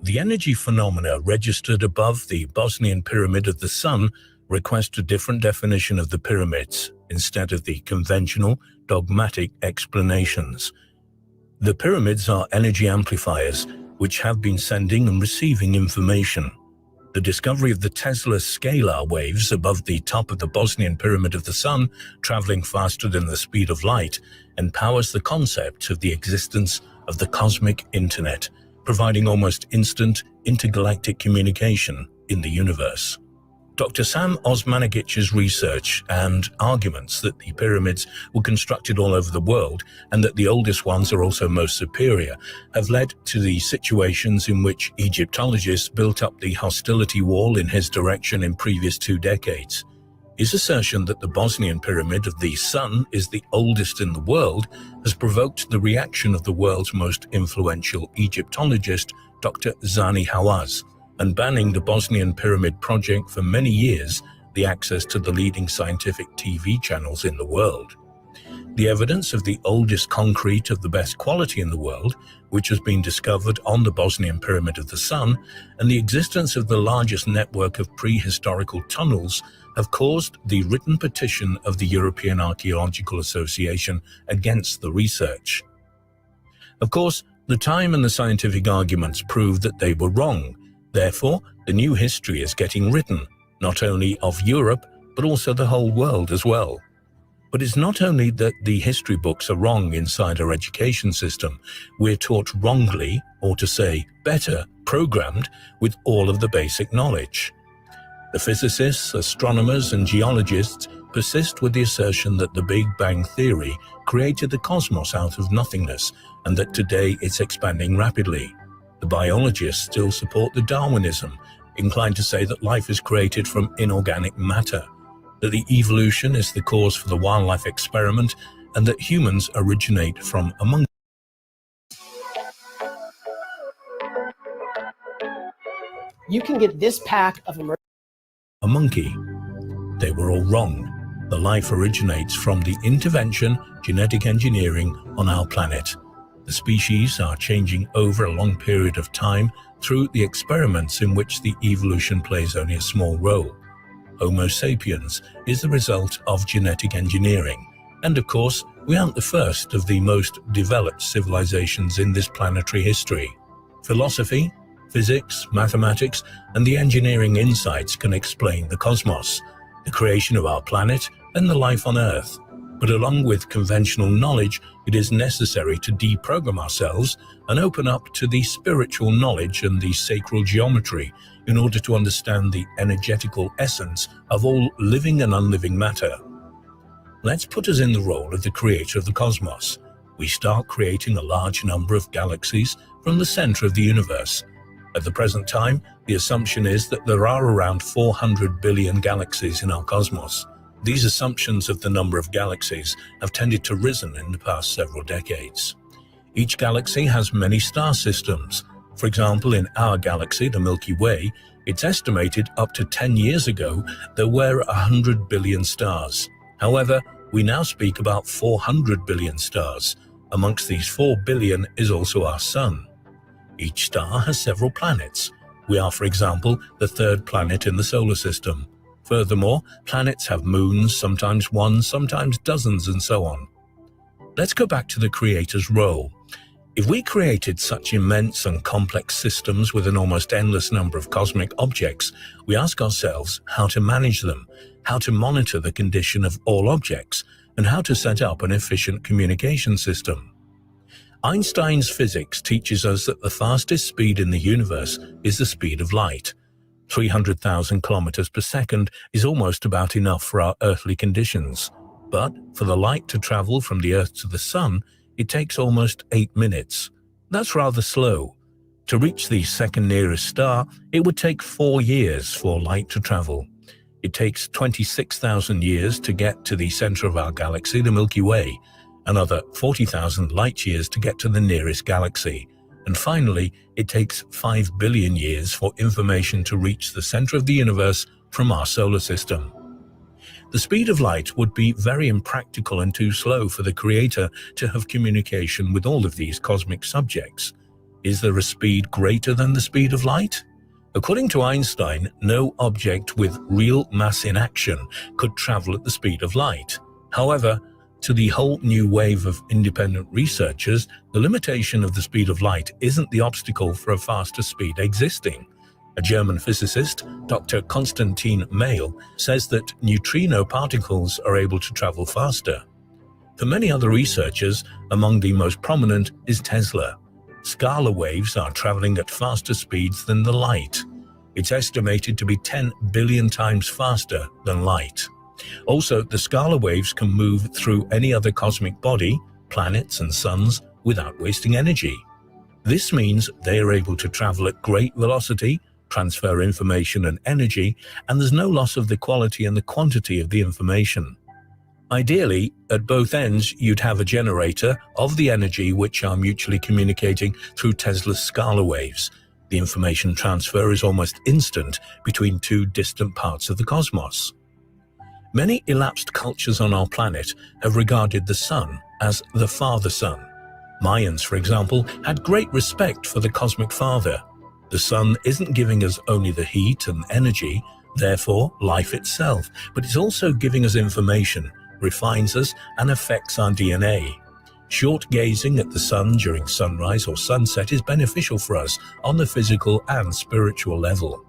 The energy phenomena registered above the Bosnian Pyramid of the Sun request a different definition of the pyramids instead of the conventional, dogmatic explanations. The pyramids are energy amplifiers which have been sending and receiving information. The discovery of the Tesla's scalar waves above the top of the Bosnian Pyramid of the Sun, traveling faster than the speed of light, empowers the concept of the existence of the cosmic internet, providing almost instant intergalactic communication in the universe. Dr. Sam Osmanagich's research and arguments that the pyramids were constructed all over the world and that the oldest ones are also most superior have led to the situations in which Egyptologists built up the hostility wall in his direction in previous 2 decades. His assertion that the Bosnian Pyramid of the Sun is the oldest in the world has provoked the reaction of the world's most influential Egyptologist, Dr. Zani Hawass, and banning the Bosnian Pyramid project for many years the access to the leading scientific TV channels in the world. The evidence of the oldest concrete of the best quality in the world, which has been discovered on the Bosnian Pyramid of the Sun, and the existence of the largest network of prehistorical tunnels have caused the written petition of the European Archaeological Association against the research. Of course, the time and the scientific arguments prove that they were wrong. Therefore, the new history is getting written, not only of Europe, but also the whole world as well. But it's not only that the history books are wrong inside our education system, we're taught wrongly, or to say better, programmed with all of the basic knowledge. The physicists, astronomers, and geologists persist with the assertion that the Big Bang Theory created the cosmos out of nothingness and that today it's expanding rapidly. The biologists still support the Darwinism, inclined to say that life is created from inorganic matter, that the evolution is the cause for the wildlife experiment, and that humans originate from a monkey. You can get this pack of a monkey. They were all wrong. The life originates from the intervention, genetic engineering on our planet. The species are changing over a long period of time through the experiments in which the evolution plays only a small role. Homo sapiens is the result of genetic engineering, and of course, we aren't the first of the most developed civilizations in this planetary history. Philosophy, physics, mathematics, and the engineering insights can explain the cosmos, the creation of our planet, and the life on Earth. But along with conventional knowledge, it is necessary to deprogram ourselves and open up to the spiritual knowledge and the sacral geometry in order to understand the energetical essence of all living and unliving matter. Let's put us in the role of the creator of the cosmos. We start creating a large number of galaxies from the center of the universe. At the present time, the assumption is that there are around 400 billion galaxies in our cosmos. These assumptions of the number of galaxies have tended to risen in the past several decades. Each galaxy has many star systems. For example, in our galaxy, the Milky Way, it's estimated up to 10 years ago there were 100 billion stars. However, we now speak about 400 billion stars. Amongst these 4 billion is also our Sun. Each star has several planets. We are, for example, the third planet in the solar system. Furthermore, planets have moons, sometimes one, sometimes dozens, and so on. Let's go back to the creator's role. If we created such immense and complex systems with an almost endless number of cosmic objects, we ask ourselves how to manage them, how to monitor the condition of all objects, and how to set up an efficient communication system. Einstein's physics teaches us that the fastest speed in the universe is the speed of light. 300,000 kilometers per second is almost about enough for our earthly conditions. But for the light to travel from the Earth to the Sun, it takes almost 8 minutes. That's rather slow. To reach the second nearest star, it would take 4 years for light to travel. It takes 26,000 years to get to the center of our galaxy, the Milky Way, another 40,000 light years to get to the nearest galaxy. And finally, it takes 5 billion years for information to reach the center of the universe from our solar system. The speed of light would be very impractical and too slow for the Creator to have communication with all of these cosmic subjects. Is there a speed greater than the speed of light? According to Einstein, no object with real mass in action could travel at the speed of light. However, to the whole new wave of independent researchers, the limitation of the speed of light isn't the obstacle for a faster speed existing. A German physicist, Dr. Konstantin Mail, says that neutrino particles are able to travel faster. For many other researchers, among the most prominent is Tesla. Scalar waves are traveling at faster speeds than the light. It's estimated to be 10 billion times faster than light. Also, the scalar waves can move through any other cosmic body, planets and suns, without wasting energy. This means they are able to travel at great velocity, transfer information and energy, and there's no loss of the quality and the quantity of the information. Ideally, at both ends, you'd have a generator of the energy which are mutually communicating through Tesla's scalar waves. The information transfer is almost instant between two distant parts of the cosmos. Many elapsed cultures on our planet have regarded the sun as the father sun. Mayans, for example, had great respect for the cosmic father. The sun isn't giving us only the heat and energy, therefore life itself, but it's also giving us information, refines us, and affects our DNA. Short gazing at the sun during sunrise or sunset is beneficial for us on the physical and spiritual level.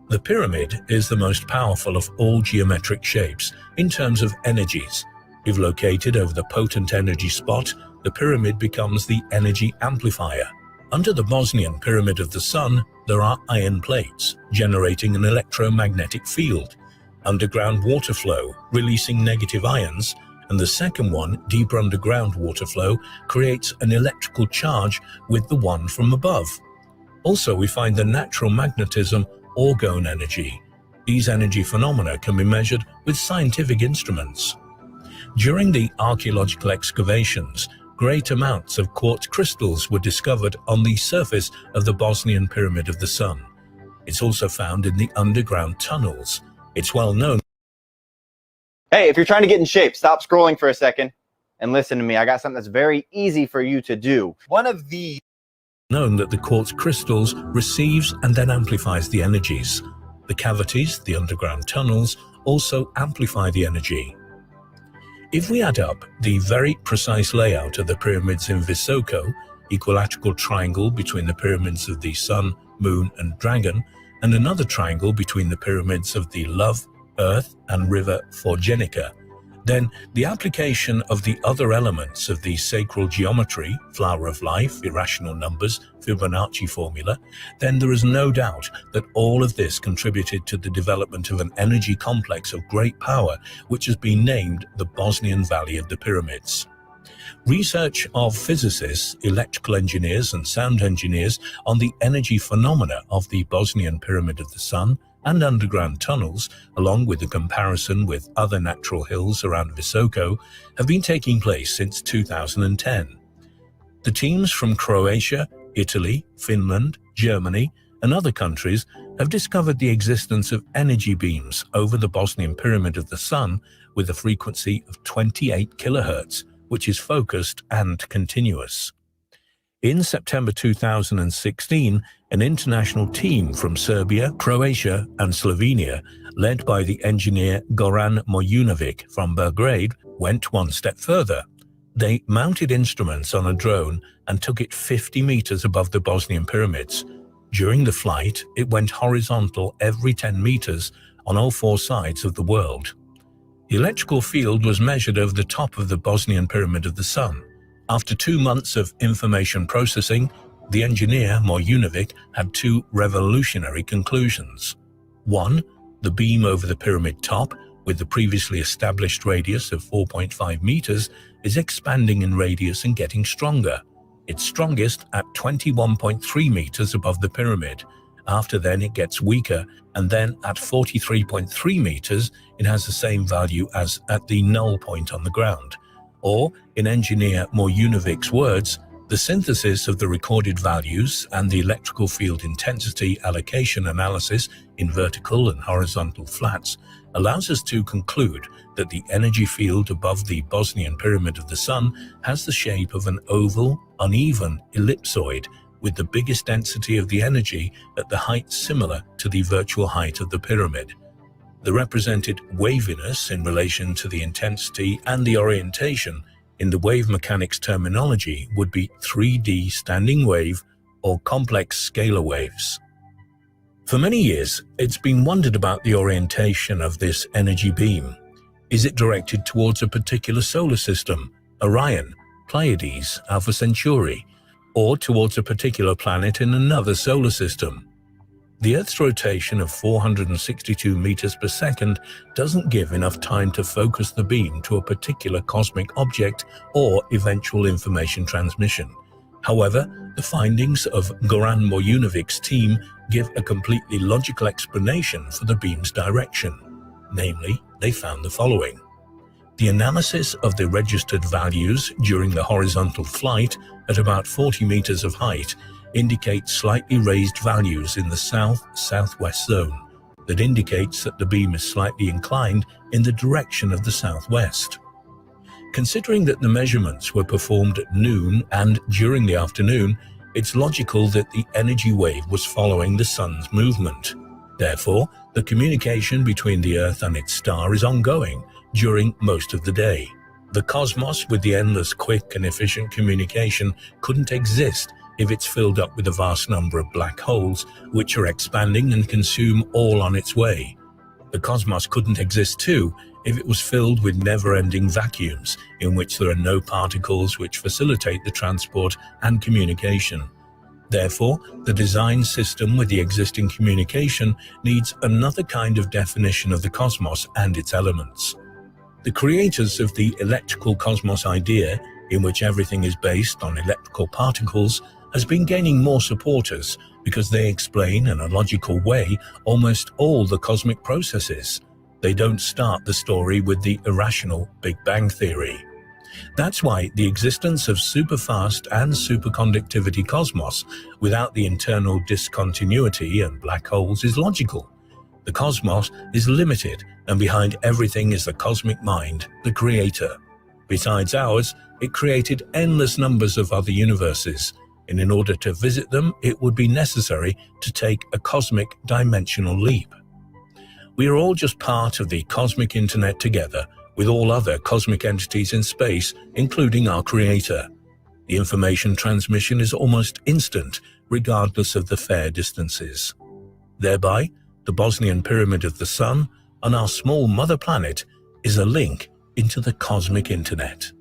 The pyramid is the most powerful of all geometric shapes in terms of energies. If located over the potent energy spot, the pyramid becomes the energy amplifier. Under the Bosnian pyramid of the sun, there are iron plates, generating an electromagnetic field, underground water flow, releasing negative ions, and the second one, deeper underground water flow, creates an electrical charge with the one from above. Also, we find the natural magnetism, orgone energy. These energy phenomena can be measured with scientific instruments. During the archaeological excavations, great amounts of quartz crystals were discovered on the surface of the Bosnian pyramid of the sun. It's also found in the underground tunnels. It's well known. Hey, if you're trying to get in shape, stop scrolling for a second and listen to me. I got something that's very easy for you to do. One of these Known that the quartz crystals receives and then amplifies the energies. The cavities, the underground tunnels, also amplify the energy. If we add up the very precise layout of the pyramids in Visoko, equilateral triangle between the pyramids of the Sun, Moon and Dragon, and another triangle between the pyramids of the Love, Earth and River Volcanic, then the application of the other elements of the sacral geometry, flower of life, irrational numbers, Fibonacci formula, then there is no doubt that all of this contributed to the development of an energy complex of great power, which has been named the Bosnian Valley of the Pyramids. Research of physicists, electrical engineers and sound engineers on the energy phenomena of the Bosnian Pyramid of the Sun and underground tunnels, along with a comparison with other natural hills around Visoko, have been taking place since 2010. The teams from Croatia, Italy, Finland, Germany, and other countries have discovered the existence of energy beams over the Bosnian Pyramid of the Sun with a frequency of 28 kHz, which is focused and continuous. In September 2016, an international team from Serbia, Croatia, and Slovenia, led by the engineer Goran Mojunovic from Belgrade, went one step further. They mounted instruments on a drone and took it 50 meters above the Bosnian pyramids. During the flight, it went horizontal every 10 meters on all four sides of the world. The electrical field was measured over the top of the Bosnian Pyramid of the Sun. After 2 months of information processing, the engineer, Mojunovic, had two revolutionary conclusions. One, the beam over the pyramid top, with the previously established radius of 4.5 meters, is expanding in radius and getting stronger. It's strongest at 21.3 meters above the pyramid. After then it gets weaker, and then at 43.3 meters it has the same value as at the null point on the ground. Or, in engineer Mojunovic's words, the synthesis of the recorded values and the electrical field intensity allocation analysis in vertical and horizontal flats allows us to conclude that the energy field above the Bosnian Pyramid of the Sun has the shape of an oval, uneven ellipsoid with the biggest density of the energy at the height similar to the virtual height of the pyramid. The represented waviness in relation to the intensity and the orientation in the wave mechanics terminology would be 3D standing wave or complex scalar waves. For many years, it's been wondered about the orientation of this energy beam. Is it directed towards a particular solar system, Orion, Pleiades, Alpha Centauri, or towards a particular planet in another solar system? The Earth's rotation of 462 meters per second doesn't give enough time to focus the beam to a particular cosmic object or eventual information transmission. However, the findings of Goran Morjunovic's team give a completely logical explanation for the beam's direction. Namely, they found the following. The analysis of the registered values during the horizontal flight at about 40 meters of height indicates slightly raised values in the south-southwest zone that indicates that the beam is slightly inclined in the direction of the southwest. Considering that the measurements were performed at noon and during the afternoon, it's logical that the energy wave was following the sun's movement. Therefore, the communication between the Earth and its star is ongoing during most of the day. The cosmos, with the endless, quick and efficient communication, couldn't exist if it's filled up with a vast number of black holes, which are expanding and consume all on its way. The cosmos couldn't exist too if it was filled with never-ending vacuums in which there are no particles which facilitate the transport and communication. Therefore, the design system with the existing communication needs another kind of definition of the cosmos and its elements. The creators of the electrical cosmos idea, in which everything is based on electrical particles, has been gaining more supporters because they explain in a logical way almost all the cosmic processes. They don't start the story with the irrational Big Bang theory. That's why the existence of superfast and superconductivity cosmos without the internal discontinuity and black holes is logical. The cosmos is limited, and behind everything is the cosmic mind, the creator. Besides ours, it created endless numbers of other universes, and in order to visit them, it would be necessary to take a cosmic dimensional leap. We are all just part of the cosmic internet together, with all other cosmic entities in space, including our creator. The information transmission is almost instant, regardless of the fair distances. Thereby, the Bosnian pyramid of the sun on our small mother planet is a link into the cosmic internet.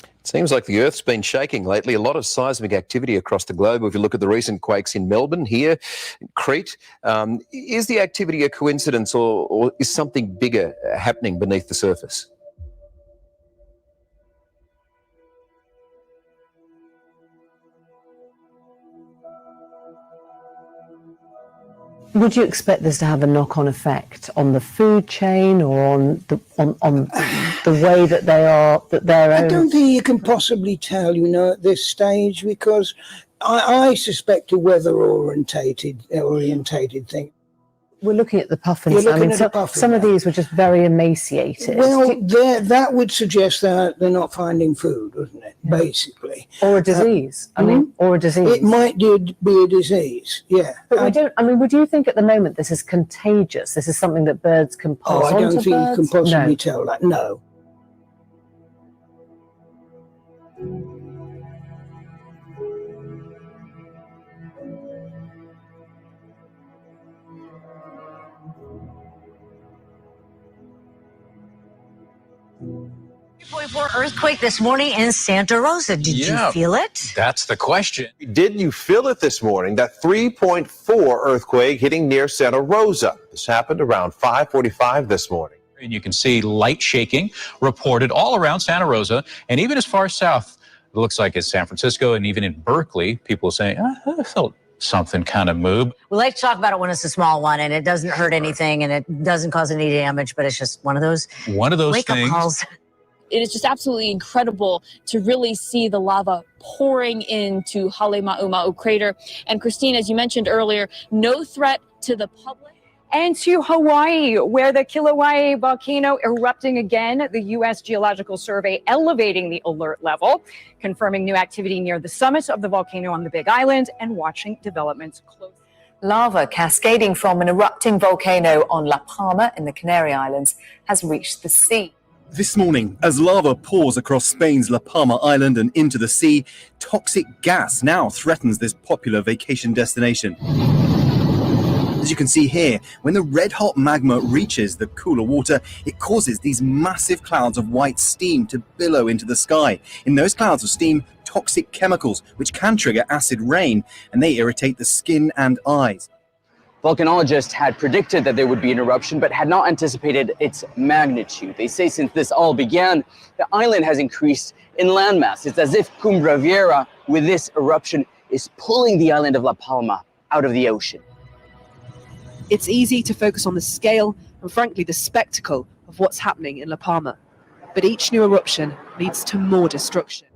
It seems like the Earth's been shaking lately. A lot of seismic activity across the globe. If you look at the recent quakes in Melbourne, here, in Crete, is the activity a coincidence or is something bigger happening beneath the surface? Would you expect this to have a knock-on effect on the food chain or on the way that they're I don't think you can possibly tell, at this stage, because I suspect a weather-orientated thing. We're looking at the puffins. You're looking at the puffin some of now. these were just very emaciated. Well, that would suggest that they're not finding food, wouldn't it? Yeah. Basically, or a disease. Or a disease. It might be a disease. Yeah, but we don't. Would you think at the moment this is contagious? This is something that birds can pass on to birds? I don't think you can possibly tell that. No. Earthquake this morning in Santa Rosa. Did you feel it? That's the question. Did you feel it this morning? That 3.4 earthquake hitting near Santa Rosa. This happened around 5:45 this morning. And you can see light shaking reported all around Santa Rosa and even as far south, it looks like it's San Francisco and even in Berkeley, people are saying, I felt something kind of move. We like to talk about it when it's a small one and it doesn't hurt anything and it doesn't cause any damage, but it's just one of those wake-up calls. It is just absolutely incredible to really see the lava pouring into Hale Ma'uma'u crater. And Christine, as you mentioned earlier, no threat to the public. And to Hawaii, where the Kilauea volcano erupting again, the U.S. Geological Survey elevating the alert level, confirming new activity near the summit of the volcano on the Big Island, and watching developments closely. Lava cascading from an erupting volcano on La Palma in the Canary Islands has reached the sea. This morning, as lava pours across Spain's La Palma Island and into the sea, toxic gas now threatens this popular vacation destination. As you can see here, when the red-hot magma reaches the cooler water, it causes these massive clouds of white steam to billow into the sky. In those clouds of steam, toxic chemicals, which can trigger acid rain, and they irritate the skin and eyes. Volcanologists had predicted that there would be an eruption, but had not anticipated its magnitude. They say since this all began, the island has increased in landmass. It's as if Cumbre Vieja, with this eruption, is pulling the island of La Palma out of the ocean. It's easy to focus on the scale and, frankly, the spectacle of what's happening in La Palma. But each new eruption leads to more destruction.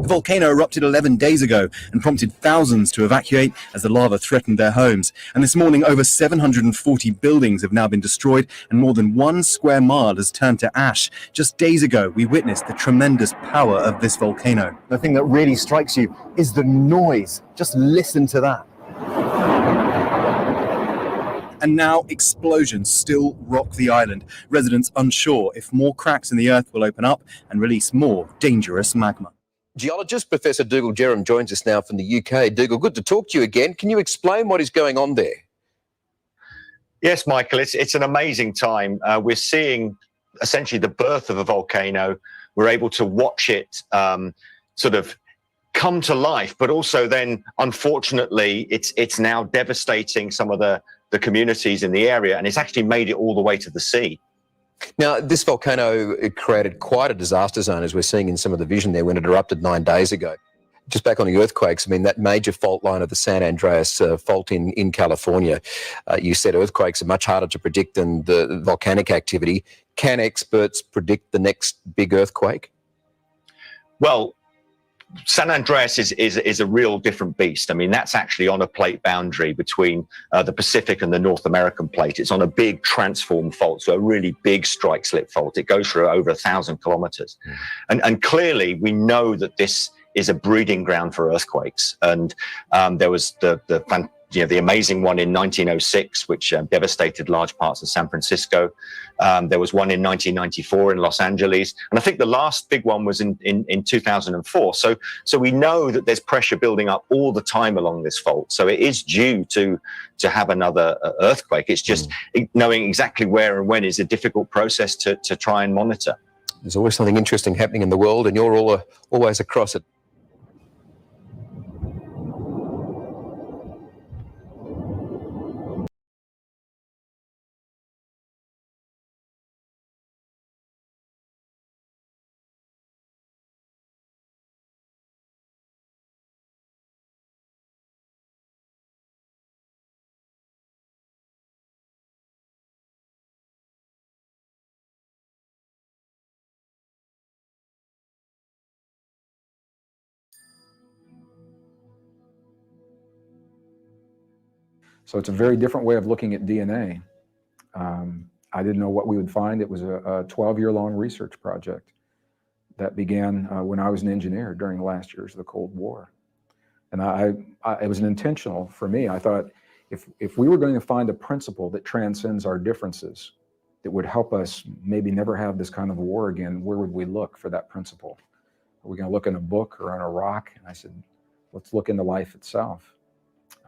The volcano erupted 11 days ago and prompted thousands to evacuate as the lava threatened their homes. And this morning, over 740 buildings have now been destroyed and more than 1 square mile has turned to ash. Just days ago, we witnessed the tremendous power of this volcano. The thing that really strikes you is the noise. Just listen to that. And now explosions still rock the island. Residents unsure if more cracks in the earth will open up and release more dangerous magma. Geologist Professor Deuel Jerram joins us now from the UK. Deuel, good to talk to you again. Can you explain what is going on there? Yes, Michael, it's an amazing time. We're seeing essentially the birth of a volcano. We're able to watch it sort of come to life, but also then, unfortunately, it's now devastating some of the communities in the area, and it's actually made it all the way to the sea. Now, this volcano created quite a disaster zone, as we're seeing in some of the vision there when it erupted 9 days ago. Just back on the earthquakes, I mean, that major fault line of the San Andreas fault in California, you said earthquakes are much harder to predict than the volcanic activity. Can experts predict the next big earthquake? Well, San Andreas is a real different beast. I mean, that's actually on a plate boundary between the Pacific and the North American plate. It's on a big transform fault, so a really big strike slip fault. It goes for over 1,000 kilometers. And clearly we know that this is a breeding ground for earthquakes. And there was the amazing one in 1906, which devastated large parts of San Francisco. There was one in 1994 in Los Angeles. And I think the last big one was in 2004. So we know that there's pressure building up all the time along this fault. So it is due to have another earthquake. It's just knowing exactly where and when is a difficult process to try and monitor. There's always something interesting happening in the world, and you're always across it. So it's a very different way of looking at DNA. I didn't know what we would find. It was a 12-year-long research project that began when I was an engineer during the last years of the Cold War. And it was an intentional for me. I thought if we were going to find a principle that transcends our differences, that would help us maybe never have this kind of war again, where would we look for that principle? Are we going to look in a book or on a rock? And I said, let's look into life itself.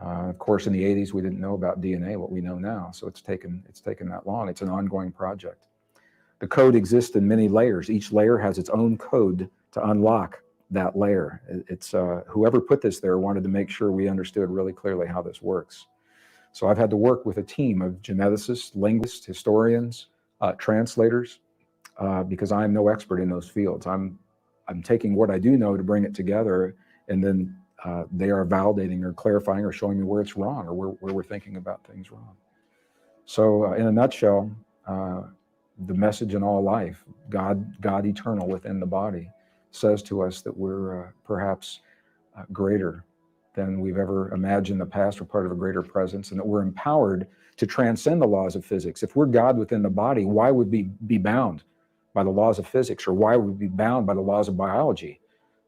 Of course, in the 80s, we didn't know about DNA, what we know now. So it's taken that long. It's an ongoing project. The code exists in many layers. Each layer has its own code to unlock that layer. It's whoever put this there wanted to make sure we understood really clearly how this works. So I've had to work with a team of geneticists, linguists, historians, translators, because I'm no expert in those fields. I'm taking what I do know to bring it together and then they are validating or clarifying or showing me where it's wrong or where we're thinking about things wrong. So in a nutshell, the message in all life, God eternal within the body, says to us that we're perhaps greater than we've ever imagined in the past. We're part of a greater presence, and that we're empowered to transcend the laws of physics. If we're God within the body, why would we be bound by the laws of physics, or why would we be bound by the laws of biology?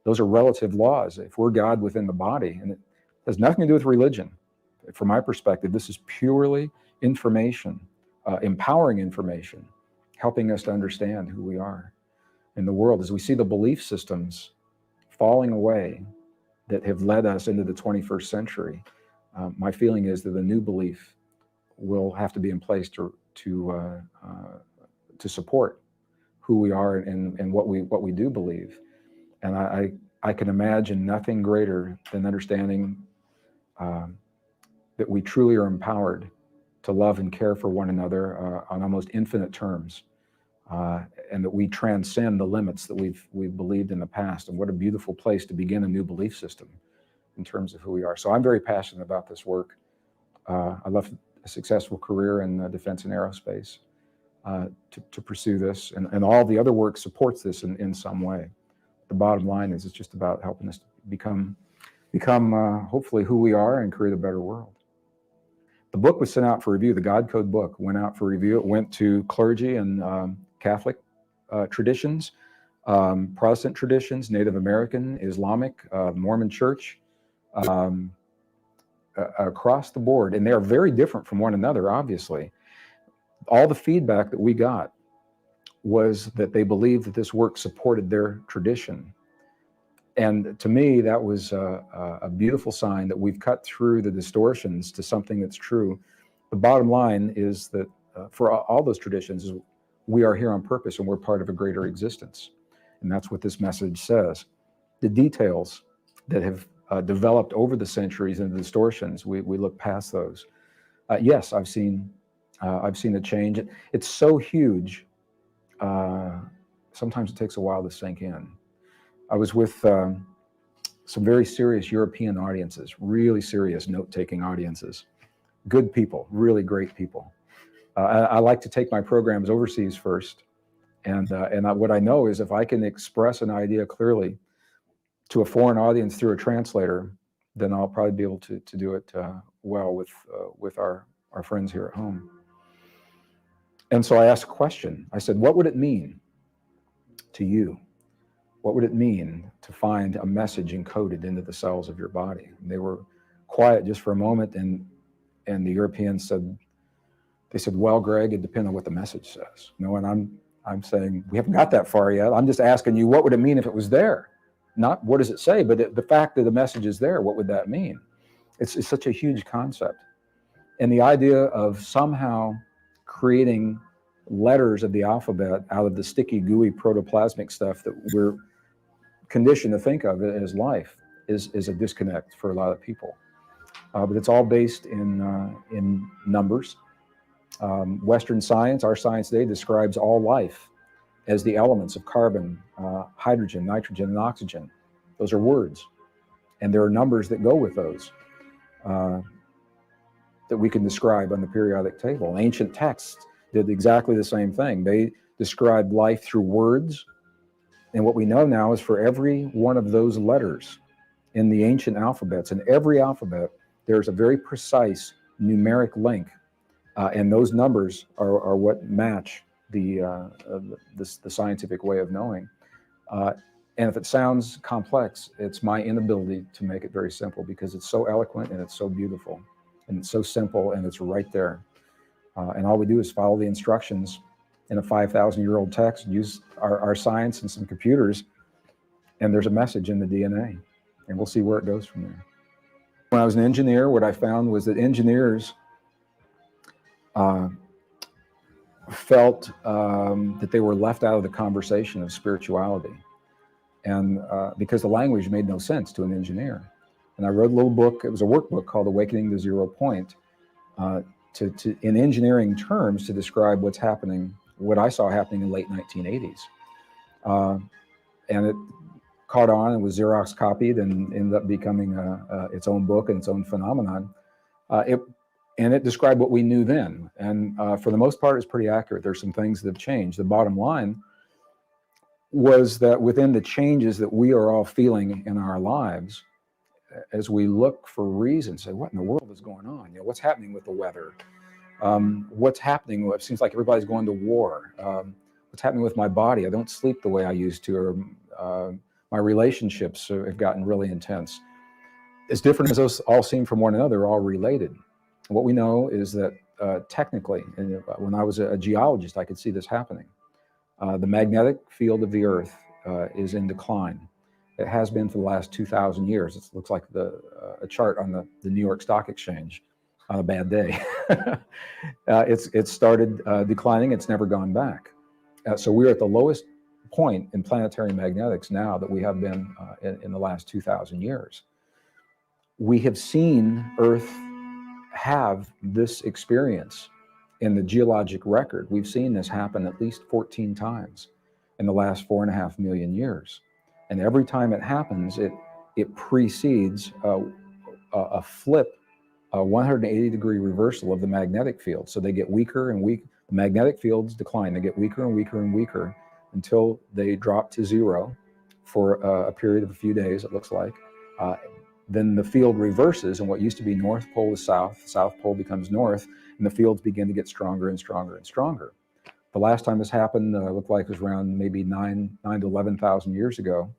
Those are relative laws. If we're God within the body, and it has nothing to do with religion. From my perspective, this is purely information, empowering information, helping us to understand who we are in the world. As we see the belief systems falling away that have led us into the 21st century, my feeling is that a new belief will have to be in place to support who we are and what we do believe. And I can imagine nothing greater than understanding that we truly are empowered to love and care for one another on almost infinite terms, and that we transcend the limits that we've believed in the past. And what a beautiful place to begin a new belief system in terms of who we are. So I'm very passionate about this work. I left a successful career in defense and aerospace to pursue this, and all the other work supports this in some way. The bottom line is it's just about helping us become hopefully who we are and create a better world. The book was sent out for review. The God Code book went out for review. It went to clergy and Catholic traditions, Protestant traditions, Native American, Islamic, Mormon Church, across the board. And they are very different from one another, obviously. All the feedback that we got was that they believed that this work supported their tradition. And to me, that was a beautiful sign that we've cut through the distortions to something that's true. The bottom line is that for all those traditions, we are here on purpose and we're part of a greater existence. And that's what this message says. The details that have developed over the centuries and the distortions, we look past those. Yes, I've seen a change. It's so huge, sometimes it takes a while to sink in. I was with some very serious European audiences, really serious note-taking audiences, good people, really great people. I like to take my programs overseas first, and what I know is if I can express an idea clearly to a foreign audience through a translator, then I'll probably be able to do it well with our friends here at home. And so I asked a question. I said, what would it mean to you? What would it mean to find a message encoded into the cells of your body? And they were quiet just for a moment, and the Europeans said, well, Greg, it depends on what the message says. You know, and I'm saying, we haven't got that far yet. I'm just asking you, what would it mean if it was there? Not what does it say, but the fact that the message is there, what would that mean? It's such a huge concept. And the idea of somehow creating letters of the alphabet out of the sticky, gooey protoplasmic stuff that we're conditioned to think of as life is a disconnect for a lot of people. But it's all based in numbers. Western science, our science today, describes all life as the elements of carbon, hydrogen, nitrogen, and oxygen. Those are words. And there are numbers that go with those that we can describe on the periodic table. Ancient texts did exactly the same thing. They described life through words. And what we know now is for every one of those letters in the ancient alphabets, in every alphabet, there's a very precise numeric link. And those numbers are what match the scientific way of knowing. And if it sounds complex, it's my inability to make it very simple because it's so eloquent and it's so beautiful and it's so simple and it's right there. And all we do is follow the instructions in a 5,000-year-old text, use our science and some computers, and there's a message in the DNA. And we'll see where it goes from there. When I was an engineer, what I found was that engineers felt that they were left out of the conversation of spirituality. And because the language made no sense to an engineer. And I wrote a little book, it was a workbook called Awakening the 0 Point, in engineering terms to describe what's happening, what I saw happening in the late 1980s. And caught on and was Xerox copied and ended up becoming its own book and its own phenomenon. It described what we knew then. And for the most part, it's pretty accurate. There's some things that have changed. The bottom line was that within the changes that we are all feeling in our lives, as we look for reasons, say, what in the world is going on? You know, what's happening with the weather? What's happening? It seems like everybody's going to war. What's happening with my body? I don't sleep the way I used to, or my relationships have gotten really intense. As different as those all seem from one another, they're all related. What we know is that technically, and when I was a geologist, I could see this happening. The magnetic field of the Earth is in decline. It has been for the last 2,000 years. It looks like a chart on the New York Stock Exchange on a bad day. It's started declining. It's never gone back. So we're at the lowest point in planetary magnetics now that we have been in the last 2,000 years. We have seen Earth have this experience in the geologic record. We've seen this happen at least 14 times in the last 4.5 million years. And every time it happens, it precedes a flip, a 180-degree reversal of the magnetic field. So they get weaker and weak. The magnetic fields decline. They get weaker and weaker and weaker until they drop to zero for a period of a few days, it looks like. Then the field reverses, and what used to be North Pole is South, South Pole becomes North, and the fields begin to get stronger and stronger and stronger. The last time this happened looked like it was around maybe 9 to 11,000 years ago.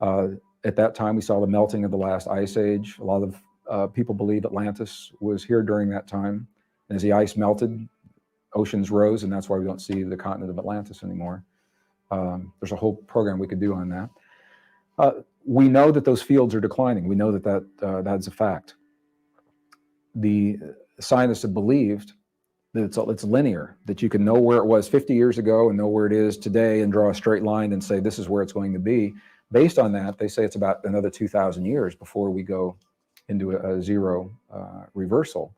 At that time, we saw the melting of the last ice age. A lot of people believe Atlantis was here during that time. And as the ice melted, oceans rose, and that's why we don't see the continent of Atlantis anymore. There's a whole program we could do on that. We know that those fields are declining. We know that that's a fact. The scientists have believed that it's linear, that you can know where it was 50 years ago and know where it is today and draw a straight line and say this is where it's going to be. Based on that, they say it's about another 2,000 years before we go into a zero reversal.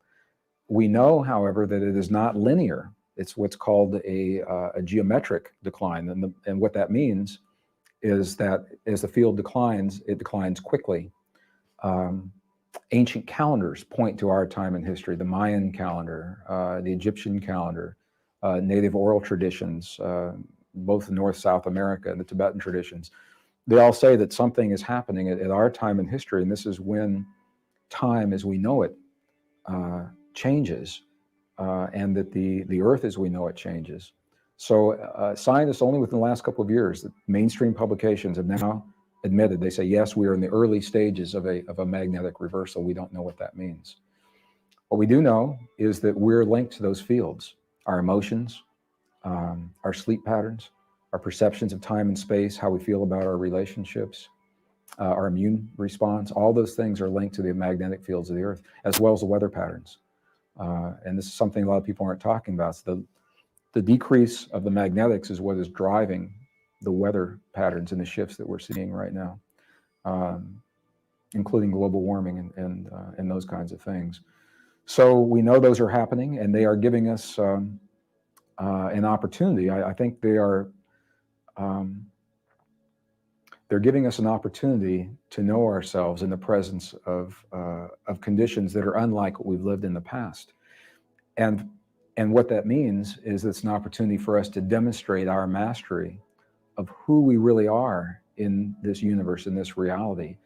We know, however, that it is not linear. It's what's called a geometric decline. And what that means is that as the field declines, it declines quickly. Ancient calendars point to our time in history, the Mayan calendar, the Egyptian calendar, native oral traditions, both in North, South America, and the Tibetan traditions. They all say that something is happening at our time in history, and this is when time as we know it changes, and that the Earth as we know it changes. So scientists only within the last couple of years, mainstream publications have now admitted, they say, yes, we are in the early stages of a magnetic reversal. We don't know what that means. What we do know is that we're linked to those fields, our emotions, our sleep patterns, our perceptions of time and space, how we feel about our relationships, our immune response. All those things are linked to the magnetic fields of the Earth, as well as the weather patterns. And this is something a lot of people aren't talking about. So the decrease of the magnetics is what is driving the weather patterns and the shifts that we're seeing right now, including global warming and those kinds of things. So we know those are happening, and they are giving us an opportunity. I think they are they're giving us an opportunity to know ourselves in the presence of conditions that are unlike what we've lived in the past. And what that means is it's an opportunity for us to demonstrate our mastery of who we really are in this universe, in this reality.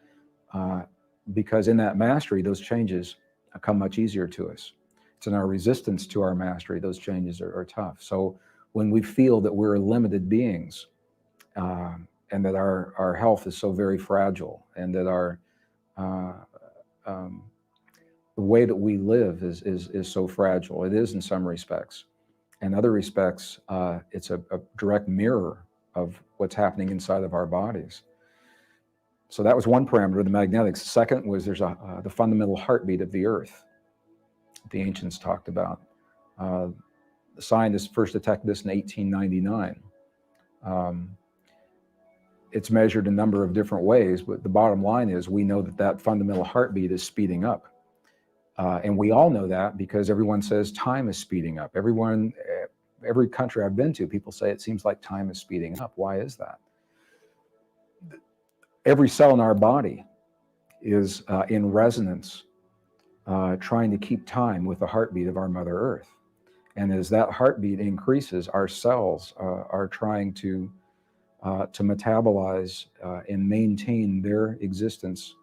Because in that mastery, those changes come much easier to us. It's in our resistance to our mastery, those changes are tough. So when we feel that we're limited beings, and that our health is so very fragile, and that the way that we live is so fragile. It is in some respects. In other respects, it's a direct mirror of what's happening inside of our bodies. So that was one parameter, the magnetics. The second was there's the fundamental heartbeat of the Earth the ancients talked about. The scientists first detected this in 1899. It's measured a number of different ways, but the bottom line is we know that fundamental heartbeat is speeding up. And we all know that because everyone says time is speeding up. Every country I've been to, people say it seems like time is speeding up. Why is that? every cell in our body is in resonance, trying to keep time with the heartbeat of our Mother Earth. And as that heartbeat increases, our cells are trying to metabolize and maintain their existence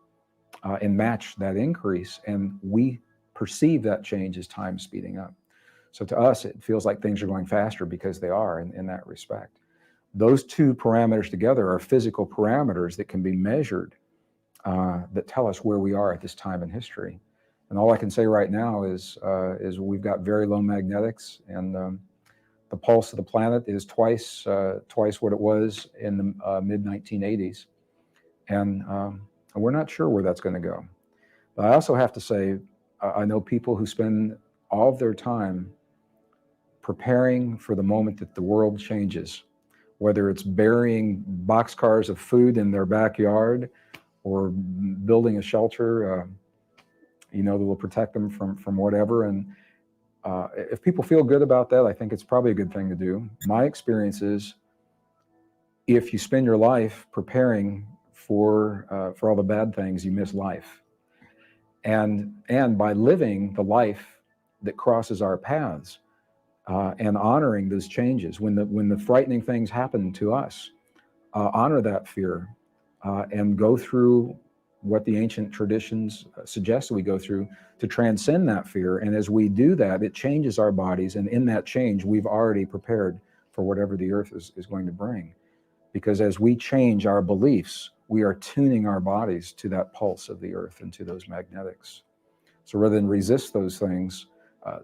and match that increase. And we perceive that change as time speeding up. So to us, it feels like things are going faster because they are in that respect. Those two parameters together are physical parameters that can be measured that tell us where we are at this time in history. And all I can say right now is we've got very low magnetics, and the pulse of the planet is twice what it was in the mid-1980s. And we're not sure where that's going to go. But I also have to say, I know people who spend all of their time preparing for the moment that the world changes, whether it's burying boxcars of food in their backyard or building a shelter, that will protect them from whatever. And if people feel good about that, I think it's probably a good thing to do. My experience is, if you spend your life preparing for all the bad things, you miss life. And by living the life that crosses our paths and honoring those changes, when the frightening things happen to us, honor that fear and go through what the ancient traditions suggest we go through to transcend that fear. And as we do that, it changes our bodies. And in that change, we've already prepared for whatever the earth is going to bring. Because as we change our beliefs, we are tuning our bodies to that pulse of the earth and to those magnetics. So rather than resist those things,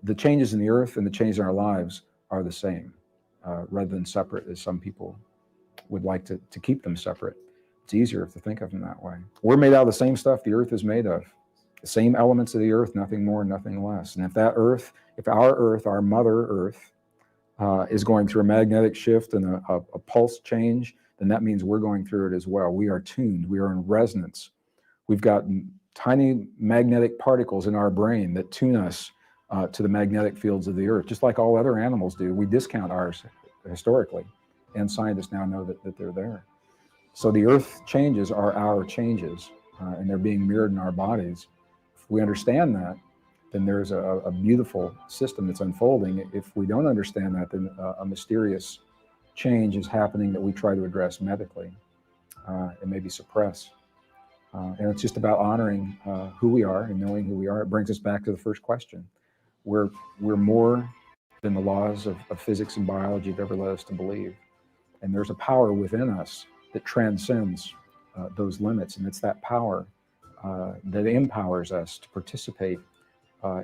the changes in the earth and the changes in our lives are the same, rather than separate as some people would like to keep them separate. It's easier to think of them that way. We're made out of the same stuff the earth is made of. The same elements of the earth, nothing more, nothing less. And if our earth, our Mother Earth, is going through a magnetic shift and a pulse change, then that means we're going through it as well. We are tuned, we are in resonance. We've got tiny magnetic particles in our brain that tune us to the magnetic fields of the earth, just like all other animals do. We discount ours historically, and scientists now know that they're there. So the earth changes are our changes, and they're being mirrored in our bodies. If we understand that, then there's a beautiful system that's unfolding. If we don't understand that, then a mysterious change is happening that we try to address medically and maybe suppress. And it's just about honoring who we are and knowing who we are. It brings us back to the first question. We're more than the laws of physics and biology have ever led us to believe. And there's a power within us that transcends those limits. And it's that power that empowers us to participate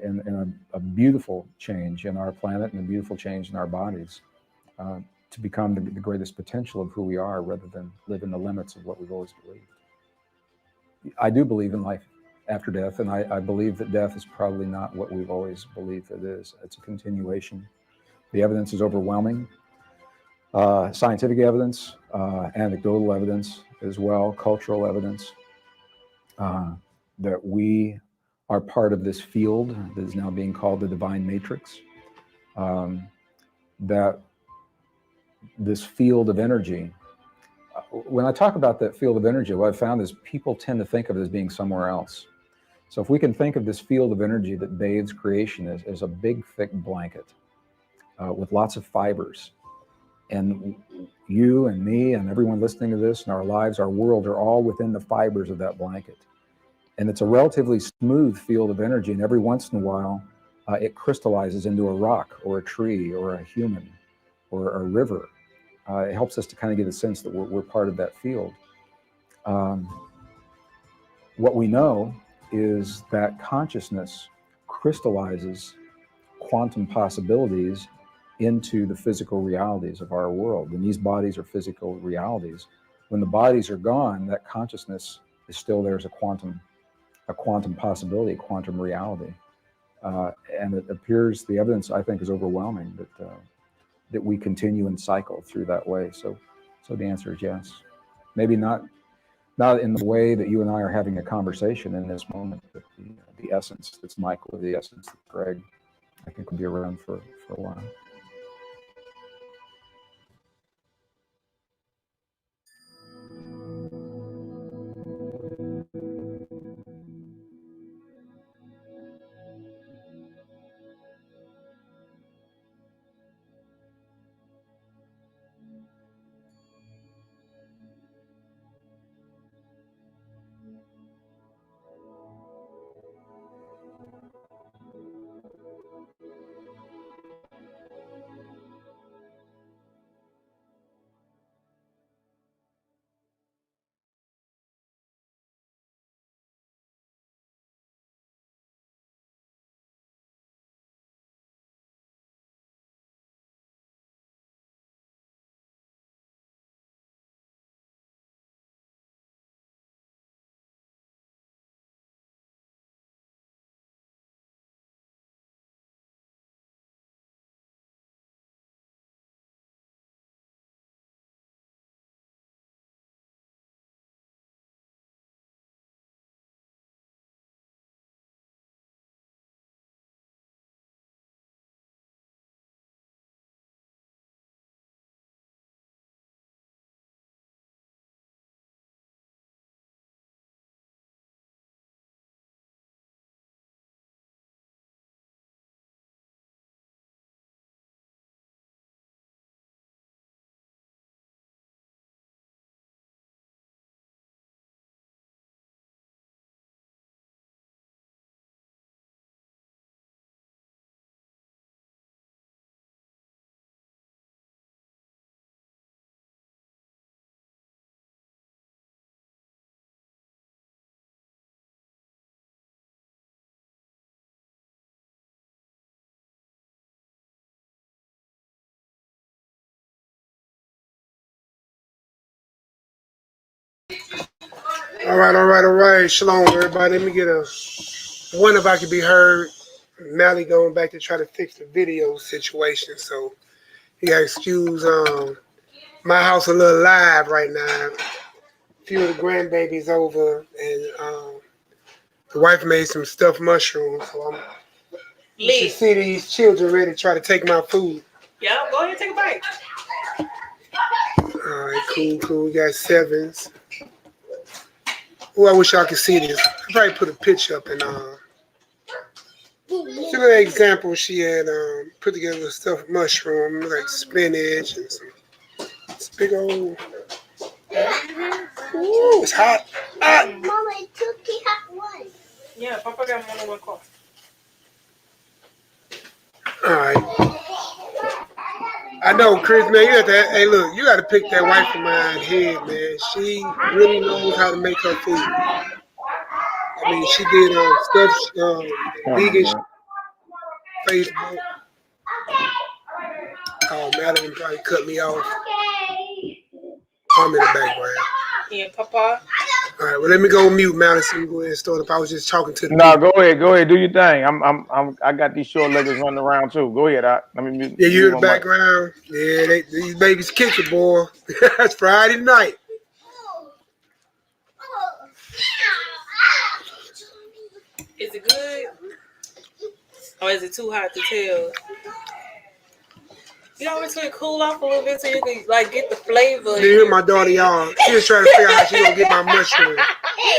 in a beautiful change in our planet and a beautiful change in our bodies to become the greatest potential of who we are, rather than live in the limits of what we've always believed. I do believe in life after death, and I believe that death is probably not what we've always believed it is. It's a continuation. The evidence is overwhelming. Scientific evidence, anecdotal evidence as well, cultural evidence, that we are part of this field that is now being called the divine matrix, that this field of energy, when I talk about that field of energy, what I've found is people tend to think of it as being somewhere else. So if we can think of this field of energy that bathes creation as a big, thick blanket with lots of fibers, and you and me and everyone listening to this and our lives, our world, are all within the fibers of that blanket. And it's a relatively smooth field of energy, and every once in a while it crystallizes into a rock or a tree or a human or a river. It helps us to kind of get a sense that we're part of that field. What we know is that consciousness crystallizes quantum possibilities into the physical realities of our world. And these bodies are physical realities. When the bodies are gone, that consciousness is still there as a quantum possibility, a quantum reality. And it appears, the evidence I think is overwhelming that we continue and cycle through that way. So the answer is yes. Maybe not in the way that you and I are having a conversation in this moment, but the essence that's Michael, the essence that's Greg, I think will be around for a while. All right. Shalom, everybody. Let me get a one if I can be heard. Mally going back to try to fix the video situation, so you gotta excuse my house a little live right now. A few of the grandbabies over, and the wife made some stuffed mushrooms, so you should see these children ready to try to take my food. Yeah, go ahead and take a bite. All right, cool. We got sevens. Oh, I wish y'all could see this. I probably put a picture up and see the example she had put together with stuffed mushroom, like spinach and some big old. Ooh, it's hot. Mama, it's cookie hot one. Yeah, Papa got one on my car. All right. I know, Chris, man, you got to, hey, look, you got to pick that wife of mine head, man. She really knows how to make her food. I mean, she did stuff, vegan Facebook. Oh, Madeline probably cut me off. I'm in the background. Yeah, Papa. All right, well, let me go mute, Madeline, so you can go ahead and start up. I was just talking to the No, people. go ahead, do your thing. I got these short leggers running around too. Go ahead, let me mute. Yeah, you hear the mute my mic. background? Yeah, these babies kick it, boy. It's Friday night. Is it good? Or is it too hot to tell? You know, it's gonna cool off a little bit so you can like get the flavor. You hear my daughter, y'all? She was trying to figure out how she gonna get my mushroom. Hey,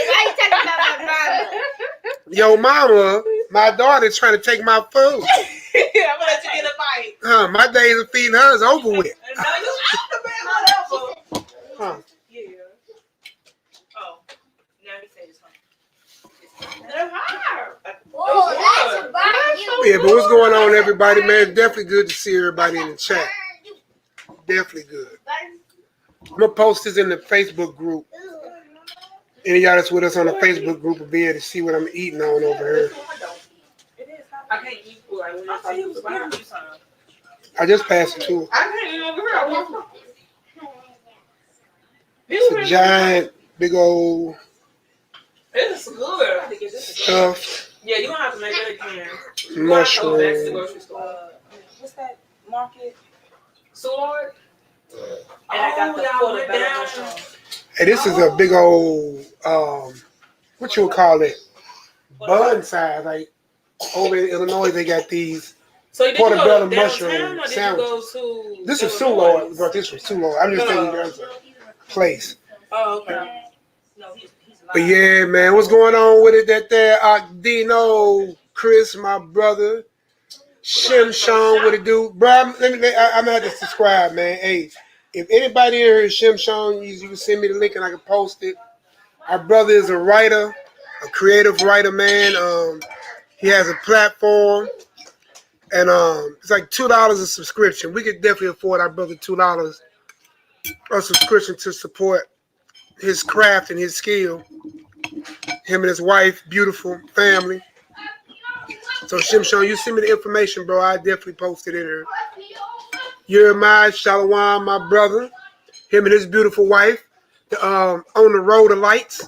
why you talking about my mama? Yo, mama, my daughter's trying to take my food. I'm gonna let you get a bite. My days of feeding her is over with. No, you have to man whatever. Huh. Yeah. Oh, now he said it's hot. They're hot. Oh, that's a bite. Yeah, but what's going on, everybody, man? It's definitely good to see everybody in the chat. Definitely good. I'm going to post this in the Facebook group. Any of y'all that's with us on the Facebook group will be able to see what I'm eating on over here. I can't eat like when I thought he was behind you, son. I just passed it to her. I can't eat over here. It's a giant, big old It's good. stuff. Yeah, you don't have to make that again. Mushroom. Back to the grocery store. What's that market? Sword. And I got the portobello mushroom. Hey, this is a big old, what you would call it, bun size. Like over in Illinois, they got these portobello mushroom sandwiches. This is Sulo. I brought this from Sulo. I'm just thinking there's a place. Oh, okay. But yeah, man, what's going on with it? That there, Dino, Chris, my brother, Shimshon, what it do, bro? I'm gonna have to subscribe, man. Hey, if anybody here is Shimshon, you can send me the link and I can post it. Our brother is a writer, a creative writer, man. He has a platform, and it's like $2 a subscription. We could definitely afford our brother $2 a subscription to support his craft and his skill. Him and his wife, beautiful family. So Shimshon, you send me the information, bro. I definitely post it in there. You're my Shalom, my brother. Him and his beautiful wife. On the road of lights.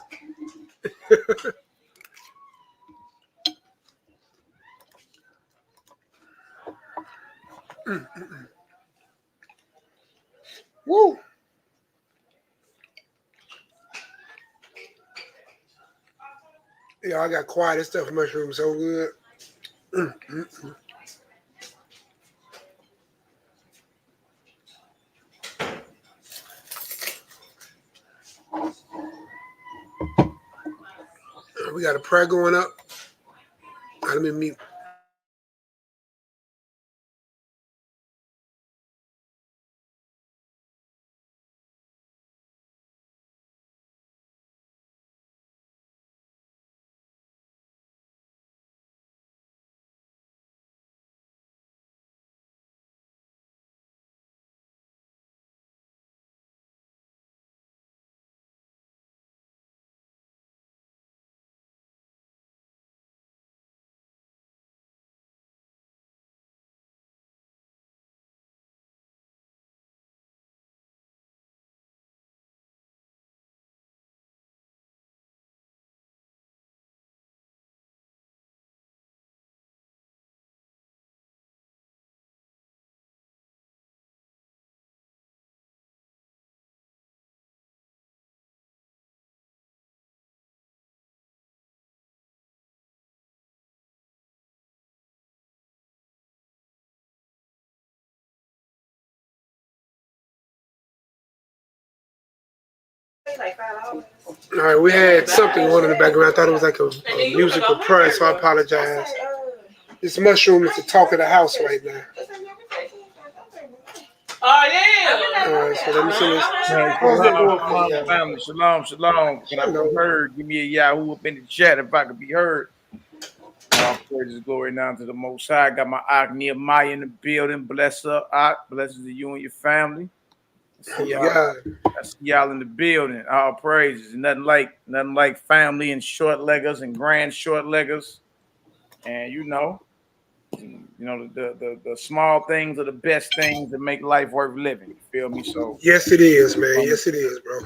Woo. Yeah, I got quiet. This stuff mushroom so good. We got a prayer going up. Let me mute. All right, we had something on in the background. I thought it was like a musical prayer, so I apologize. This mushroom is the talk of the house right now. Oh, yeah. All right, so let me see this. How's that going for you? Family, shalom, shalom. Can I be heard? Give me a Yahoo up in the chat if I could be heard. All praises, glory now to the Most High. Got my Ak Nehemiah in the building. Bless up, Ak. Blessings to you and your family. I see y'all in the building. All praises. Nothing like family and short leggers and grand short leggers. And you know the small things are the best things that make life worth living. You feel me? So yes, it is, man. Yes, it is, bro.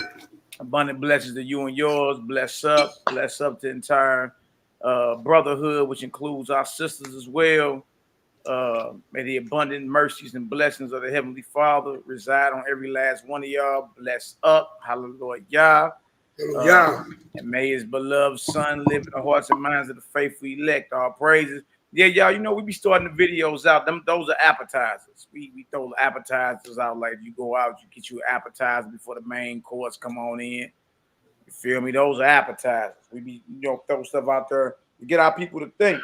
Abundant blessings to you and yours. Bless up to the entire brotherhood, which includes our sisters as well. May the abundant mercies and blessings of the Heavenly Father reside on every last one of y'all. Bless up. Hallelujah. And may his beloved Son live in the hearts and minds of the faithful elect. All praises. Yeah, y'all, you know, we be starting the videos out. Those are appetizers. We throw the appetizers out. Like if you go out, you get you an appetizer before the main course come on in. You feel me? Those are appetizers. We be, throw stuff out there to get our people to think.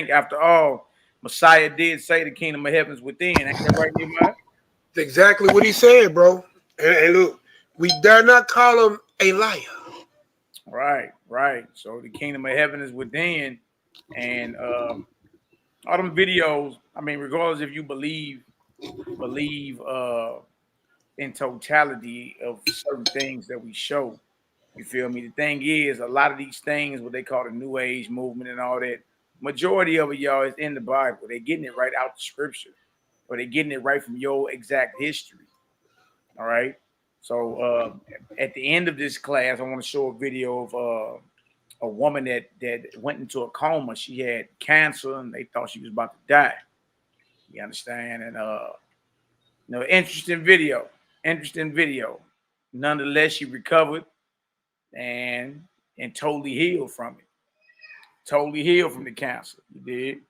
After all, Messiah did say the kingdom of heaven is within. Ain't that right, Nehemiah? That's exactly what he said, bro. And look, we dare not call him a liar. Right. So the kingdom of heaven is within. And all them videos, I mean, regardless if you believe in totality of certain things that we show, you feel me? The thing is, a lot of these things, what they call the New Age movement and all that, majority of it, y'all, is in the Bible. They're getting it right out the scripture, or they're getting it right from your exact history. All right. So at the end of this class, I want to show a video of a woman that went into a coma. She had cancer and they thought she was about to die. You understand? And interesting video. Nonetheless, she recovered and totally healed from it. Totally healed from the cancer. You did.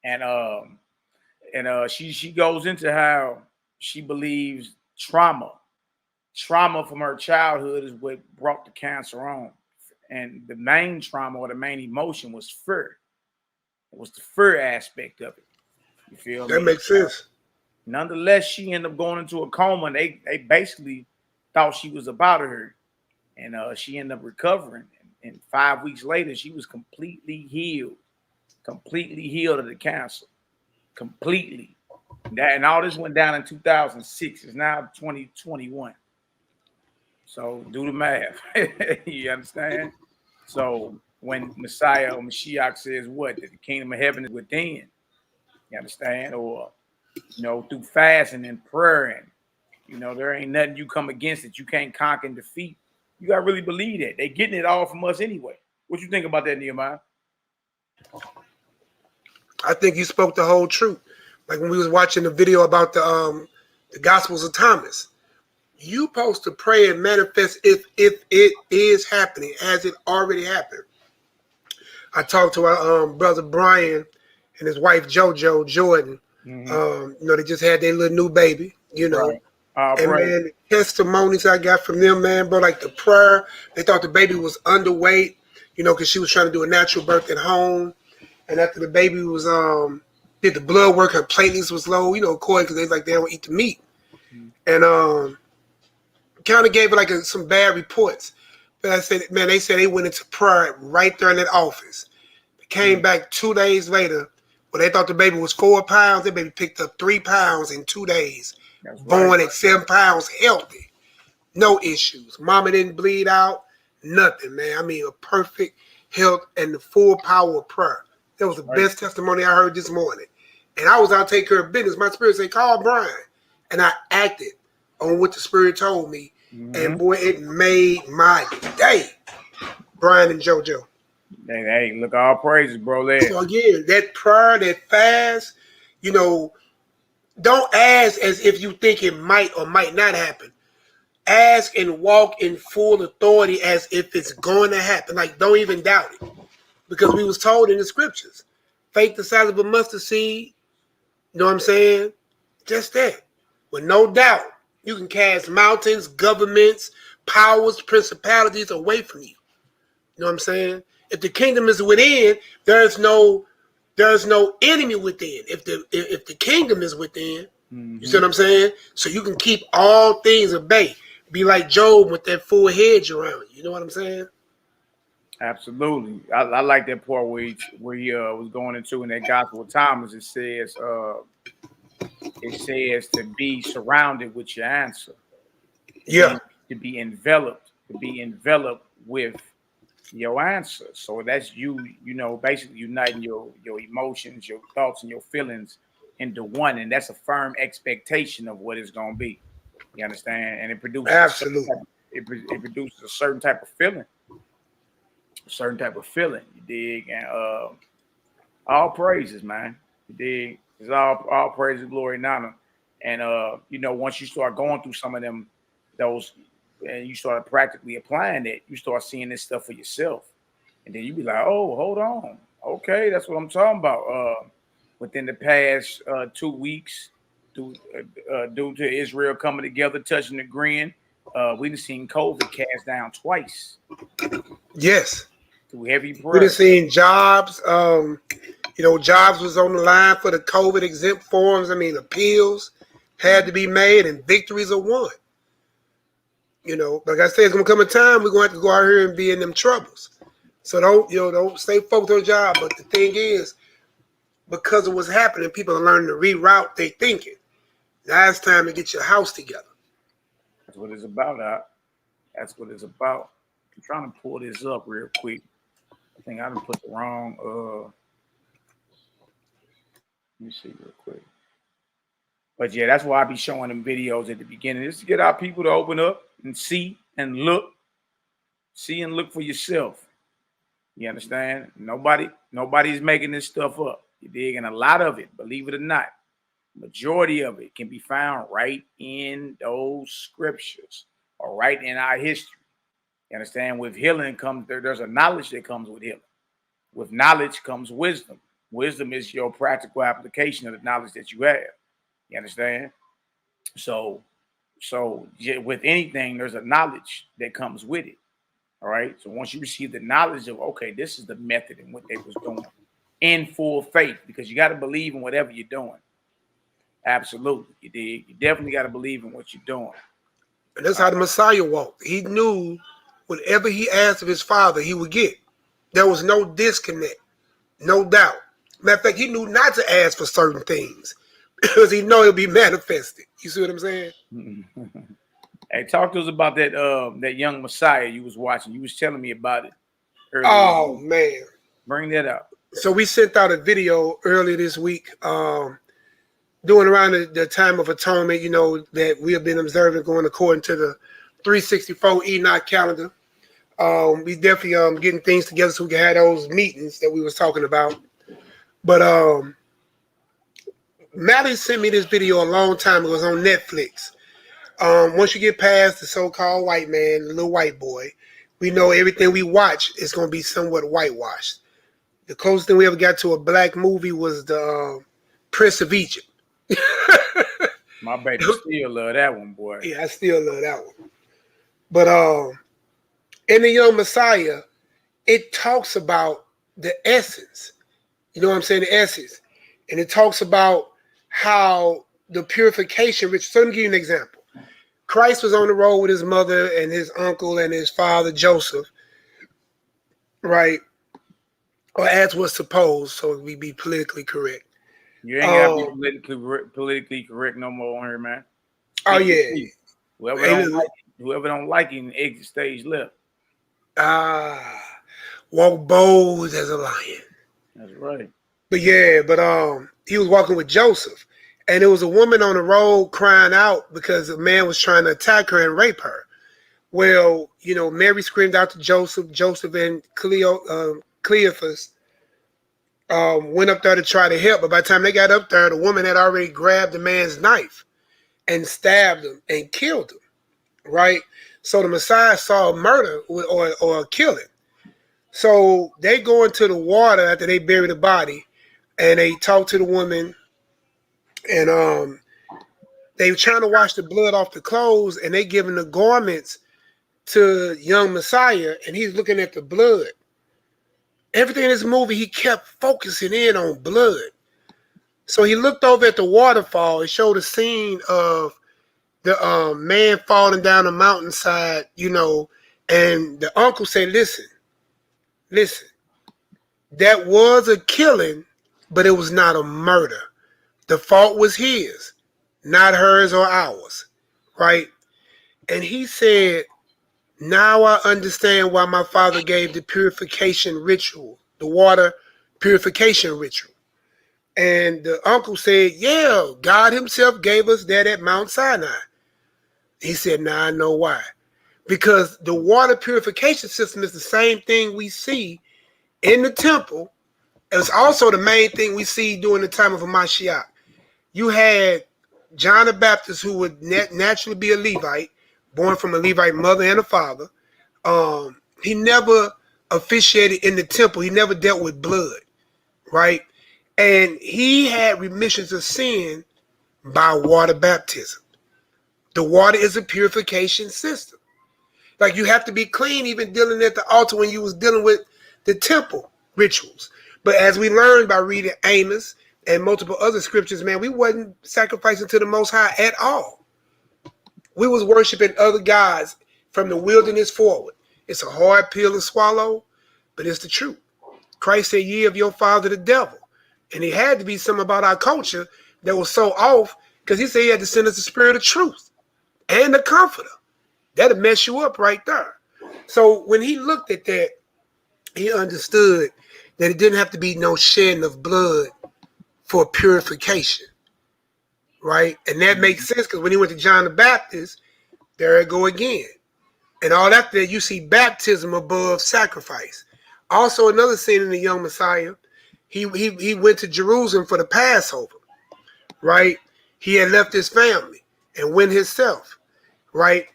And she goes into how she believes trauma from her childhood is what brought the cancer on. And the main trauma or the main emotion was fear. It was the fear aspect of it. You feel me? That makes sense. Nonetheless, she ended up going into a coma, and they basically thought she was about her. And she ended up recovering. And 5 weeks later, she was completely healed of the cancer. Completely. And all this went down in 2006. It's now 2021. So do the math. You understand? So when Messiah or Mashiach says what? That the kingdom of heaven is within. You understand? Or, through fasting and prayer, and, there ain't nothing you come against that you can't conquer and defeat. You got to really believe that. They getting it all from us anyway. What you think about that, Nehemiah? I think you spoke the whole truth. Like when we was watching the video about the Gospels of Thomas. You supposed to pray and manifest if it is happening as it already happened. I talked to our brother Brian and his wife JoJo Jordan. Mm-hmm. They just had their little new baby, Right. And man, the testimonies I got from them, man, bro, like the prayer, they thought the baby was underweight, because she was trying to do a natural birth at home. And after the baby was did the blood work, her platelets was low, according because they don't eat the meat. And kind of gave it some bad reports. But I said, man, they said they went into prayer right there in that office. They came back 2 days later. Well, they thought the baby was 4 pounds. The baby picked up 3 pounds in 2 days. That's born right. at 7 pounds, healthy. No issues. Mama didn't bleed out. Nothing, man. I mean, a perfect health and the full power of prayer. That was the best testimony I heard this morning. And I was out taking care of business. My spirit said, call Brian. And I acted on what the spirit told me. And boy, it made my day. Brian and JoJo. Hey, look, all praises, bro. So again, that prayer, that fast, don't ask as if you think it might or might not happen. Ask and walk in full authority as if it's going to happen. Like, don't even doubt it. Because we was told in the scriptures, faith the size of a mustard seed, you know what I'm saying? Just that. With no doubt, You can cast mountains, governments, powers, principalities away from you. You know what I'm saying? If the kingdom is within, there's no enemy within. If the kingdom is within, you see what I'm saying? So you can keep all things at bay. Be like Job with that full hedge around you. You know what I'm saying? Absolutely. I like that part where he was going into in that Gospel of Thomas. It says to be surrounded with your answer. Yeah. To be enveloped with your answer. So that's you know, basically uniting your emotions, your thoughts, and your feelings into one, and that's a firm expectation of what it's going to be. You understand? And it produces it produces a certain type of feeling. You dig? And all praises, man. You dig? It's all praises, glory, and honor. And you know, once you start going through some of those, and you start practically applying it, you start seeing this stuff for yourself, and then you be like, oh, hold on, okay, that's what I'm talking about. Within the past 2 weeks, due to Israel coming together, touching, agreeing, we've seen COVID cast down twice. Yes. Through heavy prayer. We've seen Jobs. You know, Jobs was on the line for the COVID exempt forms. I mean, appeals had to be made, and victories are won. You know, like I said, it's gonna come a time we're gonna have to go out here and be in them troubles. So don't stay focused on your job. But the thing is, because of what's happening, people are learning to reroute their thinking. Now it's time to get your house together. That's what it's about, Doc. That's what it's about. I'm trying to pull this up real quick. I think I done put the wrong. Let me see real quick. But yeah, that's why I be showing them videos at the beginning, just to get our people to open up and see and look. See and look for yourself. You understand? Nobody's making this stuff up. You dig? And a lot of it, believe it or not, majority of it can be found right in those scriptures or right in our history. You understand? With healing comes there's a knowledge that comes with healing. With knowledge comes wisdom. Wisdom is your practical application of the knowledge that you have. You understand? So with anything, there's a knowledge that comes with it. All right. So once you receive the knowledge of, okay, this is the method and what they was doing in full faith, because you got to believe in whatever you're doing. Absolutely. You dig? You definitely got to believe in what you're doing. And that's how the Messiah walked. He knew whatever he asked of his father, he would get. There was no disconnect, no doubt. Matter of fact, he knew not to ask for certain things because he know it'll be manifested. You see what I'm saying? Hey, talk to us about that young Messiah you was watching. You was telling me about it earlier. Oh, man. Bring that up. So we sent out a video earlier this week doing around the time of atonement, you know, that we have been observing going according to the 364 Enoch calendar. We definitely getting things together so we can have those meetings that we was talking about. But Mally sent me this video a long time ago. It was on Netflix. Once you get past the so-called white man, the little white boy, we know everything we watch is going to be somewhat whitewashed. The closest thing we ever got to a black movie was the Prince of Egypt. My baby still love that one, boy. Yeah, I still love that one. But in the Young Messiah, it talks about the essence. You know what I'm saying? The essence. And it talks about how the purification ritual. So let me give you an example. Christ was on the road with his mother and his uncle and his father, Joseph, right? Or as was supposed, so we be politically correct. You ain't got to be politically correct no more on here, man. Oh, yeah. Whoever don't like him, exit stage left. Walk bold as a lion. That's right. But yeah, he was walking with Joseph. And there was a woman on the road crying out because a man was trying to attack her and rape her. Well, you know, Mary screamed out to Joseph. Joseph and Cleophas went up there to try to help. But by the time they got up there, the woman had already grabbed the man's knife and stabbed him and killed him, right? So the Messiah saw a murder or a killing. So they go into the water after they bury the body, and they talk to the woman. And they were trying to wash the blood off the clothes, and they giving the garments to young Messiah, and he's looking at the blood. Everything in this movie, he kept focusing in on blood. So he looked over at the waterfall. It showed a scene of the man falling down the mountainside, you know, and the uncle said, listen, that was a killing, but it was not a murder. The fault was his, not hers or ours, right? And he said, now I understand why my father gave the purification ritual, the water purification ritual. And the uncle said, yeah, God himself gave us that at Mount Sinai. He said, now I know why. Because the water purification system is the same thing we see in the temple. It's also the main thing we see during the time of a Mashiach. You had John the Baptist, who would naturally be a Levite, born from a Levite mother and a father. He never officiated in the temple. He never dealt with blood, right? And he had remissions of sin by water baptism. The water is a purification system. Like, you have to be clean even dealing at the altar when you was dealing with the temple rituals. But as we learned by reading Amos and multiple other scriptures, man, we wasn't sacrificing to the Most High at all. We was worshiping other gods from the wilderness forward. It's a hard pill to swallow, but it's the truth. Christ said, ye of your father the devil. And it had to be something about our culture that was so off, because he said he had to send us the spirit of truth and the comforter. That'll mess you up right there. So when he looked at that, he understood that it didn't have to be no shedding of blood for purification, right? And that makes sense, because when he went to John the Baptist, there it go again. And all after that, you see baptism above sacrifice. Also, another scene in the young Messiah, he went to Jerusalem for the Passover, right? He had left his family and went himself, right?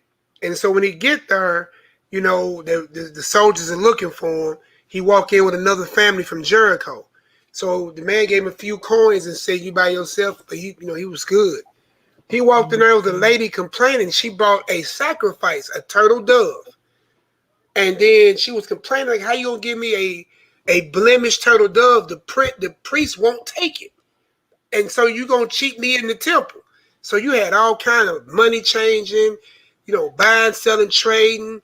And so when he get there, you know, the soldiers are looking for him. He walked in with another family from Jericho. So the man gave him a few coins and said, you by yourself, but he was good. He walked in there with a lady complaining. She brought a sacrifice, a turtle dove. And then she was complaining, like, how you gonna give me a blemished turtle dove? The priest won't take it. And so you gonna cheat me in the temple. So you had all kind of money changing, you know, buying, selling, trading.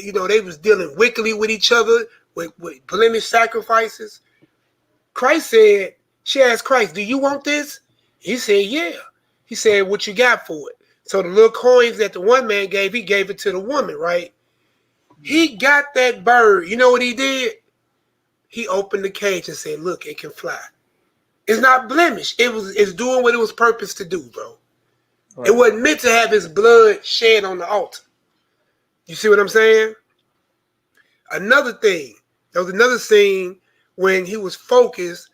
You know, they was dealing wickedly with each other with blemished sacrifices. Christ said, she asked Christ, do you want this? He said, yeah. He said, what you got for it? So the little coins that the one man gave, he gave it to the woman, right? He got that bird. You know what he did? He opened the cage and said, look, it can fly. It's not blemished. It's doing what it was purposed to do, bro. Right. It wasn't meant to have his blood shed on the altar. You see what I'm saying? Another thing, there was another scene when he was focused,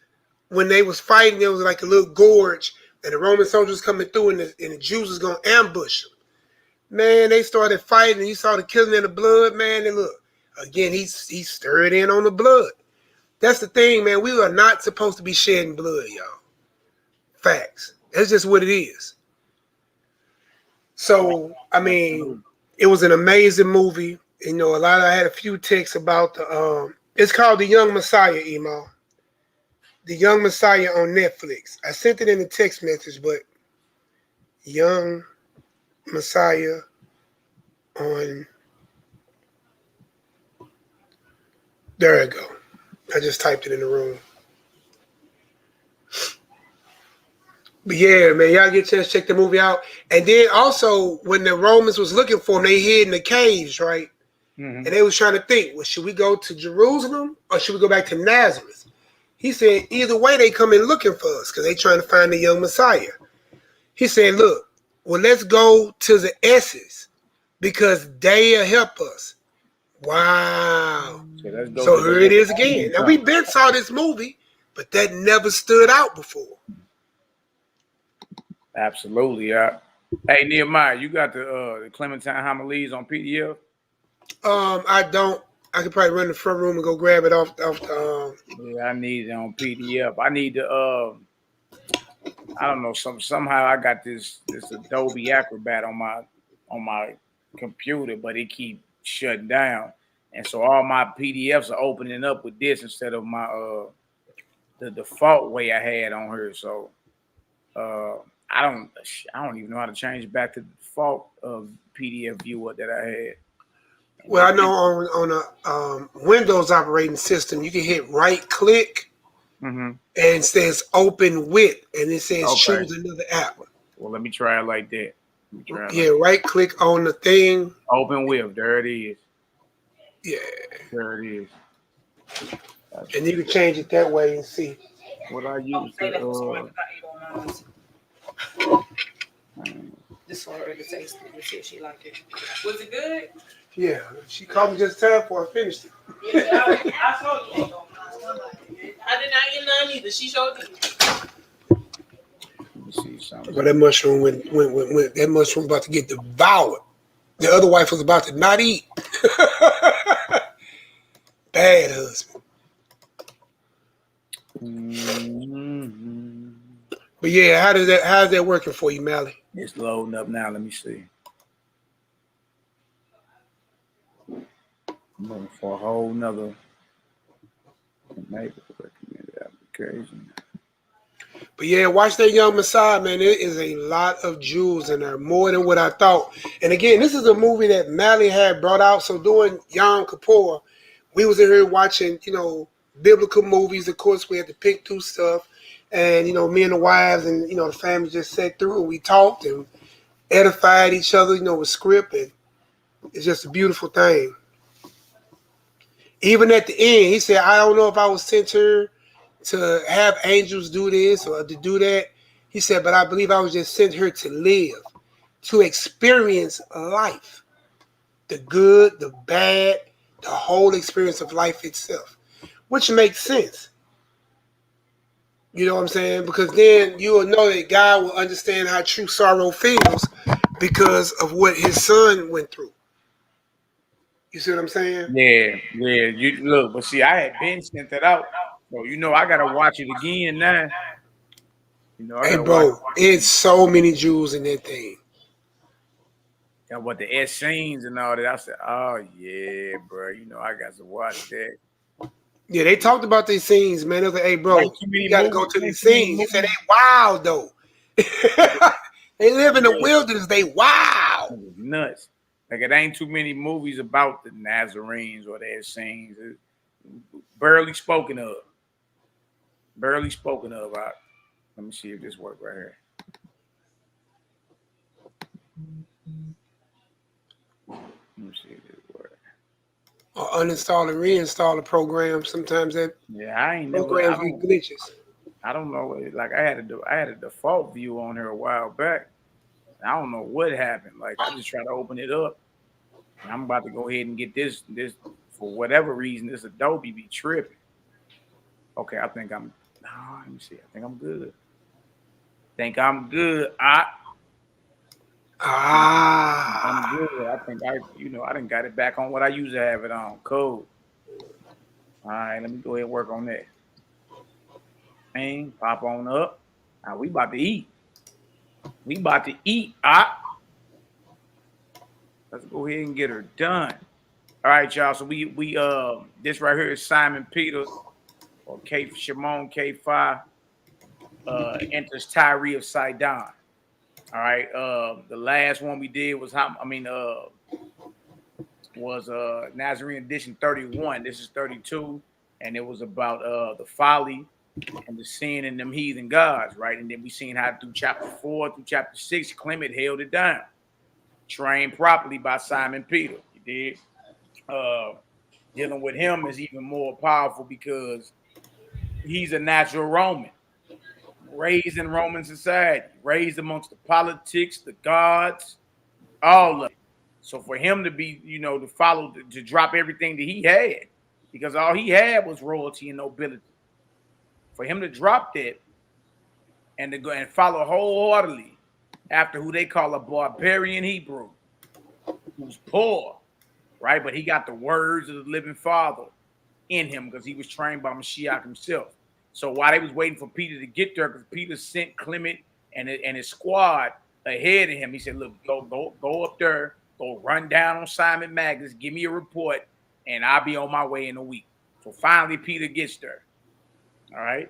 when they was fighting, there was like a little gorge, and the Roman soldiers coming through, and the Jews was going to ambush them. Man, they started fighting, and you saw the killing in the blood, man, and look, again, he stirred in on the blood. That's the thing, man. We are not supposed to be shedding blood, y'all. Facts. That's just what it is. So, I mean, it was an amazing movie. You know, I had a few texts about the, it's called The Young Messiah, Emo. The Young Messiah on Netflix. I sent it in a text message, but Young Messiah on, there I go. I just typed it in the room. But yeah, man, y'all get a chance to check the movie out. And then also, when the Romans was looking for them, they hid in the caves, right? Mm-hmm. And they was trying to think, well, should we go to Jerusalem or should we go back to Nazareth? He said, either way, they come in looking for us because they trying to find the young Messiah. He said, look, well, let's go to the S's because they'll help us. Wow. So here it is again. Now, we been saw this movie, but that never stood out before. Absolutely, yeah. Hey, Nehemiah, you got the Clementine homilies on PDF? I don't. I could probably run the front room and go grab it off yeah, I need it on PDF. I need the I don't know, somehow I got this Adobe Acrobat on my computer, but it keep shutting down. And so all my PDFs are opening up with this instead of my the default way I had on her. So I don't even know how to change it back to the default PDF viewer that I had. Well, I know on a Windows operating system, you can hit right click and it says open with, and it says choose another app. Well, let me try it like that. Right click on the thing. Open with. There it is. Yeah. There it is. And you can change it that way and see. What I use. This one already tasted it. Let's see if she liked it. Was it good? Yeah. She called me just time before I finished it. Yeah, I saw you. I did not eat none either. She showed me. But that mushroom went that mushroom about to get devoured. The other wife was about to not eat. Bad husband. But yeah, how's that working for you, Mally? It's loading up now. Let me see. I'm looking for a whole nother recommended application. But yeah, watch that Young Messiah, man. There is a lot of jewels in there, more than what I thought. And again, this is a movie that Mally had brought out. So during Yom Kippur, we was in here watching, biblical movies. Of course, we had to pick through stuff. And, me and the wives and, the family just sat through and we talked and edified each other, with script. And it's just a beautiful thing. Even at the end, he said, I don't know if I was sent here to have angels do this or to do that. He said, but I believe I was just sent here to live, to experience life, the good, the bad, the whole experience of life itself, which makes sense. You know what I'm saying? Because then you will know that God will understand how true sorrow feels because of what his son went through. You see what I'm saying? Yeah. You look, but see, I had been sent that out. So I gotta watch it again now. Hey bro, it's so many jewels in that thing. And what the S scenes and all that. I said, oh yeah, bro. I got to watch that. Yeah, they talked about these scenes, man. They was like, hey bro, you gotta go to these scenes. He said they wild though. They live in the wilderness, they wild. Nuts. Like it ain't too many movies about the Nazarenes or their scenes. It's barely spoken of. Let me see if this works right here. Let me see if this works. Or uninstall and reinstall the program. Sometimes that I ain't programs be glitches. I don't know. Like I had a default view on here a while back. I don't know what happened. Like I just tried to open it up. And I'm about to go ahead and get this for whatever reason. This Adobe be tripping. Okay, I think I'm. No, let me see. I think I'm good. I'm good. I'm good. I think I done got it back on what I usually have it on. Cool. All right, let me go ahead and work on that. Bang, pop on up. Now we about to eat. Let's go ahead and get her done. All right, y'all. So we this right here is Simon Peter or Shimon K5 enters Tyree of Sidon. All right. The last one we did was Nazarene edition 31. This is 32, and it was about the folly and the sin in them heathen gods, right? And then we seen how through chapter 4 through chapter 6, Clement held it down, trained properly by Simon Peter. You did. Dealing with him is even more powerful because he's a natural Roman, raised in Roman society, raised amongst the politics, the gods, all of it. So for him to be, to follow, to drop everything that he had, because all he had was royalty and nobility. For him to drop that and to go and follow wholeheartedly after who they call a barbarian Hebrew, who's poor, right? But he got the words of the living Father in him because he was trained by Mashiach himself. So while they was waiting for Peter to get there, because Peter sent Clement and his squad ahead of him, he said, look, go up there, go run down on Simon Magnus, give me a report, and I'll be on my way in a week. So finally Peter gets there. All right.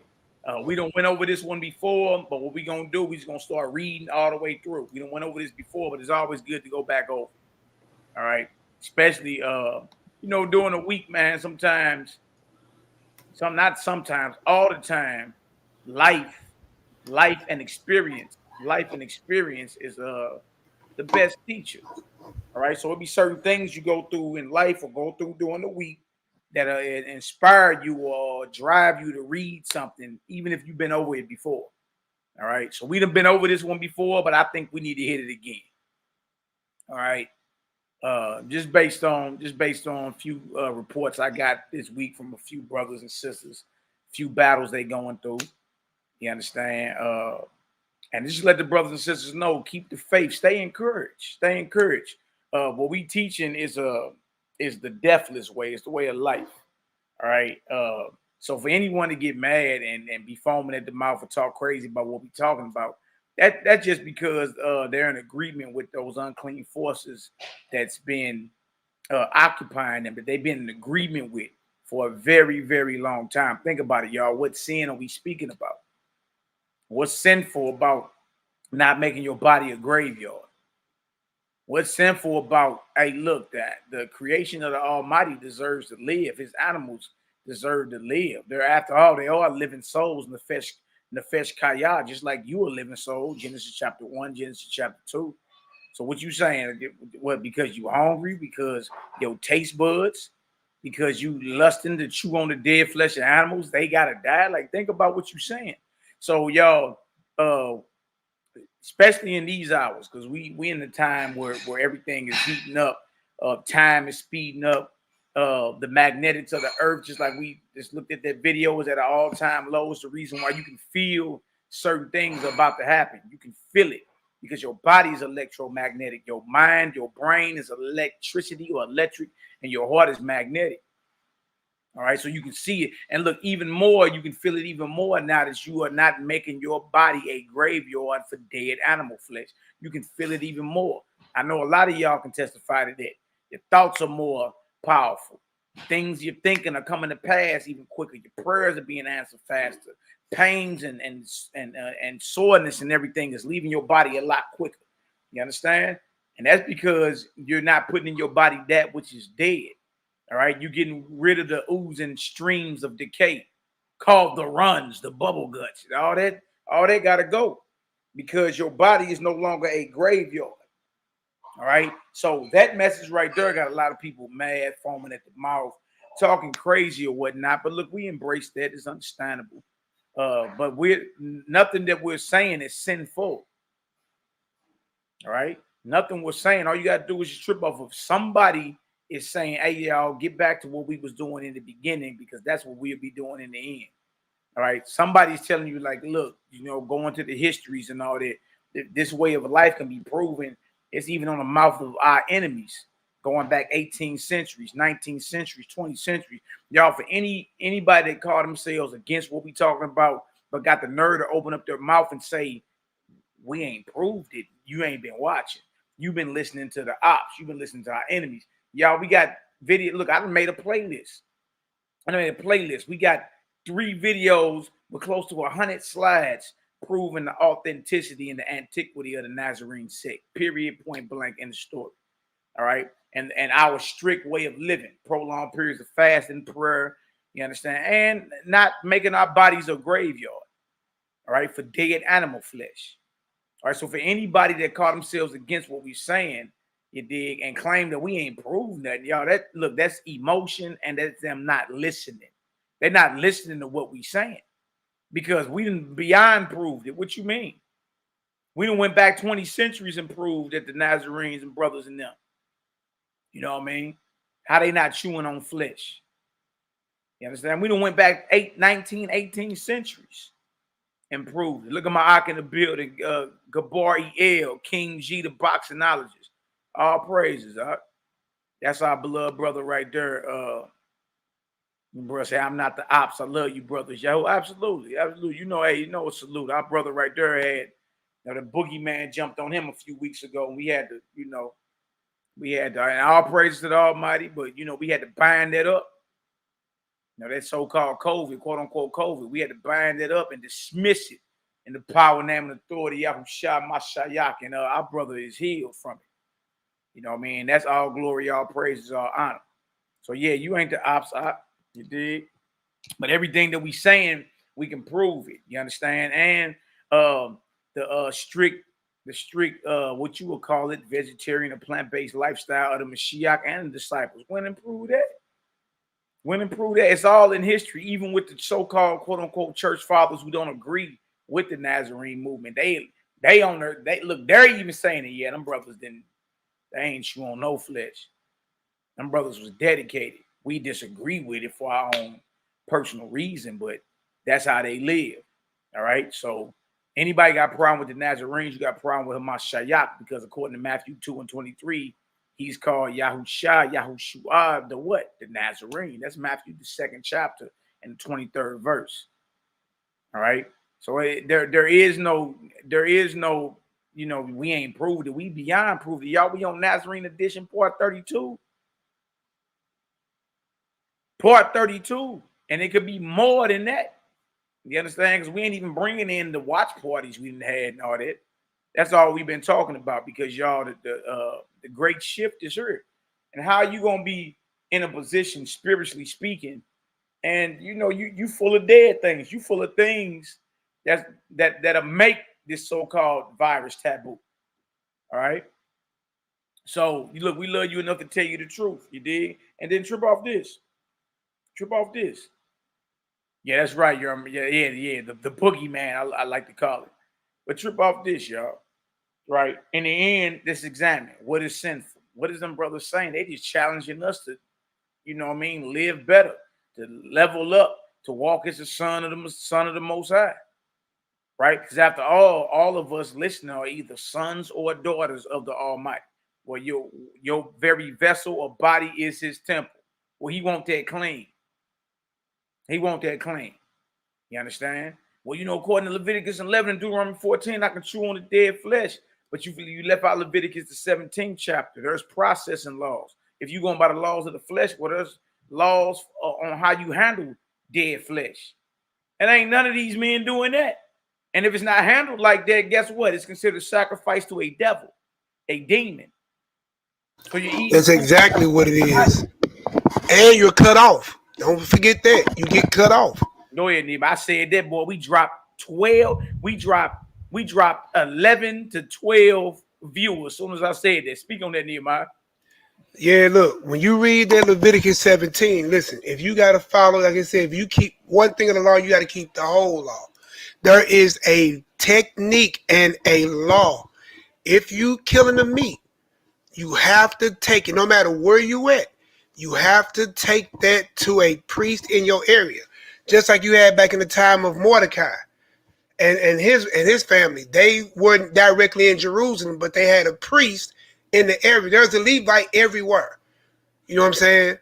We don't went over this one before, but what we gonna do, we just gonna start reading all the way through. We don't went over this before, but it's always good to go back over. All right. Especially during the week, man, all the time, life and experience is the best teacher. All right. So it'll be certain things you go through in life or go through during the week that inspire you or drive you to read something, even if you've been over it before. All right. So we done been over this one before, but I think we need to hit it again. All right. Just based on a few reports I got this week from a few brothers and sisters, a few battles they going through. You understand? And just let the brothers and sisters know, keep the faith, stay encouraged. What we teaching is the deathless way. It's the way of life. All right. So for anyone to get mad and be foaming at the mouth or talk crazy about what we're talking about, that's just because they're in agreement with those unclean forces that's been occupying them, that they've been in agreement with for a very, very long time. Think about it, y'all. What sin are we speaking about? What's sinful about not making your body a graveyard? What's sinful about, hey, look, that the creation of the Almighty deserves to live. His animals deserve to live. They're, after all, they are living souls in the Nefesh Kaya, just like you a living soul. Genesis chapter 1, Genesis chapter 2. So what you saying? What, because you hungry? Because your taste buds? Because you lusting to chew on the dead flesh of animals? They gotta die? Like, think about what you're saying. So y'all, especially in these hours, because we in the time where everything is heating up, time is speeding up, the magnetics of the earth, just like we just looked at that video, is at an all-time low. It's the reason why you can feel certain things about to happen. You can feel it because your body is electromagnetic. Your mind, your brain is electricity or electric, and your heart is magnetic. All right, so you can see it. And look, even more, you can feel it even more now that you are not making your body a graveyard for dead animal flesh. You can feel it even more. I know a lot of y'all can testify to that. Your thoughts are more powerful. Things you're thinking are coming to pass even quicker. Your prayers are being answered faster. Pains and soreness and everything is leaving your body a lot quicker. You understand? And that's because you're not putting in your body that which is dead. All right, you're getting rid of the oozing streams of decay, called the runs, the bubble guts, all that gotta go, because your body is no longer a graveyard. All right, so that message right there got a lot of people mad, foaming at the mouth, talking crazy or whatnot. But look, we embrace that; it's understandable. But nothing that we're saying is sinful. All right, nothing we're saying. All you gotta do is just trip off of somebody is saying, hey, y'all, get back to what we was doing in the beginning, because that's what we'll be doing in the end. All right. Somebody's telling you, like, look, going to the histories and all that, this way of life can be proven. It's even on the mouth of our enemies, going back 18 centuries, 19 centuries, 20 centuries. Y'all, for anybody that called themselves against what we talking about, but got the nerve to open up their mouth and say, we ain't proved it, you ain't been watching. You've been listening to the ops. You've been listening to our enemies. Y'all, we got video. Look, I made a playlist. We got 3 videos with close to 100 slides proving the authenticity and the antiquity of the Nazarene sect. Period, point blank in the story. All right. And our strict way of living, prolonged periods of fasting, prayer, you understand, and not making our bodies a graveyard. All right, for dead animal flesh. All right. So for anybody that caught themselves against what we're saying, you dig, and claim that we ain't proved nothing, y'all. That's emotion, and that's them not listening. They're not listening to what we saying, because we done beyond proved it. What you mean? We done went back 20 centuries and proved that the Nazarenes and brothers in them. You know what I mean? How they not chewing on flesh? You understand? We done went back 19, 18 centuries and proved it. Look at my Ak in the building, Gabar El, King G, the boxonologist. All praises. That's our beloved brother right there. Bro, say I'm not the ops. I love you, brothers. Yo, absolutely, absolutely. You know, hey, you know, a salute. Our brother right there had, you know, the boogeyman jumped on him a few weeks ago, and we had to, you know, and all praises to the Almighty, but you know, we had to bind that up. You know, that so-called COVID, quote unquote COVID, we had to bind it up and dismiss it in the power, name, and authority of Yahushua, and our brother is healed from it. You know what I mean? That's all glory, all praises, all honor. So yeah, you ain't the ops, you dig? But everything that we saying, we can prove it. You understand? And the strict what you would call it, vegetarian or plant-based lifestyle of the Mashiach and the disciples. When and prove that. When and prove that. It's all in history, even with the so-called quote-unquote church fathers who don't agree with the Nazarene movement. They're even saying it. Yeah, them brothers they ain't chew on no flesh. Them brothers was dedicated. We disagree with it for our own personal reason, but that's how they live. All right. So anybody got a problem with the Nazarenes, you got a problem with Hamashiach, because according to Matthew 2:23, he's called Yahushua, the what? The Nazarene. That's Matthew the 2nd chapter and the 23rd verse. All right. So there is no, you know, we ain't proved it. We beyond proved it. Y'all, we on Nazarene edition part 32. Part 32. And it could be more than that. You understand? Because we ain't even bringing in the watch parties we didn't have and all that. That's all we've been talking about, because y'all, the great shift is here. And how you going to be in a position, spiritually speaking, and you know, you full of dead things. You full of things that'll make this so-called virus taboo. All right? So, look, we love you enough to tell you the truth. You dig? And then trip off this. Trip off this. Yeah, that's right. The boogeyman, I like to call it. But trip off this, y'all. Right? In the end, let's examine what is sinful. What is them brothers saying? They just challenging us to, you know what I mean, live better, to level up, to walk as the son of the Most High. Right? Because after all of us listening are either sons or daughters of the Almighty. Well, your very vessel or body is his temple. Well, he want that clean. He want that clean. You understand? Well, you know, according to Leviticus 11 and Deuteronomy 14, I can chew on the dead flesh. But you left out Leviticus the 17th chapter. There's processing laws. If you're going by the laws of the flesh, well, there's laws on how you handle dead flesh. And ain't none of these men doing that. And if it's not handled like that, guess what? It's considered sacrifice to a devil, a demon. So that's exactly what it is. And you're cut off. Don't forget that. You get cut off. Go ahead, Neba. I said that, boy. We dropped 12. We dropped 11 to 12 viewers as soon as I said that. Speak on that, Nehemiah. Yeah, look, when you read that Leviticus 17, listen, if you got to follow, like I said, if you keep one thing of the law, you got to keep the whole law. There is a technique and a law. If you killing the meat, you have to take it, no matter where you at. You have to take that to a priest in your area, just like you had back in the time of Mordecai and his family. They weren't directly in Jerusalem, but they had a priest in the area. There's a Levite everywhere. You know what I'm saying?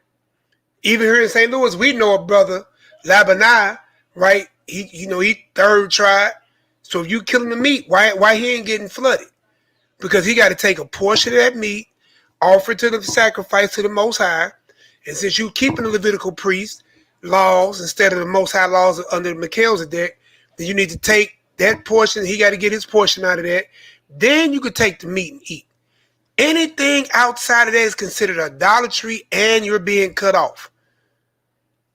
Even here in St. Louis, we know a brother, Labanai, right? He third tribe. So if you killing the meat, why he ain't getting flooded? Because he got to take a portion of that meat, offer it to the sacrifice to the Most High. And since you keeping the Levitical priest laws instead of the Most High laws under Melchizedek, then you need to take that portion. He got to get his portion out of that. Then you could take the meat and eat. Anything outside of that is considered idolatry, and you're being cut off.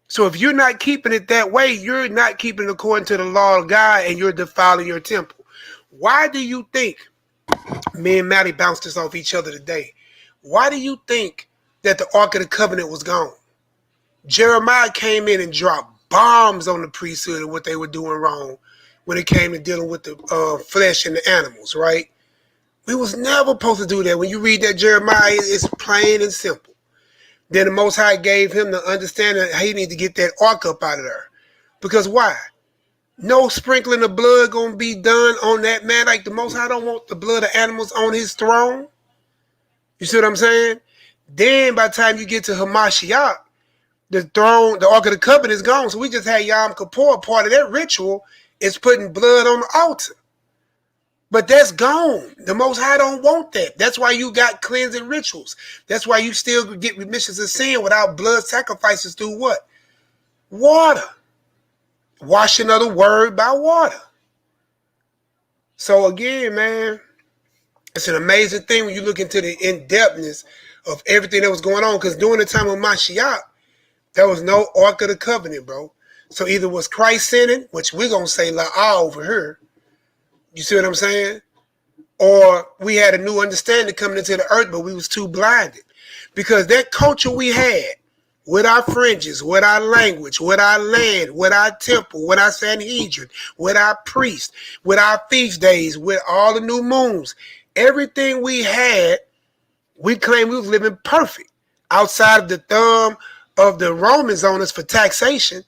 So if you're not keeping it that way, you're not keeping it according to the law of God, and you're defiling your temple. Why do you think, me and Maddie bounced this off each other today, why do you think that the Ark of the Covenant was gone? Jeremiah came in and dropped bombs on the priesthood and what they were doing wrong when it came to dealing with the flesh and the animals, right? We was never supposed to do that. When you read that Jeremiah, it's plain and simple. Then the Most High gave him the understanding that he need to get that ark up out of there. Because why? No sprinkling of blood going to be done on that man. Like the Most High don't want the blood of animals on his throne. You see what I'm saying? Then by the time you get to Hamashiach, The throne, the Ark of the Covenant is gone. So we just had Yom Kippur. Part of that ritual is putting blood on the altar. But that's gone. The Most High don't want that. That's why you got cleansing rituals. That's why you still get remissions of sin without blood sacrifices through what? Water. Washing of the word by water. So again, man, it's an amazing thing when you look into the in-depthness of everything that was going on. Because during the time of Mashiach, there was no Ark of the Covenant, bro. So either was Christ sinning, which we're going to say La'ah over here. You see what I'm saying? Or we had a new understanding coming into the earth, but we was too blinded. Because that culture we had, with our fringes, with our language, with our land, with our temple, with our Sanhedrin, with our priest, with our feast days, with all the new moons, everything we had, we claimed we was living perfect outside of the thumb of the Romans on us for taxation,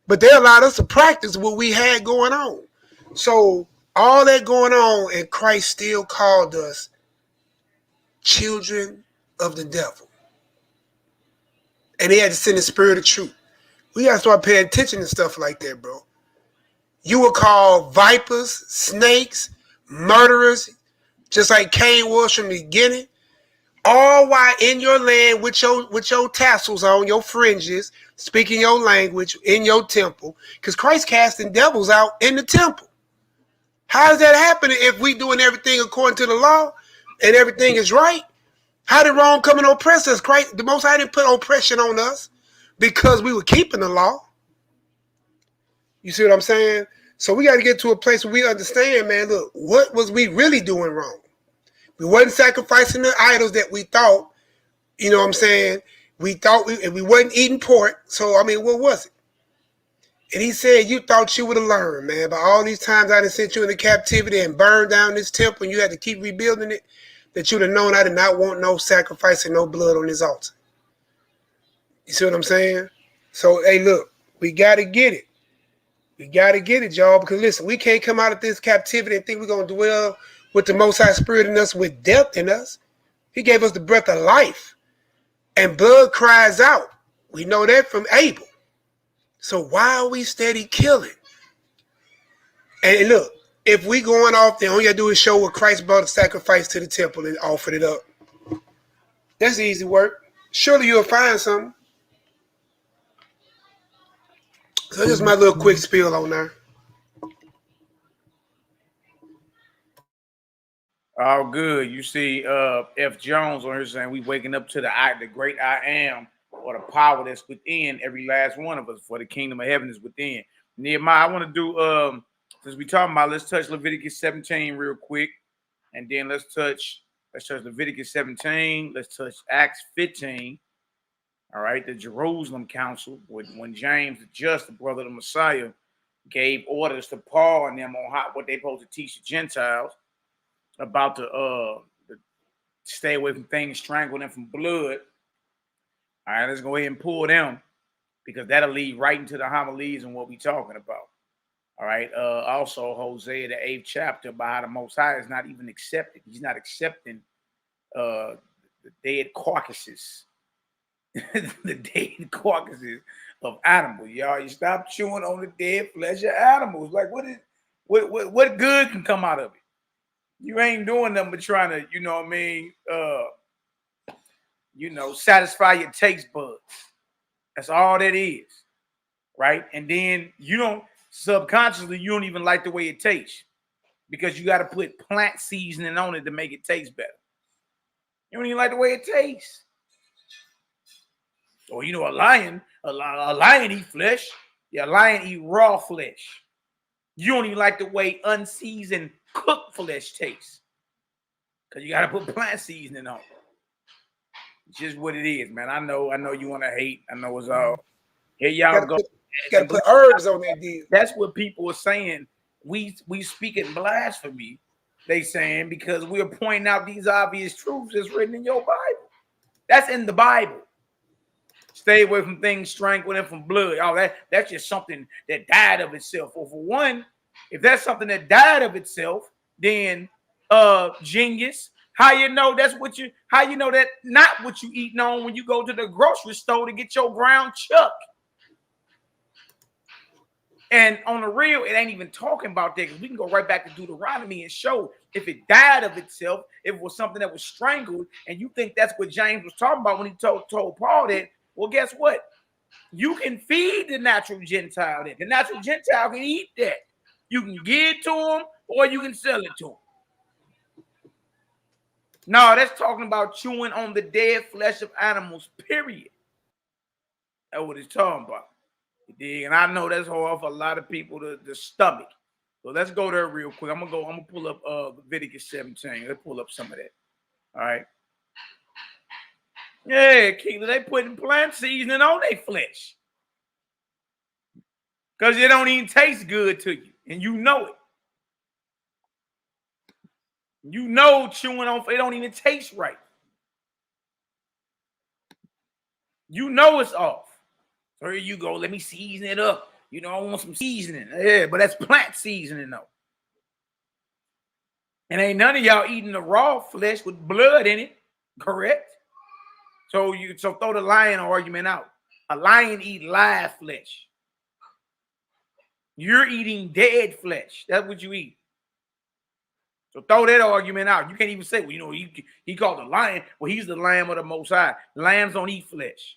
but they allowed us to practice what we had going on. So all that going on, and Christ still called us children of the devil. And he had to send the spirit of truth. We got to start paying attention to stuff like that, bro. You were called vipers, snakes, murderers, just like Cain was from the beginning. All while in your land with your tassels on, your fringes, speaking your language in your temple, because Christ casting devils out in the temple. How is that happening if we doing everything according to the law and everything is right? How did Rome come and oppress us? Christ, the Most High didn't put oppression on us because we were keeping the law. You see what I'm saying? So we got to get to a place where we understand, man, look, what was we really doing wrong? We wasn't sacrificing the idols that we thought, you know what I'm saying? We thought we wasn't eating pork. So, I mean, what was it? And he said, you thought you would have learned, man. But all these times I done sent you into captivity and burned down this temple and you had to keep rebuilding it, that you'd have known I did not want no sacrifice and no blood on this altar. You see what I'm saying? So, hey, look, we got to get it. We got to get it, y'all, because listen, we can't come out of this captivity and think we're going to dwell with the Most High Spirit in us, with death in us. He gave us the breath of life, and blood cries out. We know that from Abel. So why are we steady killing? And look, if we going off, then all you got to do is show what Christ brought a sacrifice to the temple and offered it up. That's easy work. Surely you'll find something. So just my little quick spiel on there. All good. You see F. Jones on here saying we waking up to the great I am, or the power that's within every last one of us, for the kingdom of heaven is within. Nehemiah, I want to do, since we talking about, let's touch Leviticus 17 real quick. And then let's touch Leviticus 17. Let's touch Acts 15. All right, the Jerusalem Council, when James the Just, the brother of the Messiah, gave orders to Paul and them on what they supposed to teach the Gentiles about the stay away from things, strangle them from blood. All right, let's go ahead and pull them, because that'll lead right into the homilies and what we talking about. All right, also Hosea, the 8th chapter, by how the Most High is not even accepted. He's not accepting the dead carcasses. The dead carcasses of animals, y'all. You stop chewing on the dead flesh of animals. Like, what good can come out of it? You ain't doing nothing but trying to, you know what I mean, satisfy your taste buds. That's all that is, right? And then you don't, subconsciously, you don't even like the way it tastes, because you got to put plant seasoning on it to make it taste better. You don't even like the way it tastes. Or, a lion eat flesh. Yeah, a lion eat raw flesh. You don't even like the way unseasoned cooked flesh tastes, because you got to put plant seasoning on it. It's just what it is, man. I know you want to hate. I know it's all. Here y'all go. Got to put herbs on that deal. That's what people are saying. We speaking blasphemy, they saying, because we're pointing out these obvious truths that's written in your Bible. That's in the Bible. Stay away from things strangling them from blood. Oh, that's just something that died of itself. Well, for one, if that's something that died of itself, then genius, How you know that's what you? How you know that not what you eating on when you go to the grocery store to get your ground chuck? And on the real, it ain't even talking about that, because we can go right back to Deuteronomy and show if it died of itself, if it was something that was strangled, and you think that's what James was talking about when he told Paul that, well, guess what? You can feed the natural Gentile that. The natural Gentile can eat that. You can give it to him or you can sell it to him. No, that's talking about chewing on the dead flesh of animals, period. That's what it's talking about. And I know that's hard for a lot of people to stomach. So let's go there real quick. I'm gonna pull up Leviticus 17. Let's pull up some of that. All right. Yeah, Keela, they putting plant seasoning on their flesh. Because it don't even taste good to you. And you know it. You know chewing on it don't even taste right. You know it's off. So here you go. Let me season it up. You know, I want some seasoning. Yeah, but that's plant seasoning though. And ain't none of y'all eating the raw flesh with blood in it, correct? So throw the lion argument out. A lion eat live flesh. You're eating dead flesh. That's what you eat. So throw that argument out. You can't even say, well, you know, he called the lion. Well, he's the Lamb of the Most High. Lambs don't eat flesh.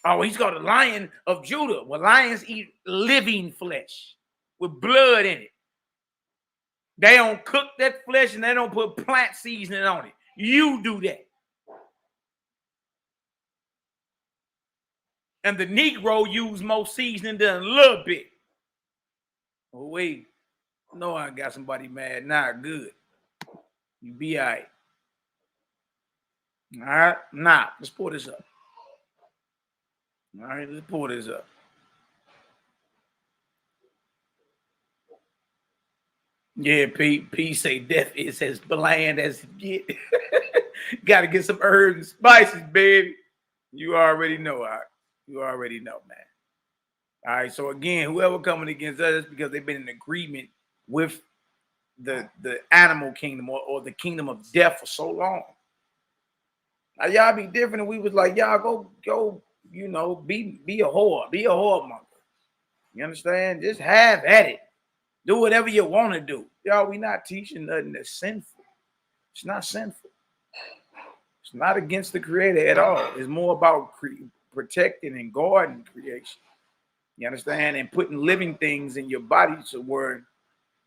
Oh, he's called the Lion of Judah. Well, lions eat living flesh with blood in it. They don't cook that flesh and they don't put plant seasoning on it. You do that. And the Negro use more seasoning than a little bit. Oh, wait. No, I got somebody mad. Nah, good. You be all right. All right? Nah, let's pull this up. All right, let's pull this up. Yeah, P say death is as bland as it get. Got to get some herbs and spices, baby. You already know, all right? You already know, man. All right, so again, whoever coming against us is because they've been in agreement with the animal kingdom or the kingdom of death for so long. Now, y'all be different, and we was like, y'all go, you know, be a whore, be a whoremonger. You understand? Just have at it. Do whatever you want to do. Y'all, we not teaching nothing that's sinful. It's not sinful. It's not against the Creator at all. It's more about protecting and guarding creation. You understand? And putting living things in your body to where,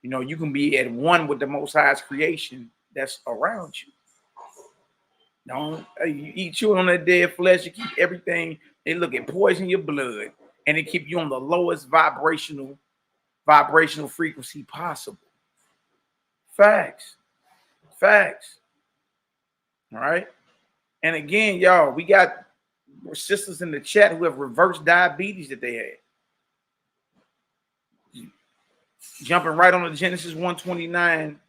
you know, you can be at one with the Most High's creation that's around you. Don't you eat chewing on that dead flesh, you keep everything, they look at poison your blood, and it keep you on the lowest vibrational frequency possible. Facts. All right. And again, y'all, we got sisters in the chat who have reverse diabetes that they had. Jumping right on the Genesis 129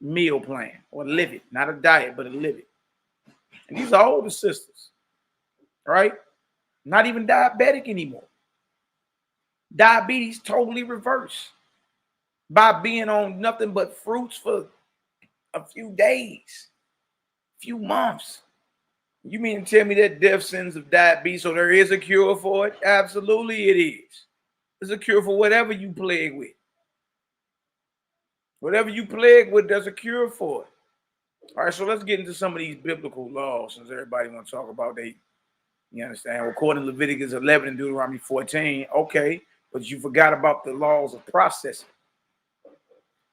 meal plan, or live it, not a diet, but a live it. And these are older sisters, right? Not even diabetic anymore. Diabetes totally reversed by being on nothing but fruits for a few days, few months. You mean to tell me that death sins of diabetes, so there is a cure for it? Absolutely it is. There's a cure for whatever you plague with. Whatever you plague with, there's a cure for it. All right, so let's get into some of these biblical laws, since everybody want to talk about they, you understand? Well, according to Leviticus 11 and Deuteronomy 14, okay, but you forgot about the laws of processing.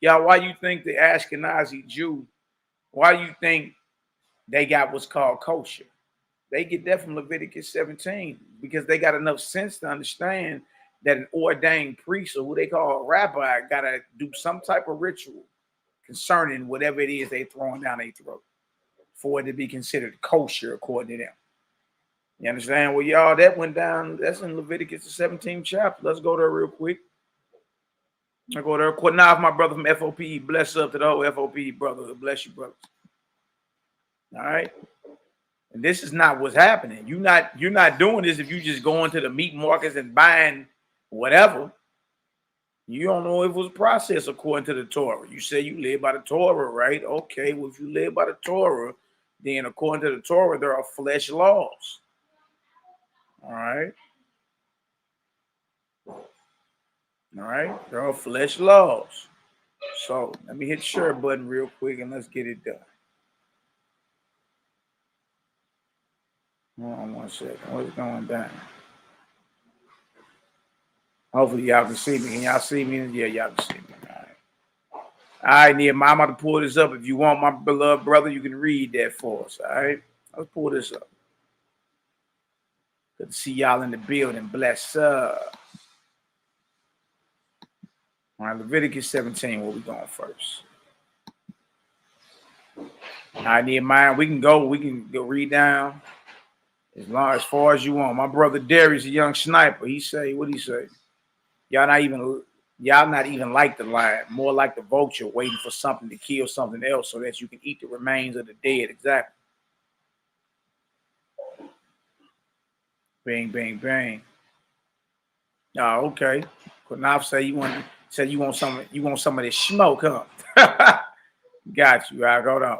Y'all, why you think the Ashkenazi Jew, why you think they got what's called kosher? They get that from Leviticus 17 because they got enough sense to understand that an ordained priest, or who they call a rabbi, got to do some type of ritual concerning whatever it is they throwing down their throat for it to be considered kosher according to them. You understand? Well, y'all, that went down. That's in Leviticus, the 17th chapter. Let's go there real quick. I go there. QANATH, my brother from FOP. Bless up to the whole FOP brother. Bless you, brothers. All right. And this is not what's happening. You're not doing this if you just going to the meat markets and buying whatever. You don't know if it was processed according to the Torah. You say you live by the Torah, right? Okay, well, if you live by the Torah, then according to the Torah, there are flesh laws. All right. All right. There are flesh laws. So let me hit share button real quick and let's get it done. Hold on 1 second. What's going down? Hopefully y'all can see me. Can y'all see me? Yeah, y'all can see me. All right, Nehemiah, I'm about to pull this up. If you want, my beloved brother, you can read that for us. All right. Let's pull this up. Good to see y'all in the building. Bless up. All right, Leviticus 17, where we going first? All right, Nehemiah, we can go read down as far as you want. My brother Darius, a young sniper, he say, what he say? Y'all not even like the lion, more like the vulture waiting for something to kill something else so that you can eat the remains of the dead. Exactly. Bang, bang, bang. Oh, okay. QANATH say you want some of this smoke, huh? Got you. All right, hold on.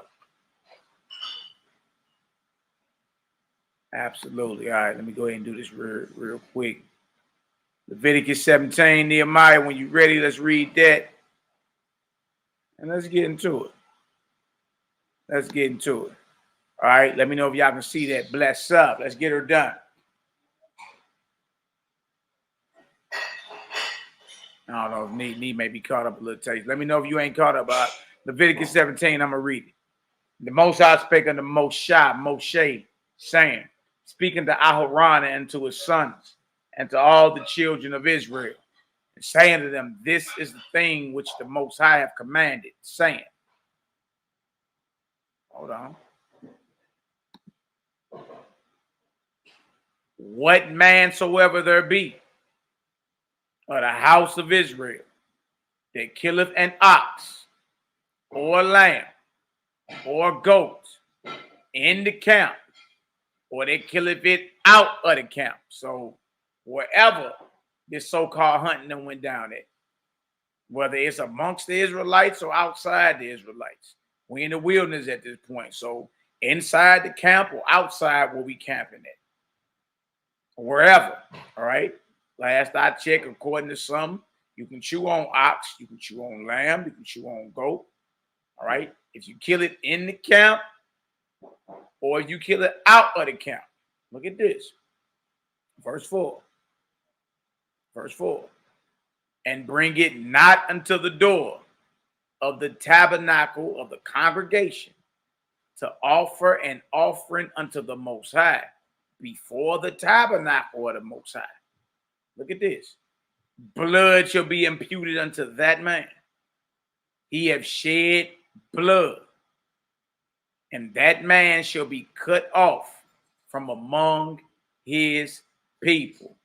Absolutely. All right, let me go ahead and do this real quick. Leviticus 17, Nehemiah, when you're ready, let's read that. And let's get into it. Let's get into it. All right, let me know if y'all can see that. Bless up. Let's get her done. I don't know if Nee may be caught up a little taste. Let me know if you ain't caught up. Leviticus 17, I'm going to read it. The Most High spake unto Moshe, saying, speaking to Aharon and to his sons, and to all the children of Israel, and saying to them, this is the thing which the Most High have commanded, saying, hold on. What man soever there be of the house of Israel that killeth an ox, or a lamb, or a goat in the camp, or they killeth it out of the camp. So wherever this so-called hunting that went down at, whether it's amongst the Israelites or outside the Israelites, we in the wilderness at this point. So inside the camp or outside where we camping at, wherever. All right. Last I checked, according to some, you can chew on ox, you can chew on lamb, you can chew on goat. All right. If you kill it in the camp or you kill it out of the camp, look at this. Verse 4. Verse 4. And bring it not unto the door of the tabernacle of the congregation to offer an offering unto the Most High before the tabernacle of the Most High. Look at this. Blood shall be imputed unto that man. He have shed blood, and that man shall be cut off from among his people.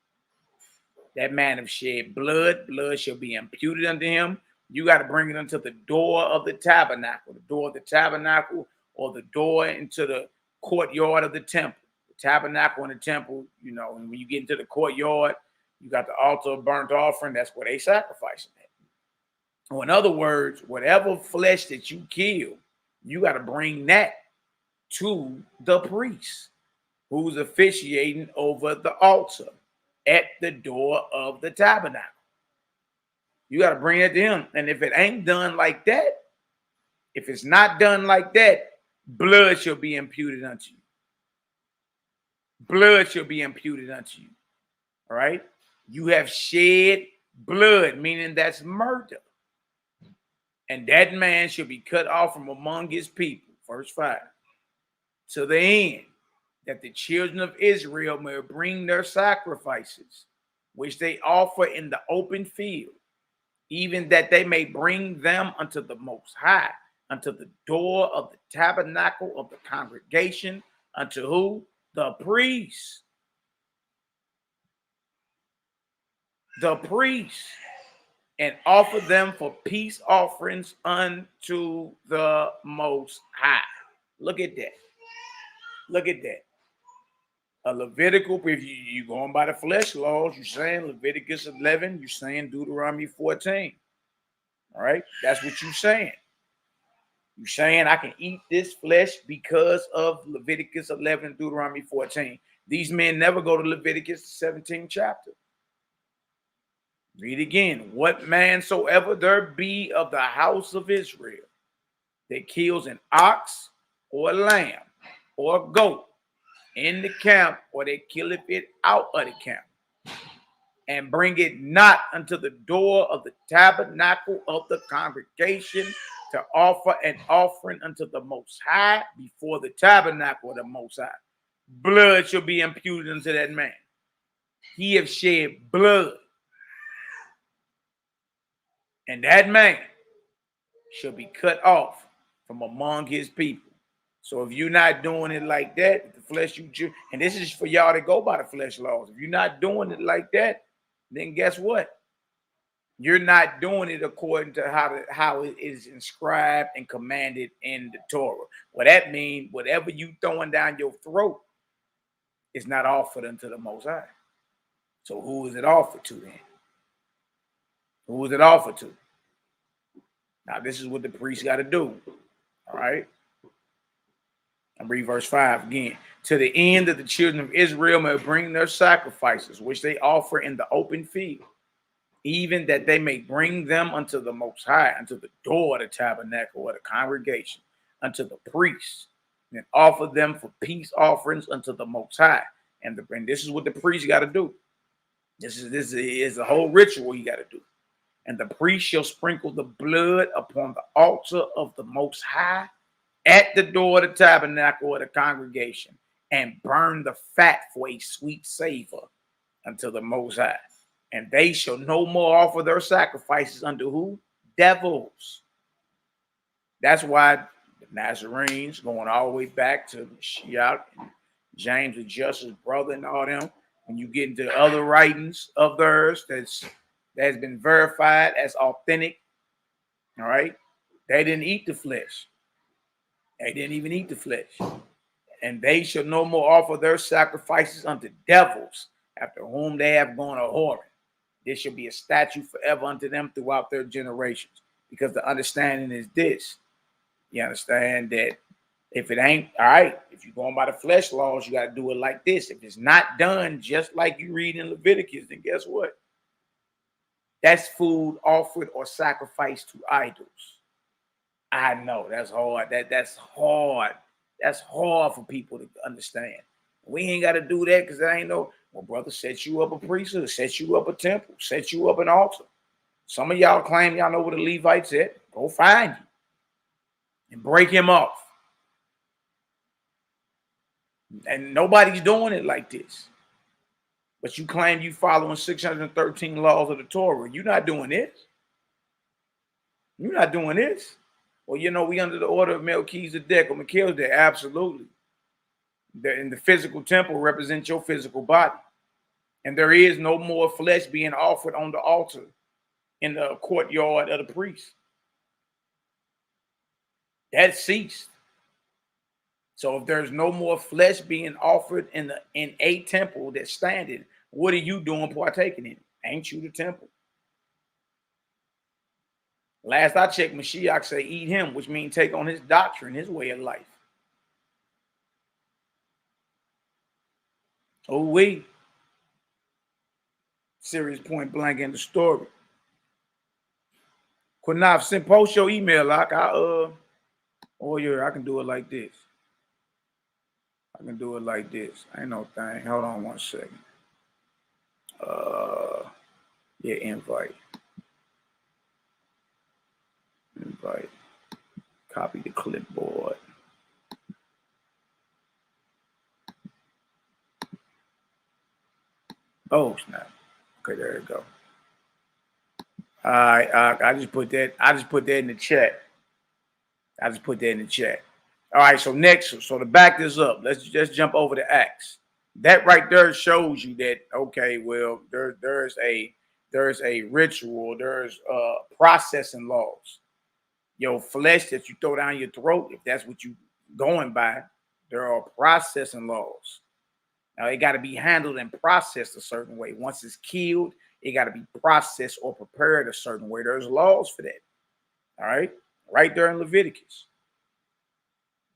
That man have shed blood, blood shall be imputed unto him. You got to bring it unto the door of the tabernacle, or the door into the courtyard of the temple. The tabernacle and the temple, you know, and when you get into the courtyard, you got the altar of burnt offering. That's where they sacrificing it. Or in other words, whatever flesh that you kill, you got to bring that to the priest who's officiating over the altar at the door of the tabernacle. You got to bring it to him. And if it ain't done like that, if it's not done like that, blood shall be imputed unto you. Blood shall be imputed unto you. All right? You have shed blood, meaning that's murder. And that man shall be cut off from among his people. Verse 5. To the end that the children of Israel may bring their sacrifices, which they offer in the open field, even that they may bring them unto the Most High, unto the door of the tabernacle of the congregation, unto who? The priests. The priests. And offer them for peace offerings unto the Most High. Look at that. Look at that. A Levitical, if you going by the flesh laws, you're saying Leviticus 11, you're saying Deuteronomy 14. All right, that's what you're saying. You're saying I can eat this flesh because of Leviticus 11 and Deuteronomy 14. These men never go to Leviticus 17th chapter. Read again. What man soever there be of the house of Israel that kills an ox or a lamb or a goat in the camp, or they killeth it out of the camp, and bring it not unto the door of the tabernacle of the congregation to offer an offering unto the Most High before the tabernacle of the Most High, blood shall be imputed unto that man. He have shed blood, and that man shall be cut off from among his people. So if you're not doing it like that, the flesh you choose, and this is for y'all to go by the flesh laws. If you're not doing it like that, then guess what? You're not doing it according to how it is inscribed and commanded in the Torah. Well, that means whatever you throwing down your throat is not offered unto the Most High. So who is it offered to then? Who is it offered to? Now, this is what the priest got to do. All right. I read verse 5 again. To the end that the children of Israel may bring their sacrifices, which they offer in the open field, even that they may bring them unto the Most High, unto the door of the tabernacle or the congregation, unto the priests, and offer them for peace offerings unto the Most High. And this is what the priest got to do. This is a whole ritual you got to do. And the priest shall sprinkle the blood upon the altar of the Most High at the door of the tabernacle or the congregation, and burn the fat for a sweet savor unto the Most High. And they shall no more offer their sacrifices unto who? Devils. That's why the Nazarenes, going all the way back to Mashiach, James the Just's brother and all them, when you get into other writings of theirs that's been verified as authentic, all right, they didn't eat the flesh. They didn't even eat the flesh. And they shall no more offer their sacrifices unto devils, after whom they have gone a whoring. This shall be a statute forever unto them throughout their generations. Because the understanding is this. You understand that if it ain't, all right, if you're going by the flesh laws, you got to do it like this. If it's not done just like you read in Leviticus, then guess what? That's food offered or sacrificed to idols. I know that's hard. That's hard. That's hard for people to understand. We ain't got to do that because I ain't no, well, brother, set you up a priesthood, set you up a temple, set you up an altar. Some of y'all claim y'all know where the Levites at. Go find you and break him off. And nobody's doing it like this. But you claim you following 613 laws of the Torah. You're not doing this. You're not doing this. Well, you know, we under the order of MILCHIZEDEK or MELCHIZEDEK. Absolutely. And the physical temple represents your physical body. And there is no more flesh being offered on the altar in the courtyard of the priest. That ceased. So if there's no more flesh being offered in a temple that's standing, what are you doing partaking in it? Ain't you the temple? Last I checked, Mashiach say eat him, which means take on his doctrine, his way of life. Oh, we. Serious point blank in the story. QANATH, send post your email, like oh yeah, I can do it like this. I can do it like this. Ain't no thing. Hold on 1 second. Yeah, invite. Invite. Copy the clipboard. Oh snap. Okay, there you go. All right, I just put that in the chat. All right, so next, so to back this up, let's just jump over to Acts. That right there shows you that, okay, well, there's a ritual, there's processing laws. Your flesh that you throw down your throat, if that's what you going by, there are processing laws. Now, it got to be handled and processed a certain way. Once it's killed, it got to be processed or prepared a certain way. There's laws for that. All right. Right there in Leviticus.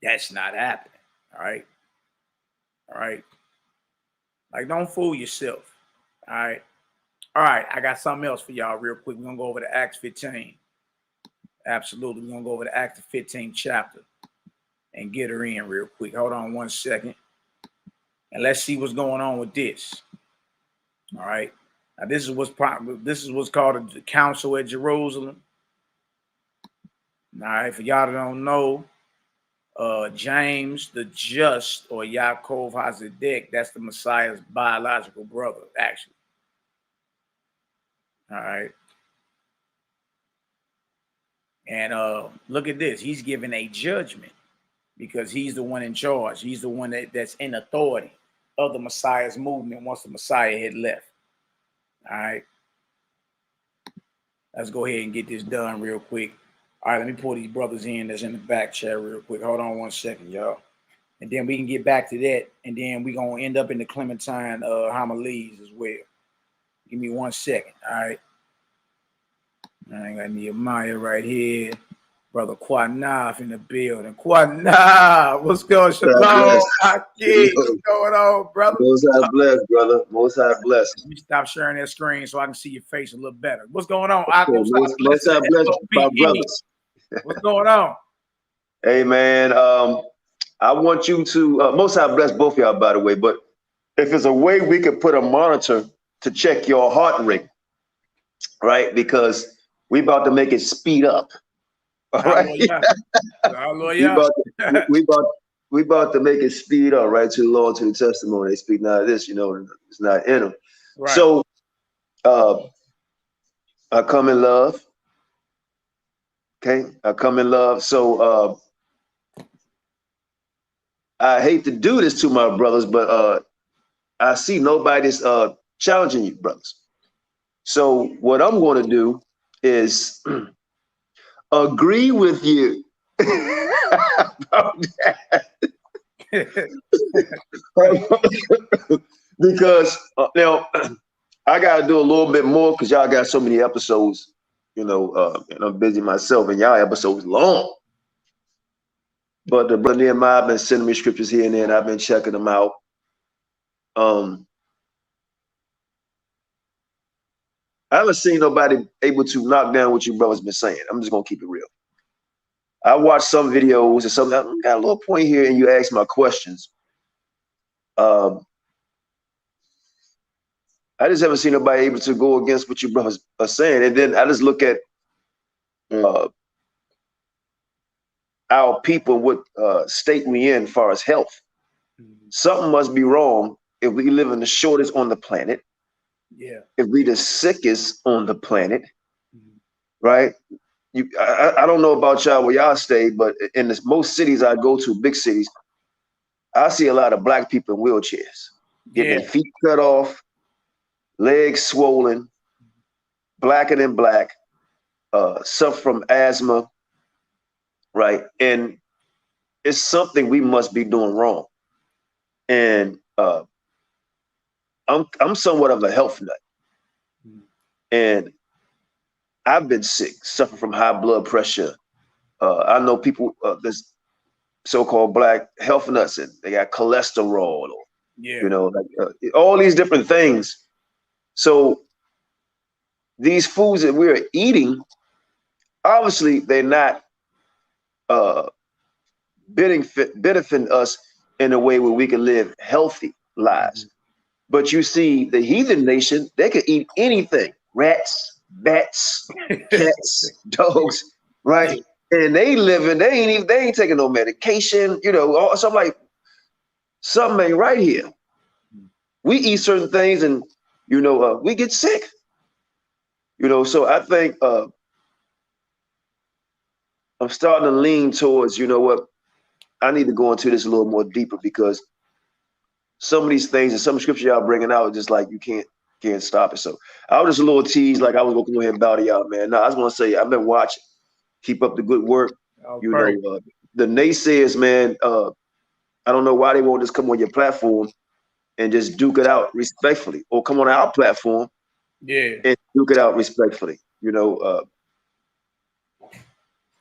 That's not happening. All right. All right. Like, don't fool yourself. All right. All right. I got something else for y'all real quick. We're going to go over to Acts 15. Absolutely. We're going to go over to Acts 15 chapter and get her in real quick. Hold on one second. And let's see what's going on with this. All right. Now, this is what's called the Council at Jerusalem. All right. For y'all that don't know, James the Just, or YHWH'S, that's the Messiah's biological brother, actually. All right. And look at this. He's given a judgment because he's the one in charge. He's the one that's in authority of the Messiah's movement once the Messiah had left. All right. Let's go ahead and get this done real quick. All right, let me pull these brothers in that's in the back chat real quick. Hold on one second, y'all. And then we can get back to that. And then we're going to end up in the Clementine homilies as well. Give me 1 second, all right? I got Nehemiah right here. Brother QANATH in the building. QANATH, what's going on? Shalom, HICKMAN. What's going on, brother? Most High bless, brother. Most High bless. Let me stop sharing that screen so I can see your face a little better. What's going on? Most High bless, my brothers. What's going on? Hey, man, I want you to, Most High bless both of y'all, by the way, but if there's a way we could put a monitor to check your heart rate, right? Because we about to make it speed up. All right. we about to make it speed up, right? To the Lord, to the testimony. They speak not of this, you know, it's not in them. Right. So I come in love. Okay, I come in love. So I hate to do this to my brothers, but I see nobody's challenging you, brothers. So what I'm going to do is agree with you about that. Because now I got to do a little bit more because y'all got so many episodes, you know, and I'm busy myself, and y'all episodes long. But the brother Nehemiah been sending me scriptures here and there, and I've been checking them out. I haven't seen nobody able to knock down what you brothers been saying. I'm just gonna keep it real. I watched some videos and something. I got a little point here, and you asked my questions. I just haven't seen nobody able to go against what you brothers are saying. And then I just look at our people, what state we in as far as health. Something must be wrong if we live in the shortest on the planet. Yeah. If we the sickest on the planet, right? I don't know about y'all where y'all stay, but in most cities I go to, big cities, I see a lot of black people in wheelchairs, getting their feet cut off, legs swollen, blacker than black, suffer from asthma, right? And it's something we must be doing wrong. And I'm somewhat of a health nut, and I've been sick, suffering from high blood pressure. I know people, this so-called black health nuts, and they got cholesterol, or, you know, like all these different things. So these foods that we're eating, obviously they're not benefiting us in a way where we can live healthy lives. But you see, the heathen nation, they can eat anything: rats, bats, cats, dogs, right? And they living, they ain't taking no medication, you know. So I'm like, something ain't right here. We eat certain things, and you know, we get sick. You know, so I think I'm starting to lean towards, you know what, I need to go into this a little more deeper, because some of these things and some scripture y'all bringing out, just like you can't stop it. So I was just a little teased, like I was going to go ahead and bow to y'all, man. No, I was going to say, I've been watching. Keep up the good work. You know, the naysayers, man, I don't know why they won't just come on your platform and just duke it out respectfully, or come on our platform and duke it out respectfully. You know,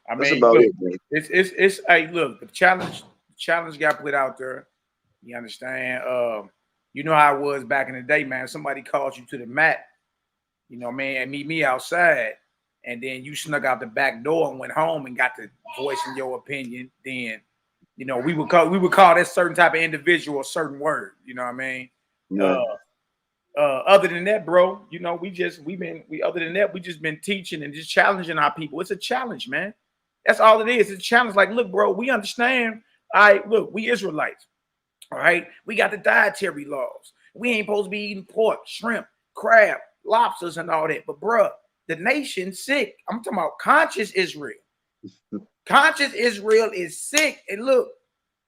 I that's mean, about look, it, man. it's hey, look, the challenge got put out there. You understand? You know how it was back in the day, man. Somebody calls you to the mat, you know, man, and meet me outside, and then you snuck out the back door and went home and got to voicing your opinion. Then, you know, we would call that certain type of individual a certain word. You know what I mean? Right. Other than that, bro, you know, we just been teaching and just challenging our people. It's a challenge, man. That's all it is. It's a challenge. Like, look, bro, we understand. All right, look, we Israelites. All right, we got the dietary laws. We ain't supposed to be eating pork, shrimp, crab, lobsters, and all that. But, bro, the nation's sick. I'm talking about conscious Israel. Conscious Israel is sick. And look,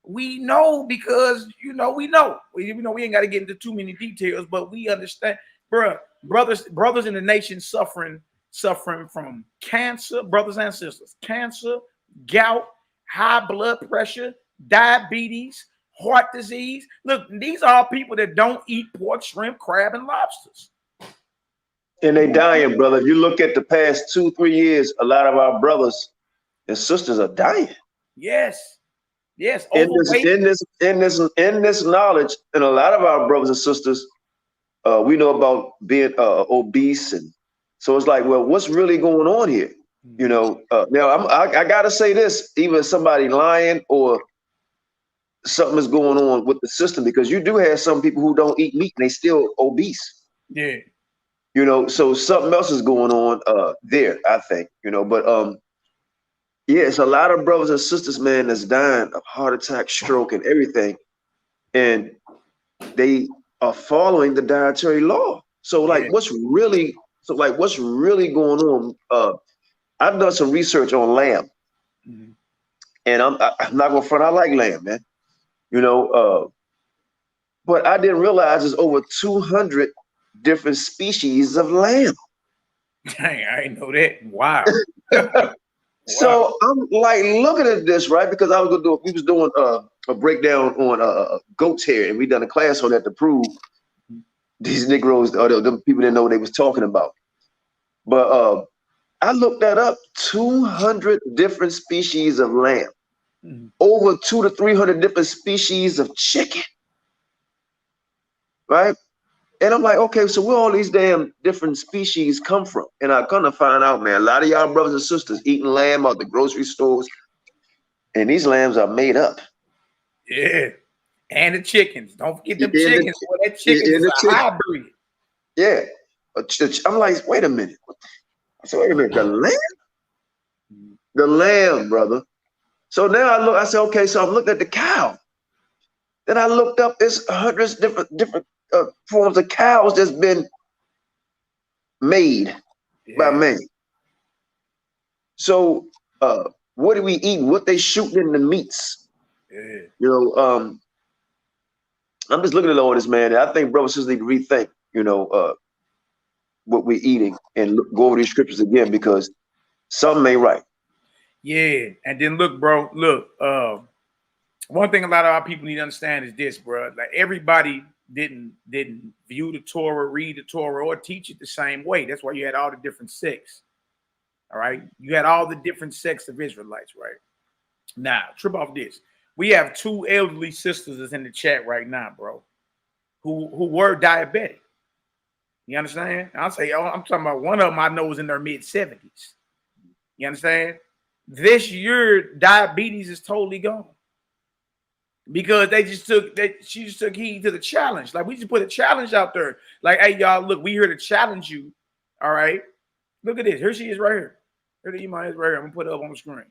we know because, you know, we know. We ain't got to get into too many details, but we understand, bro. Brothers in the nation suffering from cancer, brothers and sisters, cancer, gout, high blood pressure, diabetes, heart disease. Look, these are people that don't eat pork, shrimp, crab, and lobsters. And they dying, brother. If you look at the past 2-3 years, a lot of our brothers and sisters are dying. Yes. In this knowledge, and a lot of our brothers and sisters, we know about being obese, and so it's like, well, what's really going on here? You know, now I gotta say this: even somebody lying or something is going on with the system, because you do have some people who don't eat meat and they still obese. Yeah. You know, so something else is going on there, I think. You know, but yeah, it's a lot of brothers and sisters, man, that's dying of heart attack, stroke, and everything, and they are following the dietary law. So, like, what's really going on? I've done some research on lamb, and I'm not gonna front. I like lamb, man. You know, but I didn't realize there's over 200 different species of lamb. Dang, I didn't know that. Wow. So I'm like looking at this, right? Because we was doing a breakdown on goat's hair, and we done a class on that to prove these Negroes, or the people didn't know what they was talking about. But I looked that up: 200 different species of lamb, over 200 to 300 different species of chicken, right? And I'm like, okay, so where all these damn different species come from? And I come to find out, man, a lot of y'all brothers and sisters eating lamb out the grocery stores, and these lambs are made up. Yeah, and the chickens. Don't forget them chickens. Boy, that chicken is a hybrid. Yeah, I'm like, wait a minute. I said, wait a minute, the lamb, brother. So now I said, okay, so I'm looking at the cow. Then I looked up, it's hundreds different forms of cows that's been made by man. So what do we eat? What they shooting in the meats? You know, I'm just looking at all this, man. I think brothers and sisters need to rethink, you know, what we're eating, and go over these scriptures again, because something ain't right. Yeah, and then look, bro, look, one thing a lot of our people need to understand is this, bro. Like, everybody didn't view the Torah, read the Torah, or teach it the same way. That's why you had all the different sects. All right, you had all the different sects of Israelites, right? Now, trip off this. We have two elderly sisters that's in the chat right now, bro, who were diabetic. You understand? I'll say, I'm talking about one of them I know is in their mid-70s. You understand? This year, diabetes is totally gone, because she just took heed to the challenge. Like, we just put a challenge out there. Like, hey, y'all, look, we here to challenge you. All right. Look at this. Here she is right here. Here the email is right here. I'm gonna put it up on the screen.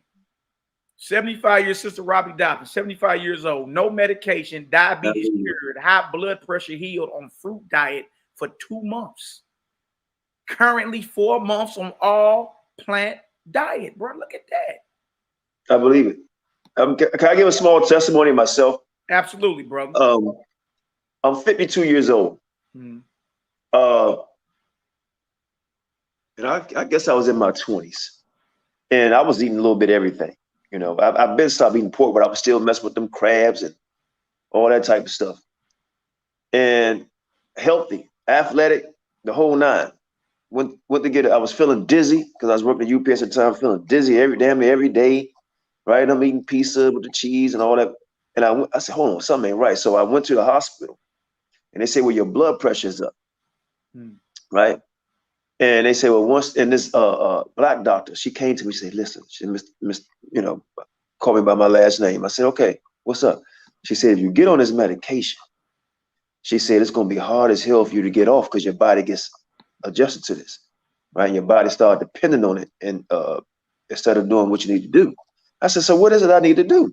75-year sister Robbie Dobbins, 75 years old, no medication, diabetes cured, high blood pressure healed on fruit diet for 2 months. Currently 4 months on all plant diet, bro. Look at that. I believe it. Can I give a small testimony myself? Absolutely, brother. I'm 52 years old. And I guess I was in my 20s, and I was eating a little bit of everything. You know, I've been stopped eating pork, but I was still messing with them crabs and all that type of stuff. and healthy, athletic, the whole nine. Went to get it. I was feeling dizzy because I was working at UPS at the time, feeling dizzy damn near every day, right? I'm eating pizza with the cheese and all that. And I said, hold on, something ain't right. So I went to the hospital and they say, well, your blood pressure is up, right? And they say, well, once, and this black doctor, she came to me and said, listen, she called me by my last name. I said, okay, what's up? She said, if you get on this medication, she said, it's going to be hard as hell for you to get off because your body gets adjusted to this, right? And your body started depending on it, and instead of doing what you need to do. I said, so what is it I need to do?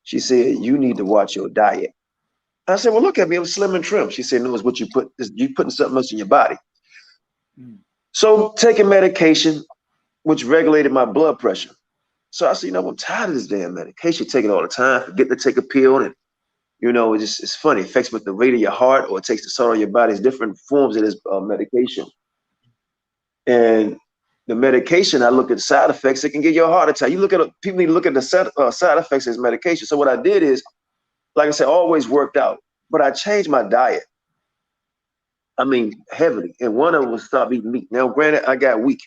She said, you need to watch your diet. I said, well, look at me, I'm slim and trim. She said, no, it's what you put, you're putting something else in your body. So taking medication, which regulated my blood pressure. So I said, I'm tired of this damn medication, taking all the time, forget to take a pill, and it's funny. It affects with the rate of your heart, or it takes the salt of your body. It's different forms of this medication. And the medication, I look at the side effects. It can give you a heart attack. You look at people need to look at the side effects of this medication. So what I did is, like I said, always worked out, but I changed my diet. I mean, heavily. And one of them was stop eating meat. Now, granted, I got weak.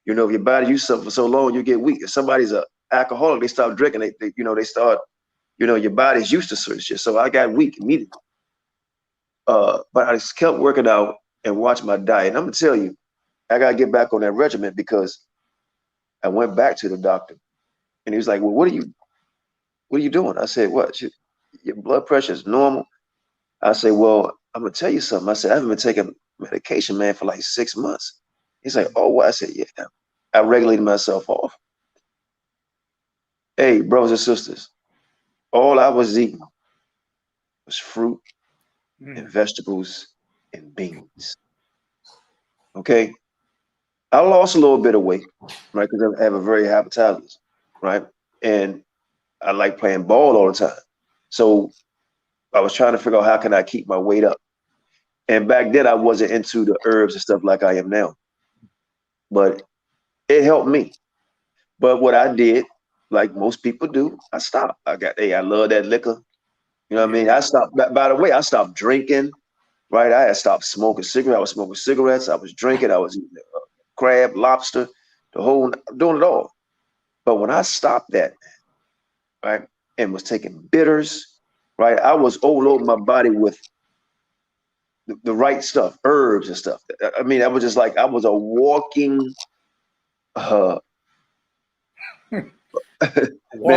If your body uses something for so long, you get weak. If somebody's an alcoholic, they stop drinking. They start. Your body's used to certain shit. So I got weak immediately. But I just kept working out and watched my diet. And I'm gonna tell you, I gotta get back on that regimen because I went back to the doctor and he was like, well, what are you doing? I said, what? Your blood pressure is normal. I said, well, I'm gonna tell you something. I said, I haven't been taking medication, man, for like 6 months. He's like, oh, what? I said, yeah, I regulated myself off. Hey, brothers and sisters, all I was eating was fruit and vegetables and beans. Okay. I lost a little bit of weight, right? Because I have a very high metabolism, right? And I like playing ball all the time. So I was trying to figure out how can I keep my weight up. And back then I wasn't into the herbs and stuff like I am now. But it helped me. But what I did, like most people do, I stopped. I love that liquor. You know what I mean? I stopped. By the way, I stopped drinking, right? I had stopped smoking cigarettes. I was smoking cigarettes. I was drinking. I was eating crab, lobster, doing it all. But when I stopped that, right, and was taking bitters, right, I was overloading my body with the right stuff, herbs and stuff. I mean, I was just like, I was a walking, man,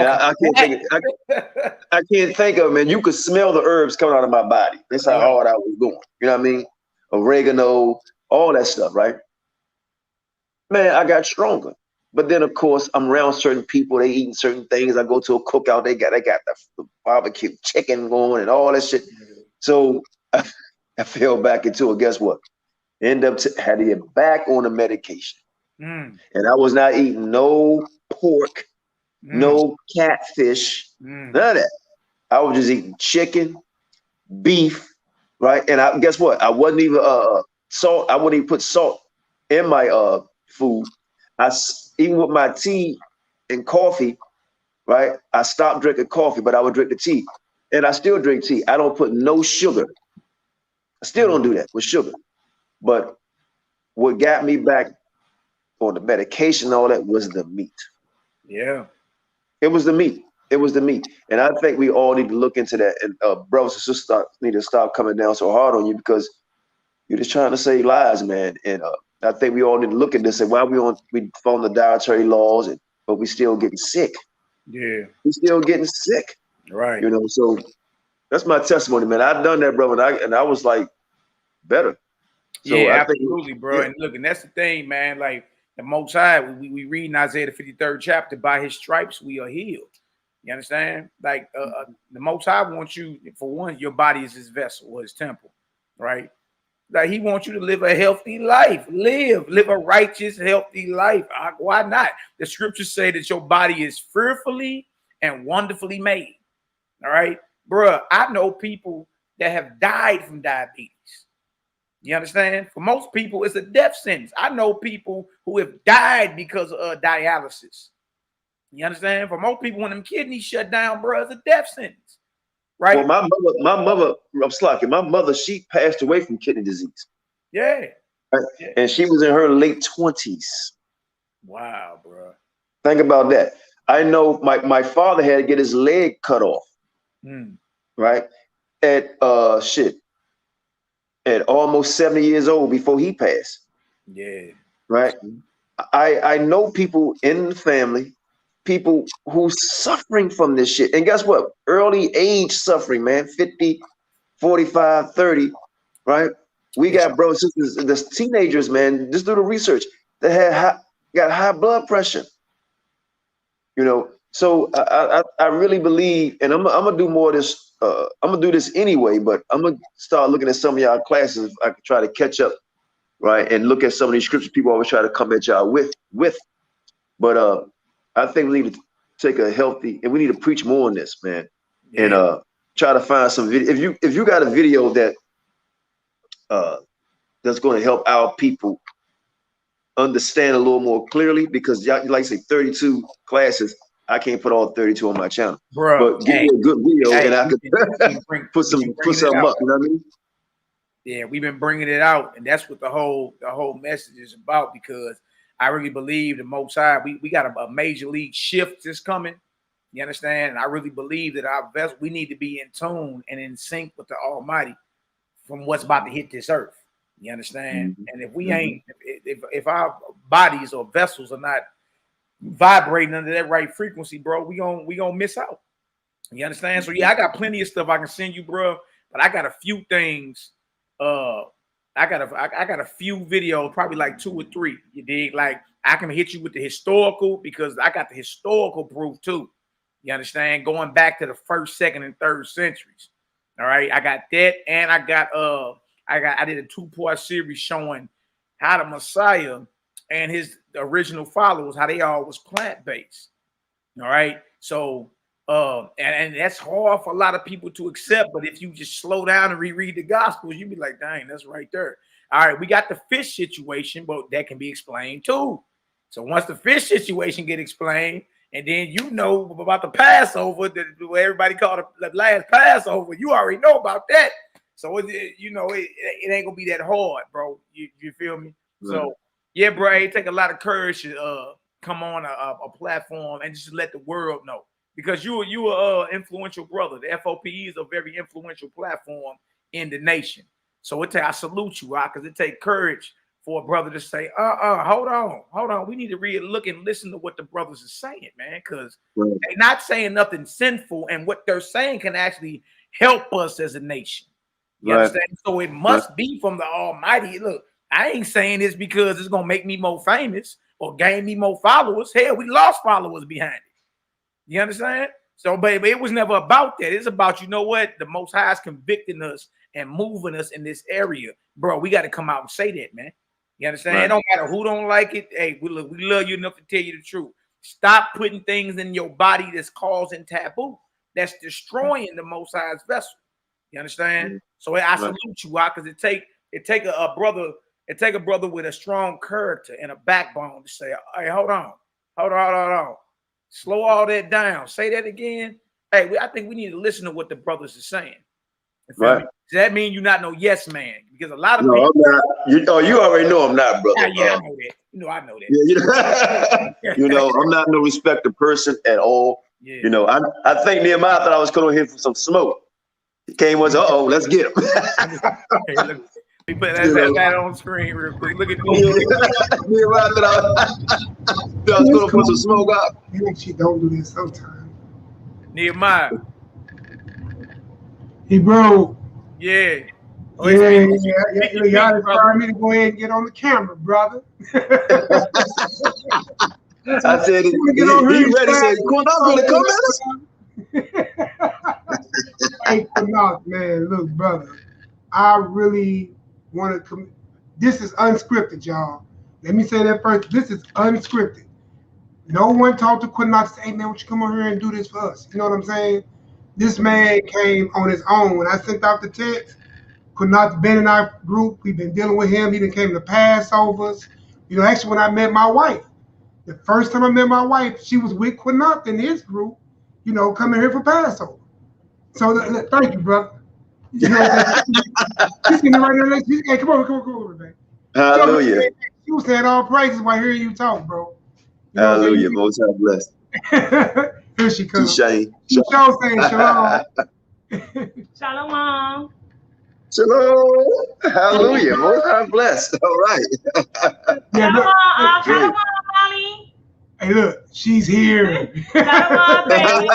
I can't think I can't think of it, man. You could smell the herbs coming out of my body. That's how hard I was going. You know what I mean? Oregano, all that stuff, right? Man, I got stronger. But then, of course, I'm around certain people. They eating certain things. I go to a cookout. They got the barbecue chicken going and all that shit. So I fell back into it. Guess what? End up had to get back on the medication. And I was not eating no pork, no catfish, none of that. I was just eating chicken, beef, right? And guess what? I wasn't even salt. I wouldn't even put salt in my food. Even with my tea and coffee, right? I stopped drinking coffee, but I would drink the tea. And I still drink tea. I don't put no sugar. I still don't do that with sugar. But what got me back on the medication and all that was the meat. Yeah. It was the meat. It was the meat. And I think we all need to look into that. And brothers and sisters need to stop coming down so hard on you because you're just trying to save lives, man. And I think we all need to look at this and why we follow the dietary laws, but we still getting sick. Yeah. We still getting sick. Right. You know, so that's my testimony, man. I've done that, bro, and I was like better. So yeah, I think, absolutely, bro. Yeah. And look, and that's the thing, man. Like the Most High, we read in Isaiah the 53rd chapter, by his stripes we are healed. You understand? Like the Most High wants you, for one, your body is his vessel or his temple, right? Like he wants you to live a healthy life, live a righteous, healthy life. Why not? The scriptures say that your body is fearfully and wonderfully made. All right, bruh. I know people that have died from diabetes. You understand? For most people, it's a death sentence. I know people who have died because of dialysis. You understand? For most people, when them kidneys shut down, bruh, it's a death sentence. right? Well, my mother, I'm slacking. My mother, she passed away from kidney disease. Yeah. Right? And she was in her late 20s. Wow, bro. Think about that. I know my father had to get his leg cut off. Right? At at almost 70 years old before he passed. Yeah. Right? I know people in the family, people who's suffering from this shit. And guess what? Early age suffering, man. 50, 45, 30, right? We got brothers and sisters, the teenagers, man, just do the research, that got high blood pressure. You know, so I really believe, and I'm gonna do more of this, I'm gonna do this anyway, but I'm gonna start looking at some of y'all classes if I could try to catch up, right? And look at some of these scriptures people always try to come at y'all with. But I think we need to take a healthy, and we need to preach more on this, man. And try to find some video. If you got a video that that's going to help our people understand a little more clearly, because y'all, like I say, 32 classes, I can't put all 32 on my channel. Bro, but give me a good video and I could put something up, you know what I mean? Yeah, we've been bringing it out, and that's what the whole message is about, because I really believe the Most High, we got a major league shift that's coming. You understand? And I really believe that our vessel, we need to be in tune and in sync with the Almighty from what's about to hit this earth. You understand? And if we ain't, if our bodies or vessels are not vibrating under that right frequency, bro, we gonna miss out. You understand? So yeah, I got plenty of stuff I can send you, bro. But I got a few things. I got a few videos, probably like 2 or 3. You dig? Like I can hit you with the historical, because I got the historical proof too. You understand? Going back to the 1st, 2nd, and 3rd centuries. All right, I got that, and I did a 2-part series showing how the Messiah and his original followers, how they all was plant-based. All right, so and that's hard for a lot of people to accept, but if you just slow down and reread the Gospels, you'd be like, dang, that's right there. All right, we got the fish situation, but that can be explained too. So once the fish situation get explained, and then you know about the Passover, where everybody called the last Passover, you already know about that. So it ain't gonna be that hard, bro. You feel me? Right. So yeah, bro, it take a lot of courage to come on a platform and just let the world know, because you are influential brother. The FOPE is a very influential platform in the nation. So I salute you, because it take courage for a brother to say, hold on. We need to really look and listen to what the brothers are saying, man, because they're not saying nothing sinful, and what they're saying can actually help us as a nation. You understand? So it must be from the Almighty. Look, I ain't saying this because it's gonna make me more famous or gain me more followers. Hell, we lost followers behind it. You understand? So, but it was never about that. It's about, you know what, the Most High is convicting us and moving us in this area, bro. We got to come out and say that, man. You understand? It don't matter who don't like it. Hey, we love you enough to tell you the truth. Stop putting things in your body that's causing taboo, that's destroying the Most High's vessel. You understand? So I salute you, because it take a brother with a strong character and a backbone to say, hey, hold on. Slow all that down. Say that again. Hey, I think we need to listen to what the brothers are saying. Right. Does that mean you're not no yes man? Because a lot of people. I'm not. You already know I'm not, brother. Yeah, I know that. I know that. Yeah, I'm not no respected person at all. Yeah. I think Nehemiah thought I was coming here for some smoke. He came was, let's get him. Let me put that on screen real quick. Look at me. Nehemiah thought I was going to put some smoke out. Maybe she don't do this sometimes. Nehemiah. He broke. Yeah. Y'all require me to go ahead and get on the camera, brother. I said, he ready. Said, QANATH gonna come at us. Hey, QANATH, man, look, brother. I really want to. This is unscripted, y'all. Let me say that first. This is unscripted. No one talked to QANATH to say, hey, man, why don't you come over here and do this for us? You know what I'm saying? This man came on his own. When I sent out the text, QANATH been in our group. We've been dealing with him. He done came to Passovers. Actually, when I met my wife, the first time I met my wife, she was with QANATH in his group, coming here for Passover. So thank you, bro. You know what I'm saying? She's sitting right there. Hey, come on, man. Hallelujah. She was saying all praises while hearing you talk, bro. You know Hallelujah. Most High blessed. Here she comes. Shane. She's so saying shalom. Shalom. Shalom. Hallelujah. Most High blessed. All right. Shalom, Molly. Hey, look, she's here. Shalom, baby.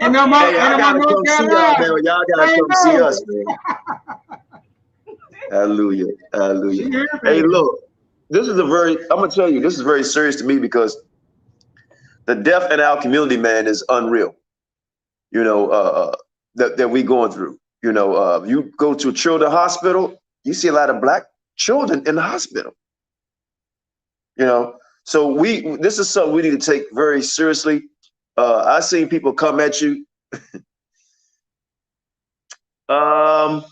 And no more, hey, I gotta come see y'all, man. Y'all gotta come see us, man. Hallelujah. Hallelujah. Hey, look, this is I'm gonna tell you, this is very serious to me because the death in our community, man, is unreal. You know, that we going through. You know, you go to a children's hospital, you see a lot of black children in the hospital. You know, so this is something we need to take very seriously. I seen people come at you. I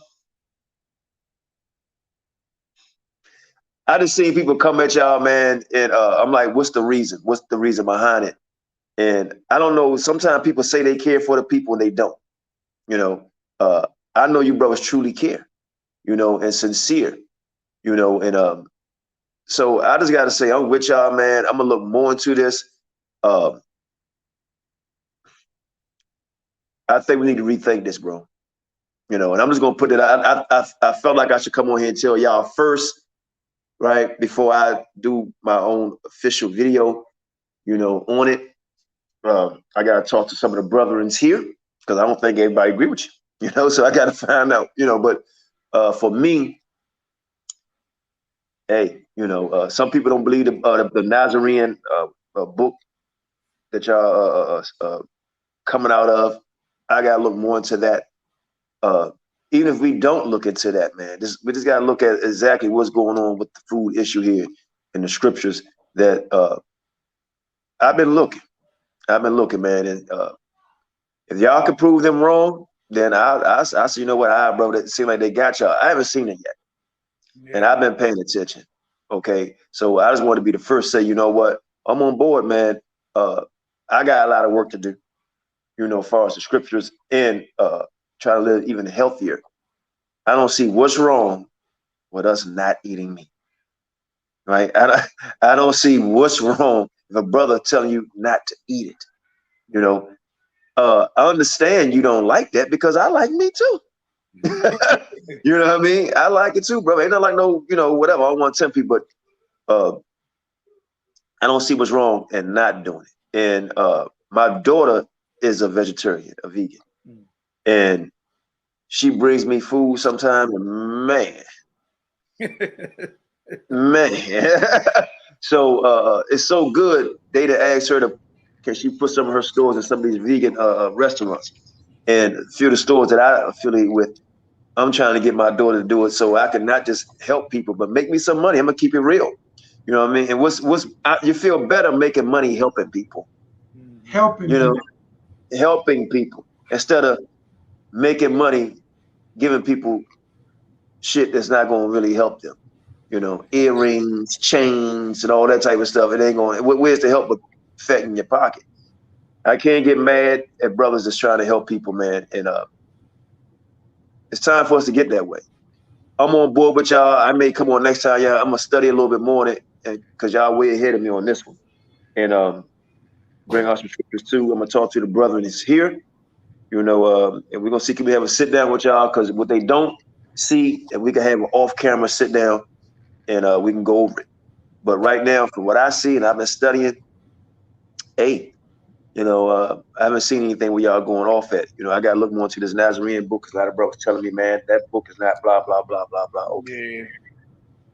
just seen people come at y'all, man, and I'm like, what's the reason? What's the reason behind it? And I don't know. Sometimes people say they care for the people and they don't. You know, I know you brothers truly care, you know, and sincere, you know, and so I just got to say, I'm with y'all, man. I'm gonna look more into this. I think we need to rethink this, bro. You know, and I'm just gonna put it out. I felt like I should come on here and tell y'all first, right, before I do my own official video, you know, on it. I gotta talk to some of the brethrens here because I don't think everybody agree with you, you know. So I gotta find out, you know. But for me, hey, you know, some people don't believe the Nazarene book that y'all coming out of. I gotta look more into that. Even if we don't look into that, man, we just gotta look at exactly what's going on with the food issue here in the scriptures. That I've been looking, man, and if y'all can prove them wrong, then I say, you know what, bro, that seem like they got y'all. I haven't seen it yet, and I've been paying attention. Okay, so I just want to be the first to say, you know what, I'm on board, man. I got a lot of work to do, you know, as far as the scriptures and try to live even healthier. I don't see what's wrong with us not eating meat, right? I don't see what's wrong if a brother telling you not to eat it. You know, I understand you don't like that because I like meat too. You know what I mean? I like it too, bro. Ain't not like no, you know, whatever. I don't want to tempt you, but I don't see what's wrong in not doing it. And my daughter is a vegetarian, a vegan, and she brings me food sometimes, and man. So it's so good. They asked her can she put some of her stores in some of these vegan restaurants, and a few of the stores that I affiliate with. I'm trying to get my daughter to do it so I can not just help people, but make me some money. I'm gonna keep it real. You know what I mean? And you feel better making money helping people. Helping people instead of making money giving people shit that's not gonna really help them. You know, earrings, chains, and all that type of stuff. It ain't going. Where's the help but fat in your pocket? I can't get mad at brothers that's trying to help people, man. And it's time for us to get that way. I'm on board with y'all. I may come on next time, y'all. I'm gonna study a little bit more on it, because y'all way ahead of me on this one. And bring out some scriptures too. I'm gonna talk to the brethren that's here. You know, and we're gonna see can we have a sit down with y'all, because what they don't see, and we can have an off-camera sit down, and we can go over it. But right now, from what I see, and I've been studying, hey, you know, I haven't seen anything where y'all going off at. You know, I gotta look more into this Nazarene book, because a lot of brothers telling me, man, that book is not blah blah blah blah blah. Okay.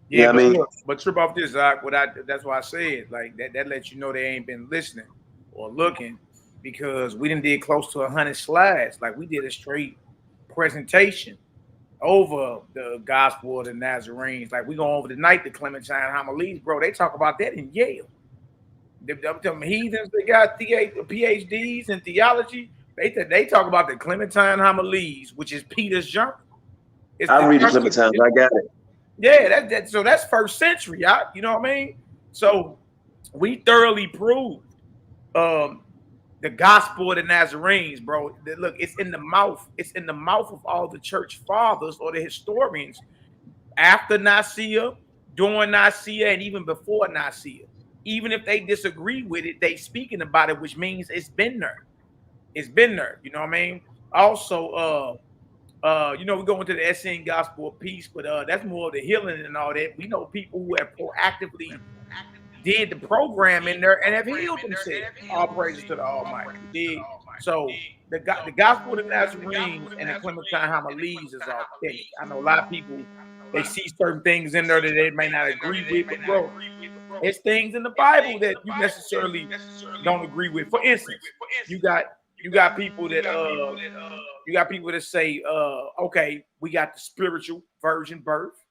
Yeah, you know but I mean? look, but trip off this, Zach. That's why I said like that lets you know they ain't been listening or looking, because we done did close to 100 slides. Like we did a straight presentation over the gospel of the Nazarenes. Like we go over tonight the Clementine homilies, bro. They talk about that in Yale. Them heathens, they got PhDs in theology. They talk about the Clementine homilies, which is Peter's journal. I read the Clementines. I got it. Yeah, so that's first century. You know what I mean? So we thoroughly proved The gospel of the Nazarenes, bro. Look, it's in the mouth. It's in the mouth of all the church fathers or the historians after Nicaea, during Nicaea, and even before Nicaea. Even if they disagree with it, they speaking about it, which means it's been there. It's been there. You know what I mean? Also, you know, we go into the Essene gospel of peace, but that's more of the healing and all that. We know people who have proactively did the program in there and have healed themselves. All praises to the Almighty. So the gospel of the Nazarenes and the Clementine homilies is authentic. I know a lot of people, they see certain things in there that they may not agree with, but bro, it's things in the Bible that you necessarily don't agree with. For instance, you got people that say, okay, we got the spiritual virgin birth,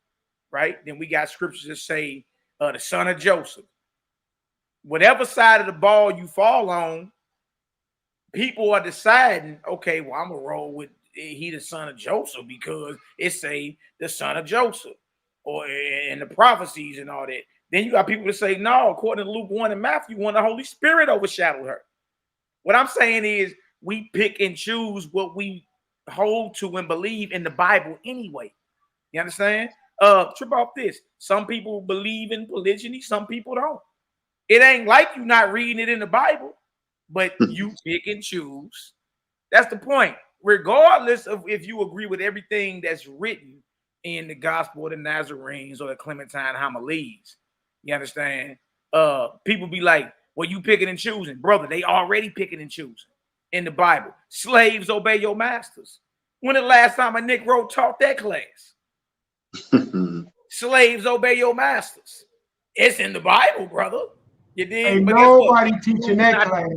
right? Then we got scriptures that say the son of Joseph. Whatever side of the ball you fall on, people are deciding, okay, well, I'm gonna roll with he the son of Joseph because it say the son of Joseph, or in the prophecies and all that. Then you got people that say, no, according to Luke 1 and Matthew 1, the Holy Spirit overshadowed her. What I'm saying is we pick and choose what we hold to and believe in the Bible anyway. You understand? Trip off this. Some people believe in polygyny, some people don't. It ain't like you not reading it in the Bible, but you pick and choose. That's the point. Regardless of if you agree with everything that's written in the Gospel of the Nazarenes or the Clementine homilies. You understand? People be like, well, you picking and choosing. Brother, they already picking and choosing in the Bible. Slaves, obey your masters. When the last time a Negro taught that class? Slaves, obey your masters. It's in the Bible, brother. You did. Ain't nobody teaching that class.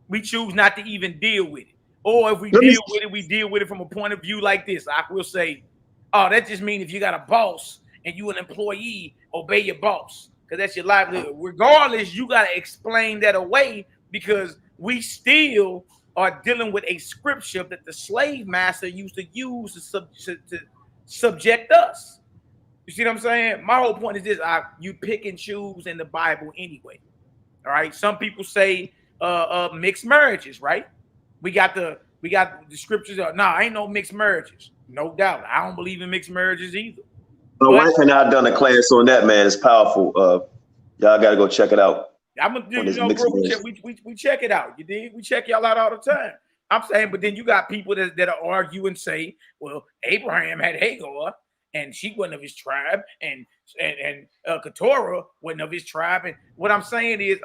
We choose not to even deal with it. Or if we deal with it, we deal with it from a point of view like this. I will say, oh, that just means if you got a boss and you an employee, obey your boss. Because that's your livelihood. Regardless, you got to explain that away because we still are dealing with a scripture that the slave master used to use to subject us. You see what I'm saying? My whole point is this: you pick and choose in the Bible anyway. All right. Some people say mixed marriages, right? We got the scriptures. Ain't no mixed marriages. No doubt. I don't believe in mixed marriages either. My wife and I done a class on that, man. It's powerful. Y'all got to go check it out. I'm gonna do, bro, we check it out. You did? We check y'all out all the time. I'm saying, but then you got people that argue and say, well, Abraham had Hagar and she wasn't of his tribe, and Keturah wasn't of his tribe. And what I'm saying is,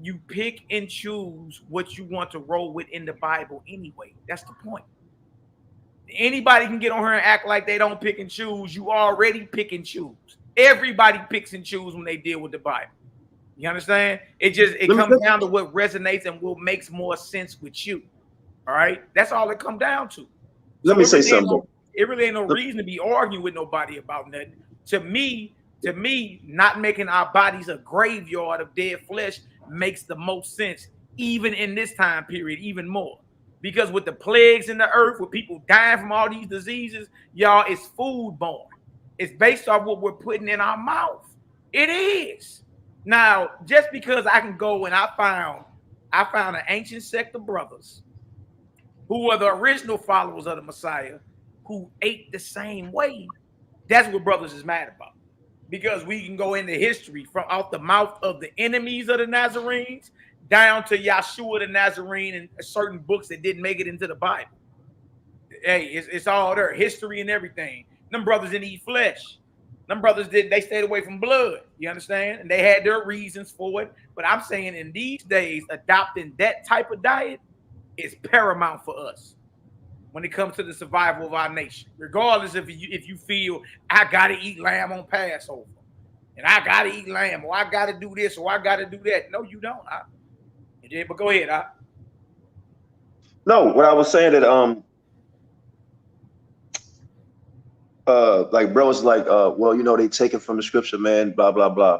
you pick and choose what you want to roll with in the Bible anyway. That's the point. Anybody can get on here and act like they don't pick and choose. You already pick and choose. Everybody picks and choose when they deal with the Bible. You understand? It comes down to what resonates and what makes more sense with you. All right? That's all it comes down to. Let me say something. It really ain't no reason to be arguing with nobody about nothing. To me, not making our bodies a graveyard of dead flesh makes the most sense, even in this time period, even more. Because with the plagues in the earth, with people dying from all these diseases, y'all, it's foodborne. It's based off what we're putting in our mouth. It is. Now, just because I can go and I found an ancient sect of brothers who were the original followers of the Messiah who ate the same way, that's what brothers is mad about. Because we can go into history from out the mouth of the enemies of the Nazarenes down to Yahshua the Nazarene and certain books that didn't make it into the Bible. Hey, it's all there, history and everything. Them brothers didn't eat flesh. Them brothers they stayed away from blood. You understand? And they had their reasons for it. But I'm saying in these days, adopting that type of diet is paramount for us when it comes to the survival of our nation. Regardless if you feel I gotta eat lamb on Passover, and I gotta eat lamb, or I gotta do this, or I gotta do that. No, you don't. But go ahead. No, what I was saying that like brothers like well, you know, they take it from the scripture, man, blah blah blah.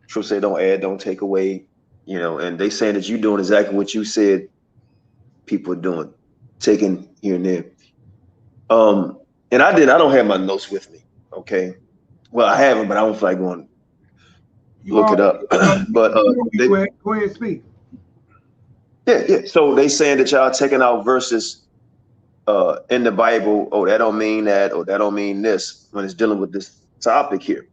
True say don't add, don't take away, you know, and they saying that you doing exactly what you said people are doing, taking here and there. And I don't have my notes with me. Okay, well, I have them, but I don't feel like going look it up. But go ahead, speak. Yeah. So they saying that y'all taking out verses in the Bible. Oh, that don't mean that, or that don't mean this when it's dealing with this topic here.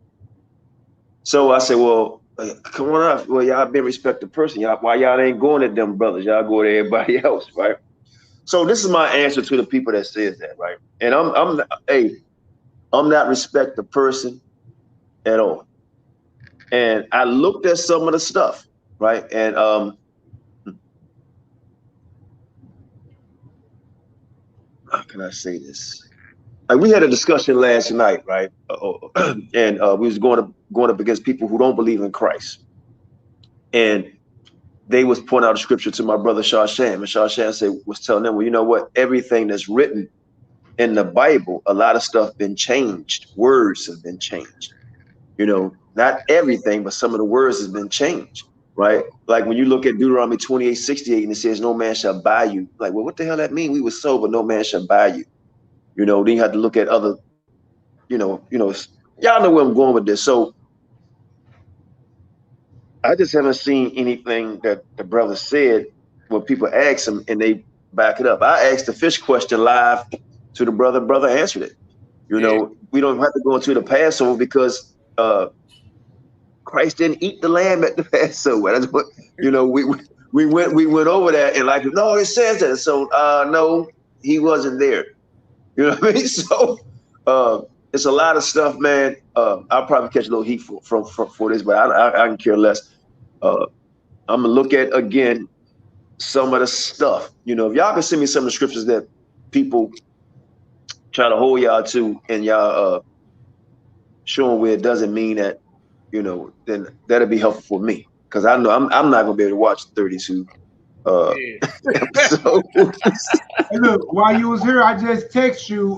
So I said, well, come on up. Well, y'all been respected person. Y'all, why y'all ain't going at them brothers? Y'all go to everybody else, right? So this is my answer to the people that says that, right? And I'm not respect the person at all. And I looked at some of the stuff, right? And how can I say this? Like we had a discussion last night, right? And we was going up against people who don't believe in Christ. And they was pointing out a scripture to my brother Shashan, and Shashan was telling them, well, you know what? Everything that's written in the Bible, a lot of stuff been changed. Words have been changed. You know, not everything, but some of the words has been changed, right? Like when you look at Deuteronomy 28:68, and it says, "No man shall buy you." Like, well, what the hell that mean? We were sold, but no man shall buy you. You know, then you have to look at other, y'all know where I'm going with this. So I just haven't seen anything that the brother said when people ask him and they back it up. I asked the fish question live to the brother. Brother answered it. You know, we don't have to go into the Passover because Christ didn't eat the lamb at the Passover. That's what, we went over that and like, no, it says that. So no, he wasn't there. You know what I mean? So it's a lot of stuff, man. I'll probably catch a little heat for this, but I can care less. I'm gonna look at again some of the stuff. If y'all can send me some of the scriptures that people try to hold y'all to, and y'all showing where it doesn't mean that, then that'll be helpful for me, because I know I'm not gonna be able to watch 32 episodes. Hey, look, while you was here, I just text you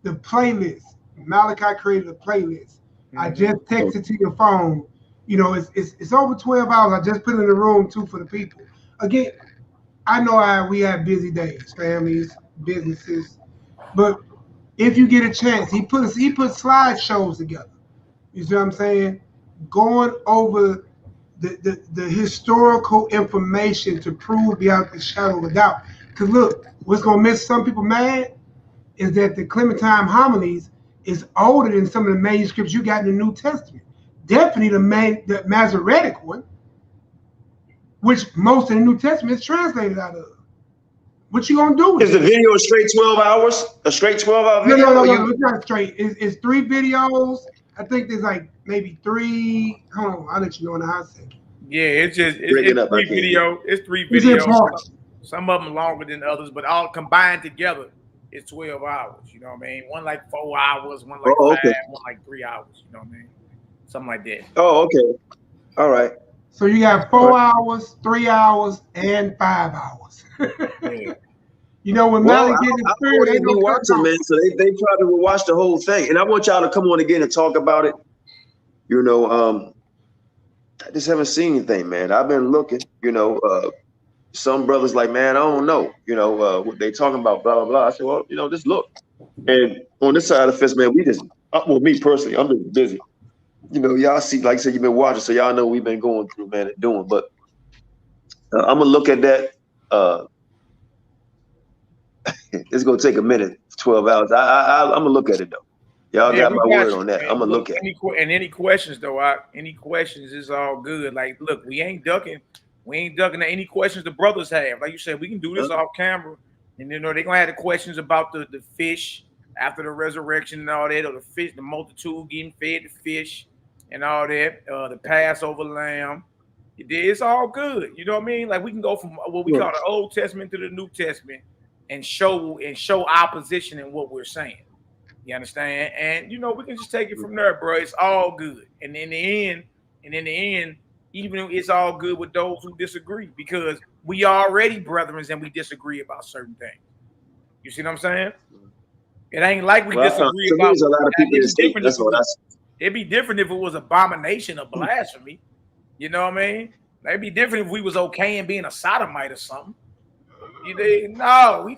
the playlist. Malaki created a playlist. I just texted to your phone. It's over 12 hours. I just put it in the room too for the people. Again, I know we have busy days, families, businesses, but if you get a chance, he put slideshows together. You see what I'm saying? Going over the historical information to prove beyond the shadow of a doubt. Because look, what's gonna make some people mad is that the Clementine homilies is older than some of the manuscripts you got in the New Testament. Definitely the Masoretic one, which most of the New Testament is translated out of. What you gonna do with Is the video a straight 12 hours? A straight 12-hour video? No, it's not straight. It's 3 videos. I think there's like maybe 3. Hold on, I'll let you know in a hot second. Yeah, it's 3 videos. It's 3 videos. Some of them longer than others, but all combined together, it's 12 hours. You know what I mean? One like 4 hours, one like 5, one like 3 hours. You know what I mean? Something like that. Oh, okay. All right. So you got 4 hours, 3 hours, and 5 hours. Yeah. When Malaki get the spirit, they don't watch it, man. So they probably will watch the whole thing. And I want y'all to come on again and talk about it. I just haven't seen anything, man. I've been looking, some brothers like, man, I don't know, what they talking about, blah, blah, blah. I said, well, just look. And on this side of the fence, man, we just, well, me personally, I'm just busy. Y'all see, like I said, you've been watching, so y'all know we've been going through, man, and doing. But I'm going to look at that. It's going to take a minute, 12 hours. I'm going to look at it, though. Y'all got my word on that. I'm going to look at it. And any questions, though, any questions is all good. Like, look, we ain't ducking. We ain't ducking any questions the brothers have. Like you said, we can do this off camera. And, they're going to have the questions about the fish after the resurrection and all that, or the fish, the multitude getting fed the fish and all that, the Passover lamb. It's all good. You know what I mean? Like, we can go from what we call the Old Testament to the New Testament and show our position in what we're saying. You understand? And we can just take it from there, bro. It's all good. And in the end, even it's all good with those who disagree, because we already brethren and we disagree about certain things. You see what I'm saying? It ain't like we disagree about. A lot of people that's what I see. It'd be different if it was abomination of blasphemy. You know what I mean? It'd be different if we was okay in being a sodomite or something. No,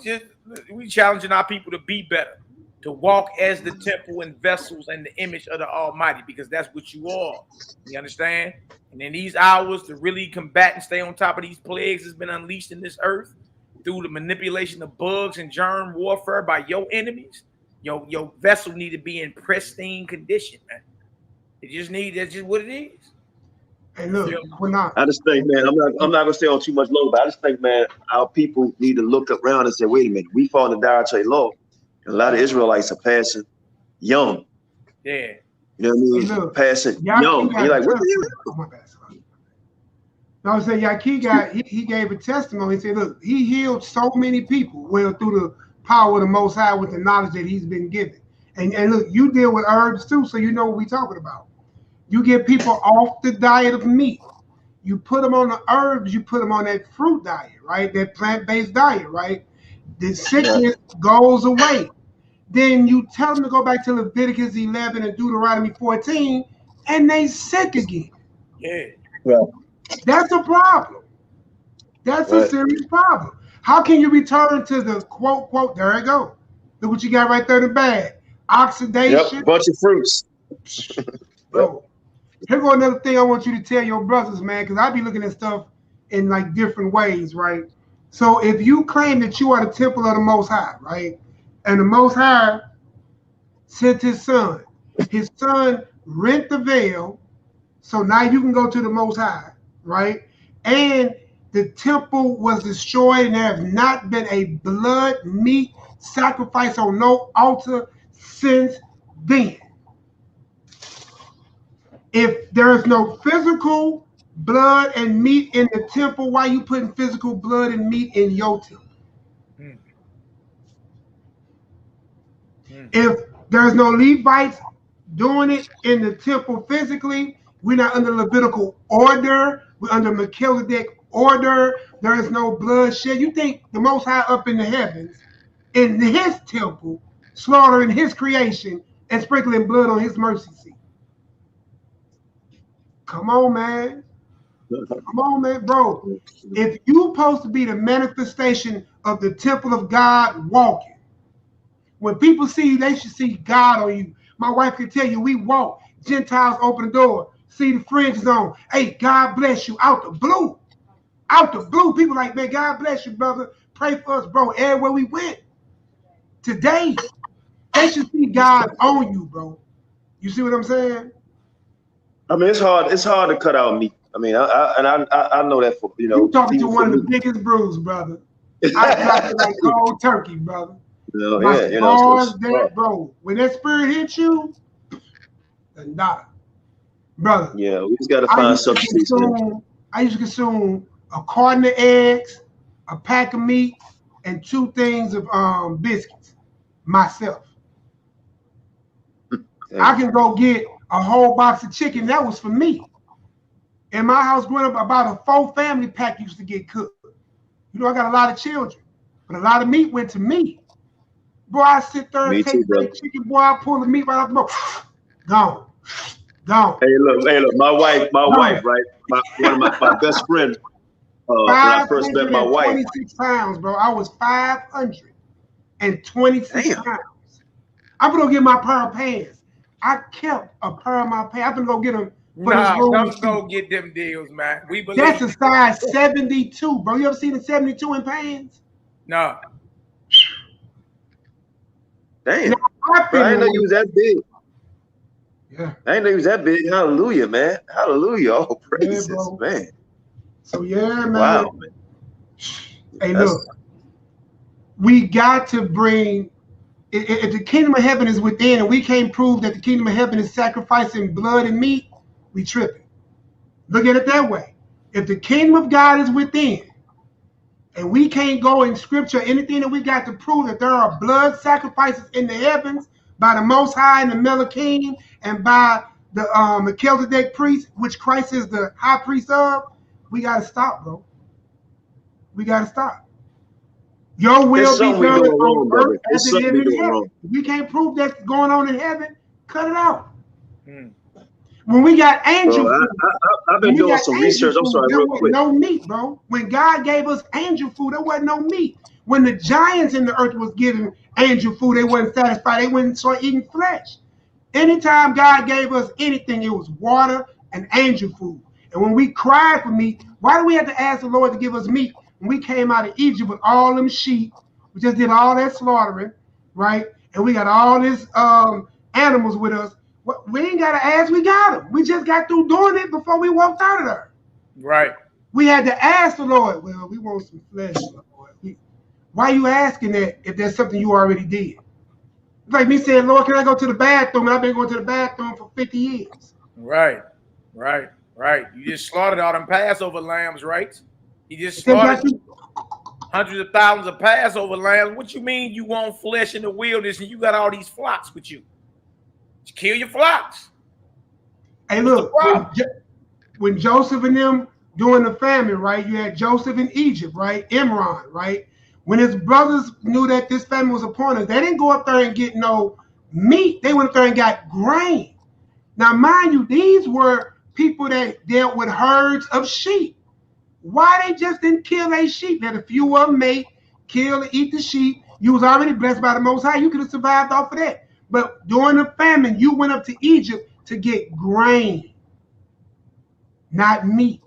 we challenging our people to be better, to walk as the temple and vessels and the image of the Almighty, because that's what you are. You understand? And in these hours, to really combat and stay on top of these plagues has been unleashed in this earth through the manipulation of bugs and germ warfare by your enemies. Your vessel need to be in pristine condition, man. That's just what it is. Hey, look, I just think, man, I'm not gonna stay on too much longer, but I just think, man, our people need to look around and say, wait a minute, we fall in the dietary law. And a lot of Israelites are passing young. Yeah. You know what I mean? Passing young. You're like, what the hell? Oh, my bad. No, I was saying, YAHKI he gave a testimony. He said, look, he healed so many people, well, through the power of the Most High with the knowledge that he's been given. And look, you deal with herbs too, so you know what we're talking about. You get people off the diet of meat. You put them on the herbs, you put them on that fruit diet, right? That plant-based diet, right? The sickness goes away. Then you tell them to go back to Leviticus 11 and Deuteronomy 14, and they sick again. Yeah. Well, that's a problem. That's a serious problem. How can you return to the quote, there you go. Look what you got right there in the bag. Oxidation. Yep, bunch of fruits. Bro, here go another thing I want you to tell your brothers, man, because I be looking at stuff in like different ways, right? So if you claim that you are the temple of the Most High, right? And the Most High sent his son rent the veil, so now you can go to the Most High, right? And the temple was destroyed, and there has not been a blood meat sacrifice on no altar since then. If there is no physical blood and meat in the temple, why are you putting physical blood and meat in your temple? If there's no Levites doing it in the temple physically, we're not under Levitical order, we're under Melchizedek order, there is no bloodshed. You think the Most High up in the heavens, in his temple, slaughtering his creation and sprinkling blood on his mercy seat? Come on, man. Come on, man, bro. If you're supposed to be the manifestation of the temple of God walking, when people see you, they should see God on you. My wife can tell you, we walk, Gentiles open the door, see the fringes on. Hey, God bless you, out the blue. Out the blue. People like, man, God bless you, brother. Pray for us, bro. Everywhere we went. Today, they should see God on you, bro. You see what I'm saying? I mean, it's hard to cut out meat. I mean, I know that for, you know. You're talking to one of the biggest brews, brother. I got it like cold turkey, brother. You know, bro. When that spirit hits you, nada. Brother. Yeah, we just gotta find substitutes. I used to consume a carton of eggs, a pack of meat, and 2 things of biscuits myself. I can go get a whole box of chicken. That was for me. In my house growing up, about a 4 family pack used to get cooked. You know, I got a lot of children, but a lot of meat went to me. Boy, I sit there and take that chicken, boy, I pull the meat right out the mouth. Gone. Hey, look, my wife, right? One of my best friends, when I first met my wife. 26 pounds, bro. I was 526 pounds. I'm gonna get my pair of pants. I kept a pair of my pants. I'm gonna go get them. Don't go get them deals, man. We believe that's a size 72, bro. You ever seen a 72 in pants? No. Damn. I didn't know you was that big. Yeah. I didn't know you was that big. Hallelujah, man. Hallelujah. Oh, praises, man. So, yeah, man. Wow, man. Hey, look. We got to bring, if the kingdom of heaven is within and we can't prove that the kingdom of heaven is sacrificing blood and meat, we tripping. Look at it that way. If the kingdom of God is within, and we can't go in scripture, anything that we got to prove that there are blood sacrifices in the heavens by the Most High and the Malaki and by the Melchizedek priest, which Christ is the high priest of, we got to stop, bro. We got to stop. Your will be done on earth as it is in heaven. If we can't prove that's going on in heaven, cut it out. When we got angel food, I've been doing some research. I'm sorry, real quick. No meat, bro. When God gave us angel food, there wasn't no meat. When the giants in the earth was giving angel food, they wasn't satisfied. They went and started eating flesh. Anytime God gave us anything, it was water and angel food. And when we cried for meat, why do we have to ask the Lord to give us meat? When we came out of Egypt with all them sheep, we just did all that slaughtering, right? And we got all these animals with us. We ain't got to ask, we got them. We just got through doing it before we walked out of there. Right. We had to ask the Lord, well, we want some flesh, Lord. Why are you asking that if there's something you already did? It's like me saying, Lord, can I go to the bathroom? And I've been going to the bathroom for 50 years. Right. You just slaughtered all them Passover lambs, right? You just slaughtered hundreds of thousands of Passover lambs. What you mean you want flesh in the wilderness and you got all these flocks with you? Just kill your flocks. Hey, look, when Joseph and them during the famine, right? You had Joseph in Egypt, right? Imran, right? When his brothers knew that this famine was upon us, they didn't go up there and get no meat. They went up there and got grain. Now, mind you, these were people that dealt with herds of sheep. Why they just didn't kill a sheep? Let a few of them make, kill and eat the sheep. You was already blessed by the Most High. You could have survived off of that. But during the famine, you went up to Egypt to get grain, not meat.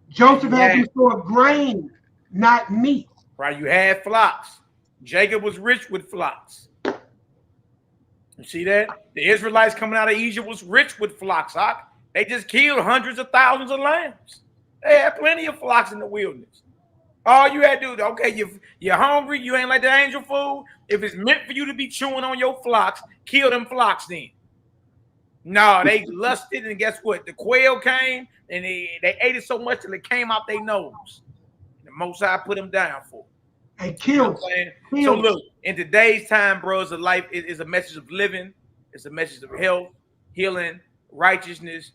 Joseph had to store grain, not meat. Right, you had flocks. Jacob was rich with flocks. You see that? The Israelites coming out of Egypt was rich with flocks. They just killed hundreds of thousands of lambs. They had plenty of flocks in the wilderness. All you had to do, okay, you're hungry, you ain't like the angel food. If it's meant for you to be chewing on your flocks, kill them flocks then. No, they lusted, and guess what? The quail came, and they ate it so much that it came out their nose. The Most High put them down for it. And killed. You know, so look, in today's time, bros, of life is a message of living. It's a message of health, healing, righteousness.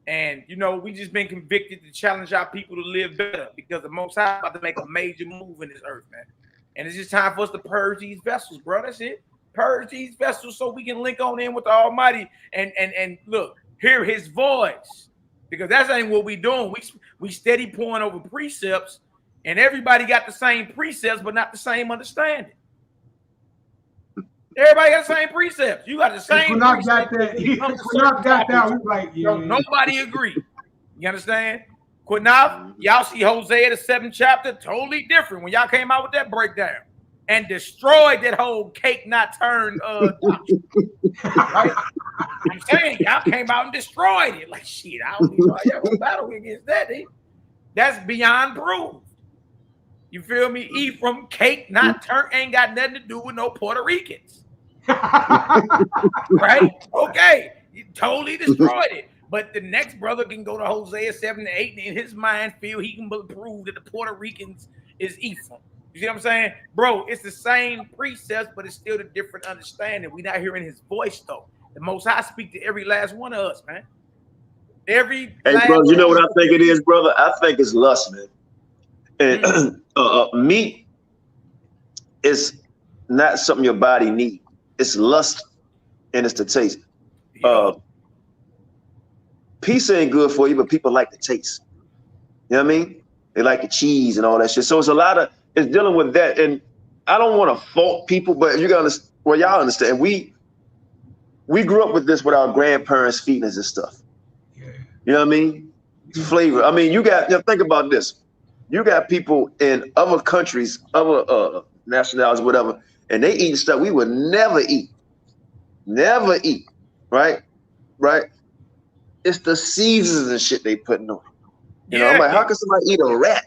And, you know, we just been convicted to challenge our people to live better because the Most High about to make a major move in this earth, man. And it's just time for us to purge these vessels, bro. That's it. Purge these vessels so we can link on in with the Almighty and look, hear his voice. Because that's ain't what we doing. We steady pouring over precepts, and everybody got the same precepts, but not the same understanding. Everybody got the same precepts. You got the same precepts. Got that. Like, yeah. Nobody agree. You understand? QANATH, y'all see Hosea the 7th chapter, totally different when y'all came out with that breakdown and destroyed that whole cake not turned doctrine. Right? I'm saying y'all came out and destroyed it. Like shit, I don't even know y'all battle against that. That's beyond proof. You feel me? Ephraim cake not turned ain't got nothing to do with no Puerto Ricans. Right? Okay. You totally destroyed it. But the next brother can go to Hosea 7 to 8 and in his mind feel he can prove that the Puerto Ricans is Ephraim. You see what I'm saying? Bro, it's the same precepts, but it's still a different understanding. We're not hearing his voice, though. The Most High speak to every last one of us, man. Hey, bro, you know what I think it is, brother? I think it's lust, man. And meat is not something your body needs. It's lust and it's the taste. Pizza ain't good for you, but people like the taste. You know what I mean? They like the cheese and all that shit. So it's a lot of, it's dealing with that. And I don't want to fault people, but you gotta, well, y'all understand. We grew up with this with our grandparents feeding us this stuff. You know what I mean? Flavor. I mean, you know, think about this. You got people in other countries, other nationalities, whatever, and they eat stuff we would never eat. Never eat. Right? Right? It's the seasons and shit they putting on. You know, I'm like, how can somebody eat a rat?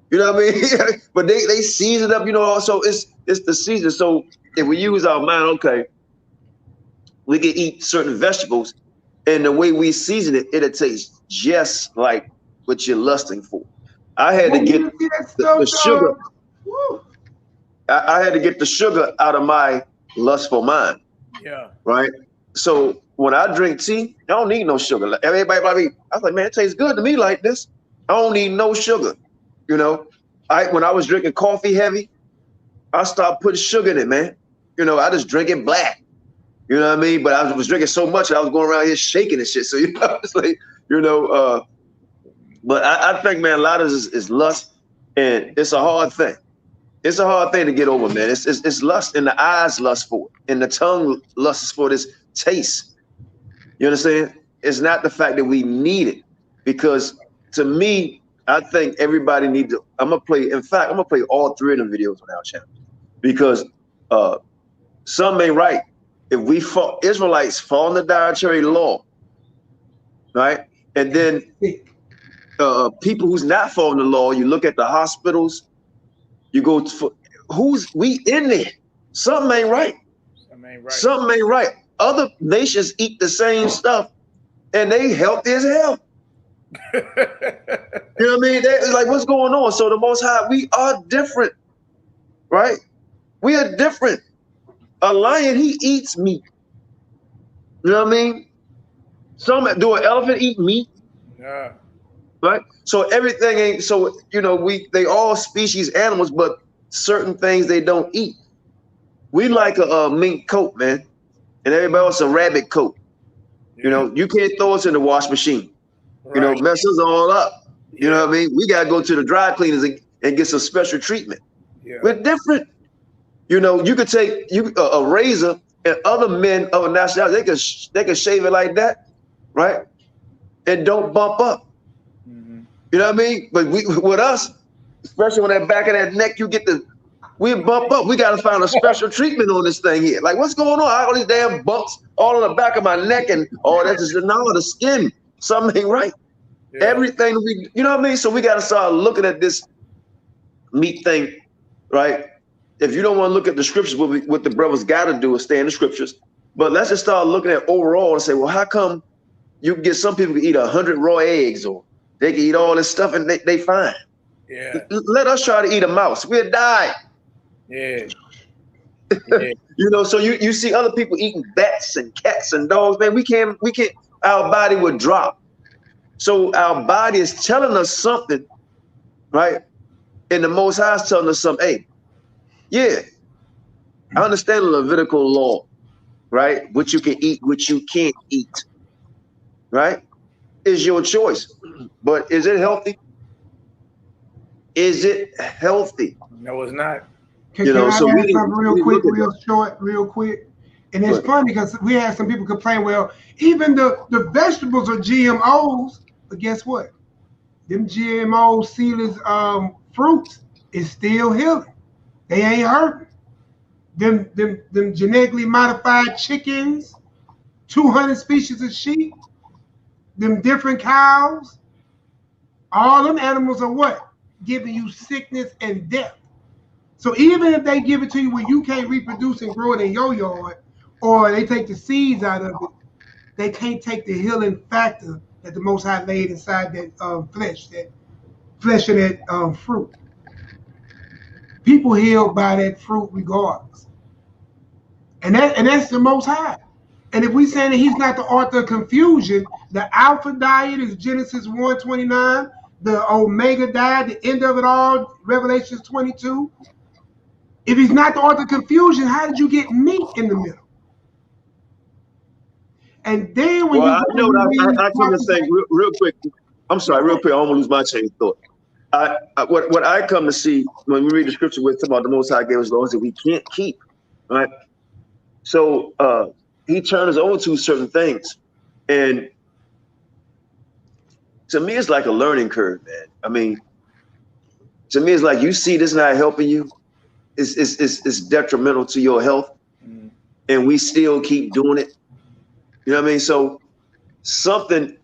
You know what I mean? But they season up, you know, so it's the season. So if we use our mind, okay, we can eat certain vegetables, and the way we season it, it'll taste just like what you're lusting for. I had to get the sugar. I had to get the sugar out of my lustful mind. Yeah. Right. So when I drink tea, I don't need no sugar. Like, everybody, I was like, man, it tastes good to me like this. I don't need no sugar. You know, when I was drinking coffee heavy, I stopped putting sugar in it, man. You know, I just drink it black. You know what I mean? But I was drinking so much, I was going around here shaking and shit. So, you know, it's like, you know, but I think, man, a lot of this is lust. And it's a hard thing. It's a hard thing to get over, man. It's lust, and the eyes lust for it, and the tongue lusts for this taste. You understand? It's not the fact that we need it, because to me, I think everybody needs to. I'm gonna play all 3 of them videos on our channel, because some ain't right. If we fall, Israelites fall in the dietary law, right? And then people who's not following the law, you look at the hospitals, you go to, we in there. Something ain't right. Something ain't right. Other nations eat the same stuff and they healthy as hell. You know what I mean? It's like, what's going on? So the Most High, we are different, right? We are different. A lion, he eats meat. You know what I mean? Do an elephant eat meat? Yeah. Right? So everything ain't, so, you know, they all species animals, but certain things they don't eat. We like a mink coat, man. And everybody else a rabbit coat. You know, you can't throw us in the wash machine. Right. You know, mess us all up. You know what I mean? We got to go to the dry cleaners and get some special treatment. Yeah. We're different. You know, you could take a razor, and other men of a nationality, they can shave it like that, right? And don't bump up. You know what I mean? But with us, especially when that back of that neck, we bump up. We got to find a special treatment on this thing here. Like, what's going on? All these damn bumps all on the back of my neck, and that's just the skin. Something ain't right. Yeah. Everything you know what I mean? So we got to start looking at this meat thing, right? If you don't want to look at the scriptures, what the brothers got to do is stay in the scriptures. But let's just start looking at overall and say, well, how come you can get some people to eat 100 raw eggs, or they can eat all this stuff and they fine? Yeah. Let us try to eat a mouse. We'll die. Yeah. You know, so you see other people eating bats and cats and dogs, man. We can't, our body would drop. So our body is telling us something, right? And the Most High is telling us something. Hey, yeah, I understand the Levitical law, right? What you can eat, what you can't eat, right? Is your choice. But is it healthy? Is it healthy? No, it's not. Can I add something real quick? And it's funny because we had some people complain, well, even the vegetables are GMOs, but guess what? Them GMO seedless fruits is still healing. They ain't hurting. Them genetically modified chickens, 200 species of sheep, them different cows, all them animals are what? Giving you sickness and death. So even if they give it to you where you can't reproduce and grow it in your yard, or they take the seeds out of it, they can't take the healing factor that the Most High laid inside that flesh of that fruit. People healed by that fruit regardless. And that's the Most High. And if we saying that he's not the author of confusion, the Alpha diet is Genesis 1:29, the Omega diet, the end of it all, Revelations 22. If he's not the author of confusion, how did you get meat in the middle? And then when I come to say real quick. I'm sorry, real quick. I almost lose my chain of thought. What I come to see when we read the scripture with about the Most High gave us laws that we can't keep, right? So he turns us over to certain things, and to me, it's like a learning curve, man. I mean, to me, it's like you see this not helping you. It's detrimental to your health, and we still keep doing it. You know what I mean? So something,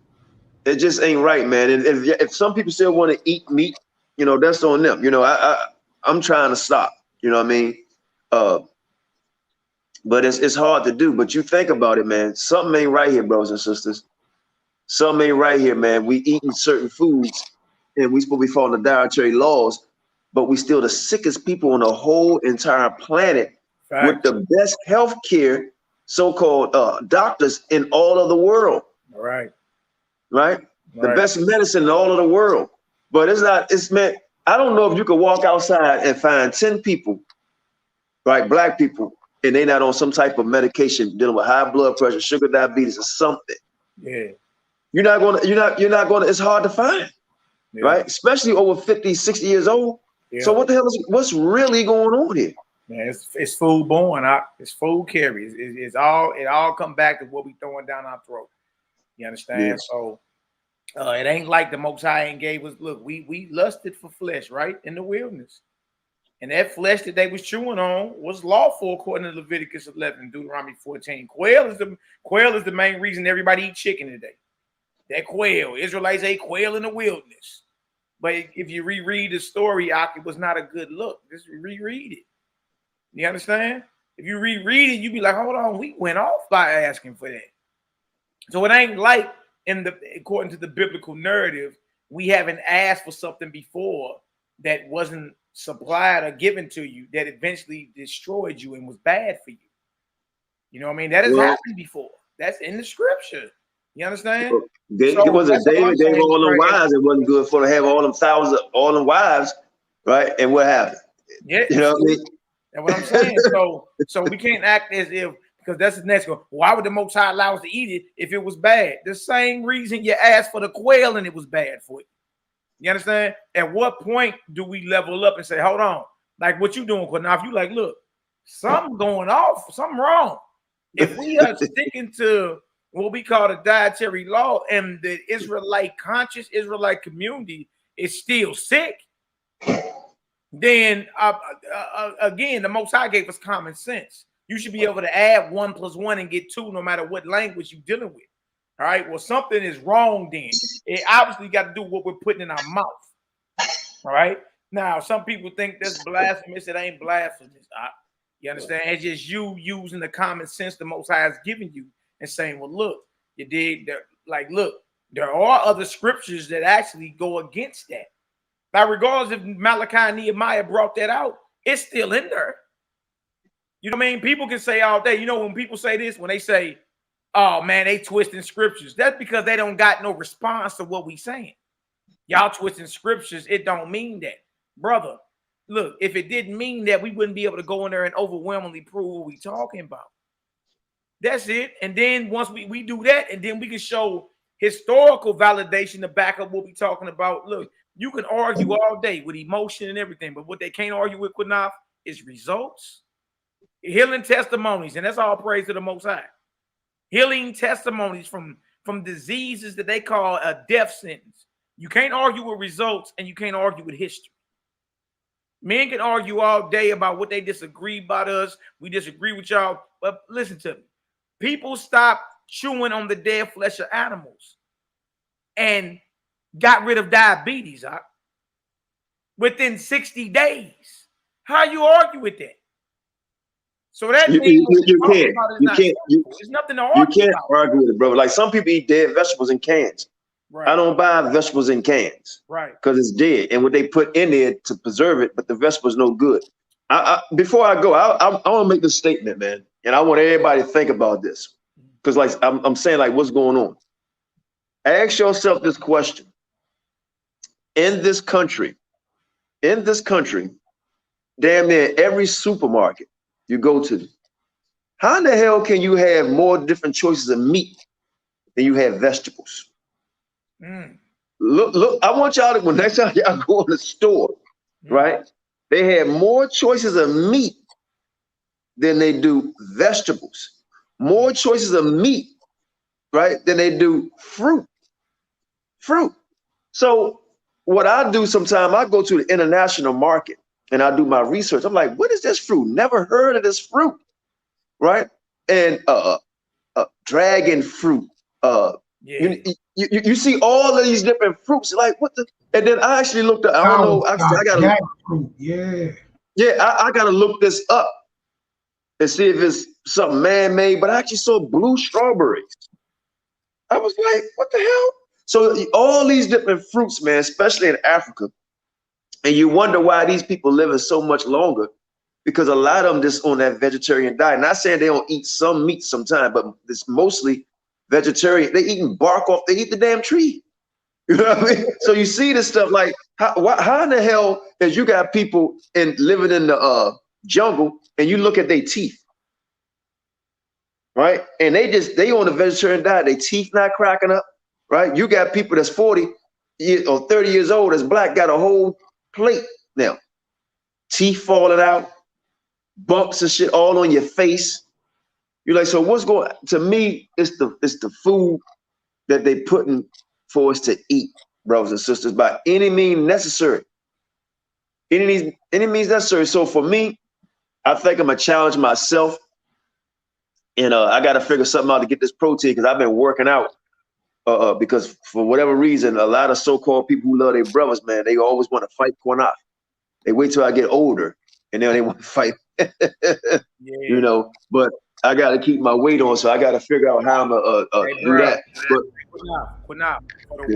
it just ain't right, man. And if some people still want to eat meat, you know, that's on them. You know, I'm trying to stop. You know what I mean? But it's hard to do. But you think about it, man. Something ain't right here, brothers and sisters. Something ain't right here, man. We eating certain foods, and we supposed to be following the dietary laws, but we still the sickest people on the whole entire planet. Fact. With the best health care, so-called doctors in all of the world. Right. The best medicine in all of the world. But I don't know if you could walk outside and find 10 people, right, black people, and they're not on some type of medication dealing with high blood pressure, sugar, diabetes, or something. Yeah. You're not gonna, it's hard to find. right? Especially over 50, 60 years old. Yeah. So what the hell what's really going on here? Man, it's food born. It's food carry. It all come back to what we throwing down our throat. You understand? Yes. So it ain't like the Most High ain't gave us. Look, we lusted for flesh, right, in the wilderness, and that flesh that they was chewing on was lawful according to Leviticus 11 and Deuteronomy 14. Quail is the main reason everybody eat chicken today. That quail, Israelites ate quail in the wilderness. But if you reread the story, it was not a good look. Just reread it. You understand? If you reread it, you be like, hold on, we went off by asking for that. So it ain't like according to the biblical narrative, we haven't asked for something before that wasn't supplied or given to you that eventually destroyed you and was bad for you. You know what I mean? That has happened before. That's in the scripture. You understand? It wasn't David gave all them wives. It wasn't good for to have all them wives, right? And what happened? Yeah, you know what I mean? That's what I'm saying. So we can't act as if, because that's the next one. Why would the Most High allow us to eat it if it was bad? The same reason you asked for the quail and it was bad for you. You understand? At what point do we level up and say, hold on, like what you doing, QANATH? You like, look, something going off, something wrong. If we are sticking to what we call the dietary law and the conscious Israelite community is still sick, then again, the Most High gave us common sense. You should be able to add 1 + 1 and get 2 no matter what language you're dealing with. All right, well, something is wrong then. It obviously got to do with what we're putting in our mouth. All right, now some people think that's blasphemous. It ain't blasphemous. You understand? It's just you using the common sense the Most High has given you and saying, well, look, you did, like, look, there are other scriptures that actually go against that. Now, regardless if Malaki and Nehemiah brought that out, it's still in there. You know what I mean? People can say all day, you know, when people say this, when they say, oh, man, they twisting scriptures, that's because they don't got no response to what we saying. Y'all twisting scriptures, it don't mean that. Brother, look, if it didn't mean that, we wouldn't be able to go in there and overwhelmingly prove what we talking about. That's it. And then once we do that, and then we can show historical validation to back up what we talking about. Look, you can argue all day with emotion and everything, but what they can't argue with, QANATH, is results. Healing testimonies, and that's all praise to the Most High. Healing testimonies from diseases that they call a death sentence. You can't argue with results, and you can't argue with history. Men can argue all day about what they disagree about us. We disagree with y'all, but listen to me. People stopped chewing on the dead flesh of animals and got rid of diabetes within 60 days. How you argue with that? So that means you can't. There's nothing to argue about. You can't argue with it, bro. Like some people eat dead vegetables in cans. Right. I don't buy vegetables in cans, right? Because it's dead, and what they put in there to preserve it, but the vegetable's no good. Before I go, I want to make this statement, man, and I want everybody to think about this, because like I'm saying, like, what's going on? Ask yourself this question: in this country, damn near every supermarket you go to, how in the hell can you have more different choices of meat than you have vegetables? Look, I want y'all to, when next time y'all go in the store, right? They have more choices of meat than they do vegetables. More choices of meat, right, than they do fruit. So what I do sometimes, I go to the international market and I do my research. I'm like, what is this fruit? Never heard of this fruit, right? And dragon fruit. You see all of these different fruits, like what the? And then I actually looked up. I don't know. I gotta. I gotta look this up and see if it's something man-made. But I actually saw blue strawberries. I was like, what the hell? So all these different fruits, man, especially in Africa, and you wonder why these people living so much longer, because a lot of them just on that vegetarian diet. Not saying they don't eat some meat sometimes, but it's mostly vegetarian. They eating bark off. They eat the damn tree. You know what I mean? So you see this stuff like how in the hell is you got people living in the jungle and you look at their teeth, right? And they on a vegetarian diet. Their teeth not cracking up, right? You got people that's 40 or 30 years old that's black got a whole plate now. Teeth falling out, bumps and shit all on your face. You're like, so what's going? To me, it's the food that they putting for us to eat, brothers and sisters, by any means necessary. Any means necessary. So for me, I think I'm gonna challenge myself, and I got to figure something out to get this protein because I've been working out. Because for whatever reason, a lot of so-called people who love their brothers, man, they always want to fight QANATH. They wait till I get older, and then they want to fight. You know, but I got to keep my weight on, so I got to figure out how I'm gonna do that. But QANATH, for the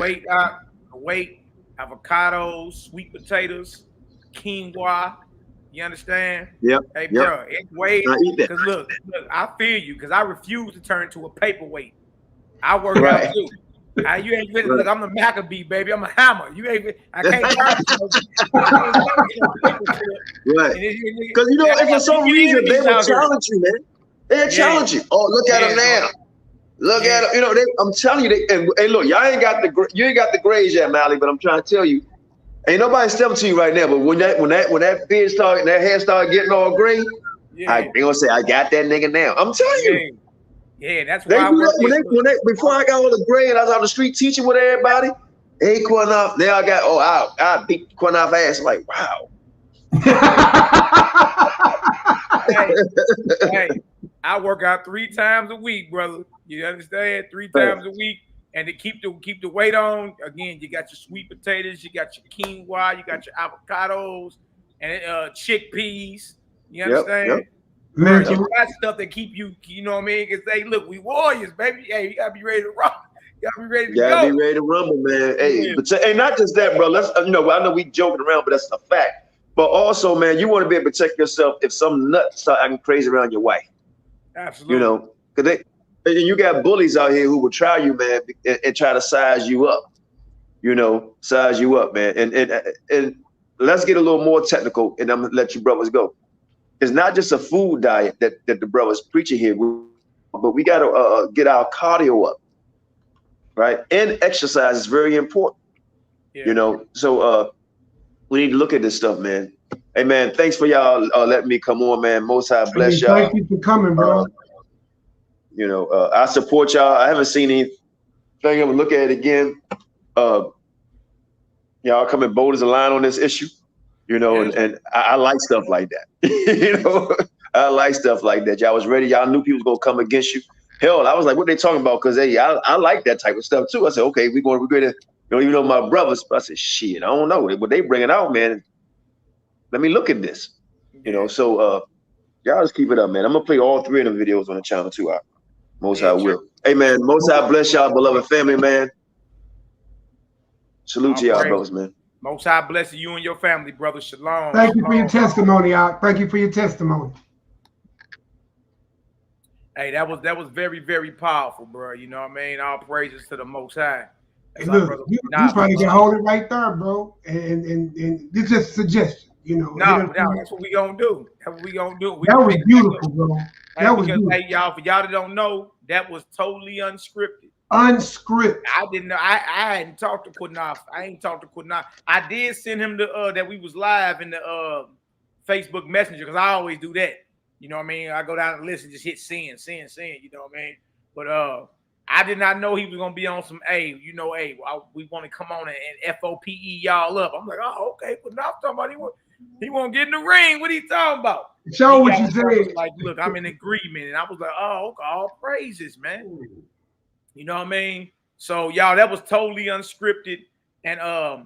weight, avocados, sweet potatoes, quinoa. You understand? Yep. Hey, yep. bro, it's way. Because look, I feel you. Because I refuse to turn to a paperweight. I work out too. You ain't really look. I'm the Maccabee, baby. I'm a hammer. You ain't. I can't turn. Right. Because you know, if for some reason they will challenge you, man. They'll challenge you. Oh, look at them now. Look at them. You know, I'm telling you. And look, y'all ain't got the grades yet, Mally. But I'm trying to tell you. Ain't nobody stepping to you right now, but when that beard start, that hair start getting all gray, they gonna say, "I got that nigga now." I'm telling you. Yeah, that's why before I got all the gray and I was on the street teaching with everybody. Hey, QANATH. Now I got I beat QANATH ass. I'm like, wow. hey, I work out 3 times a week, brother. You understand? 3 times a week. And to keep the weight on, again, you got your sweet potatoes, you got your quinoa, you got your avocados, and chickpeas. You understand? Yep. That stuff that keep you, you know what I mean? Because hey, look, we warriors, baby. Hey, you gotta be ready to rock. You gotta be ready to go. Be ready to rumble, man. Hey, but and not just that, bro. Let's I know we joking around, but that's a fact. But also, man, you want to be able to protect yourself if some nuts start acting crazy around your wife. Absolutely. You know, because and you got bullies out here who will try you, man, and try to size you up. You know, size you up, man. And let's get a little more technical, and I'm gonna let you brothers go. It's not just a food diet that the brothers preaching here, but we got to get our cardio up, right? And exercise is very important. Yeah. You know, so we need to look at this stuff, man. Hey, man, thanks for y'all letting me come on, man. Most High bless y'all. Thank you for coming, bro. You know, I support y'all. I haven't seen anything. I'm gonna look at it again. Y'all coming bold as a lion on this issue. You know, and I like stuff like that. You know, I like stuff like that. Y'all was ready. Y'all knew people was gonna come against you. Hell, I was like, what they talking about? Because I like that type of stuff too. I said, okay, we're going to, you know, even though my brothers, but I said, shit, I don't know what they bringing out, man. Let me look at this. You know, so y'all just keep it up, man. I'm gonna play all 3 of the videos on the channel too. Most High will. Hey, man, Most High bless y'all, beloved family, man. Salute to y'all, brothers, man. Most High bless you and your family, brother. Shalom. Thank you for your testimony, Ak. Thank you for your testimony. Hey, that was very, very powerful, bro. You know what I mean? All praises to the Most High. Hey, look, you probably can hold it right there, bro. And this is just a suggestion, you know. No, that's what we gonna do. That's what we gonna do. That was beautiful, bro. That was beautiful. Hey, y'all, for y'all that don't know, that was totally unscripted. Unscripted. I didn't know. I hadn't talked to QANATH. I ain't talked to QANATH. I did send him the that we was live in the Facebook Messenger because I always do that. You know what I mean? I go down and listen, just hit send. You know what I mean? But I did not know he was gonna be on some. Hey, you know, hey, we want to come on and FOPE y'all up. I'm like, oh, okay. QANATH talking about he won't get in the ring. What he talking about? Show what you said. Like, look, I'm in agreement, and I was like, oh, okay, all praises, man. You know what I mean? So y'all, that was totally unscripted, and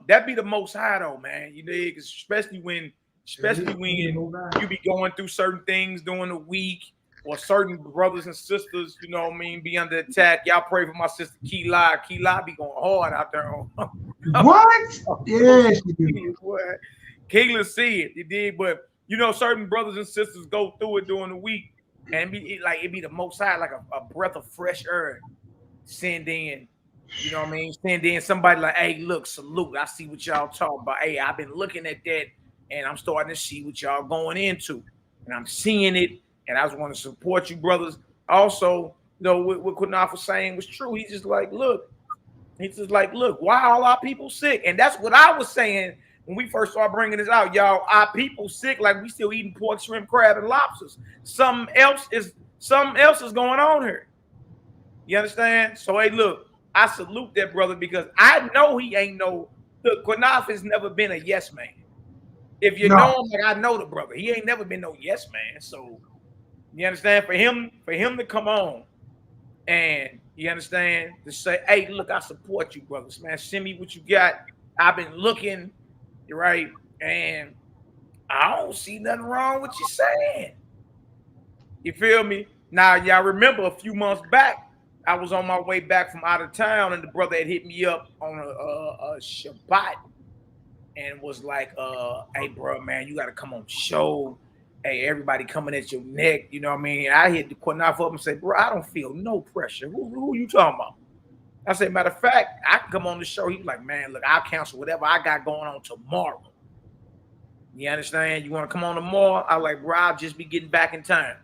that be the Most High though, man. You know, especially when you be going through certain things during the week, or certain brothers and sisters, you know what I mean, be under attack. Y'all pray for my sister Keila. Keila be going hard out there. What? Yes, Keila see it, you did, but you know, certain brothers and sisters go through it during the week, and it be the Most High, like a breath of fresh air. Send in, you know what I mean? Send in somebody like, hey, look, salute. I see what y'all talking about. Hey, I've been looking at that, and I'm starting to see what y'all going into, and I'm seeing it, and I just want to support you, brothers. Also, you know, what QANATH was saying was true. He's just like, look, He's just like, look, why all our people sick? And that's what I was saying when we first started bringing this out, y'all. Our people sick like we still eating pork, shrimp, crab, and lobsters. Something else is going on here. You understand? So hey, look, I salute that brother because I know he ain't no. Look, QANATH has never been a yes man. If you know him, like I know the brother, he ain't never been no yes man. So you understand? For him to come on and you understand to say, hey, look, I support you, brothers, man. Send me what you got. I've been looking, right, and I don't see nothing wrong with you saying. You feel me? Now, y'all remember a few months back, I was on my way back from out of town, and the brother had hit me up on a Shabbat and was like, hey, bro, man, you got to come on the show. Hey, everybody coming at your neck. You know what I mean? I hit the QANATH up and say, bro, I don't feel no pressure. Who you talking about? I said, matter of fact, I can come on the show. He was like, man, look, I'll cancel whatever I got going on tomorrow. You understand? You want to come on tomorrow? I was like, bro, I'll just be getting back in town.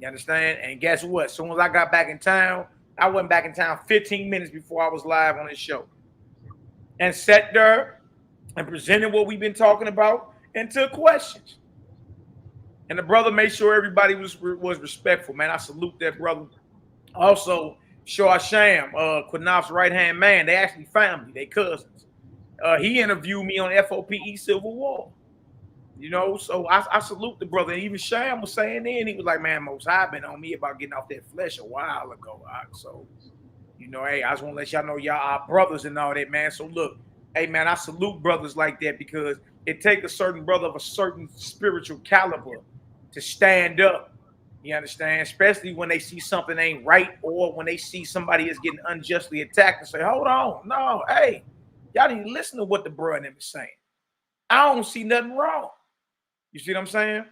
You understand? And guess what? As soon as I got back in town, I went back in town 15 minutes before I was live on this show. And sat there and presented what we've been talking about and took questions. And the brother made sure everybody was respectful, man. I salute that brother. Also, Shah Sham, QANATH's right-hand man, they actually family, they cousins. He interviewed me on FOPE Civil War. You know, so I salute the brother. And even Sham was saying then, he was like, man, Most High been on me about getting off that flesh a while ago. So, you know, hey, I just want to let y'all know y'all are brothers and all that, man. So look, hey, man, I salute brothers like that because it takes a certain brother of a certain spiritual caliber to stand up. You understand? Especially when they see something ain't right or when they see somebody is getting unjustly attacked and say, hold on, no, hey, y'all need to listen to what the bro and them is saying. I don't see nothing wrong. You see what I'm saying?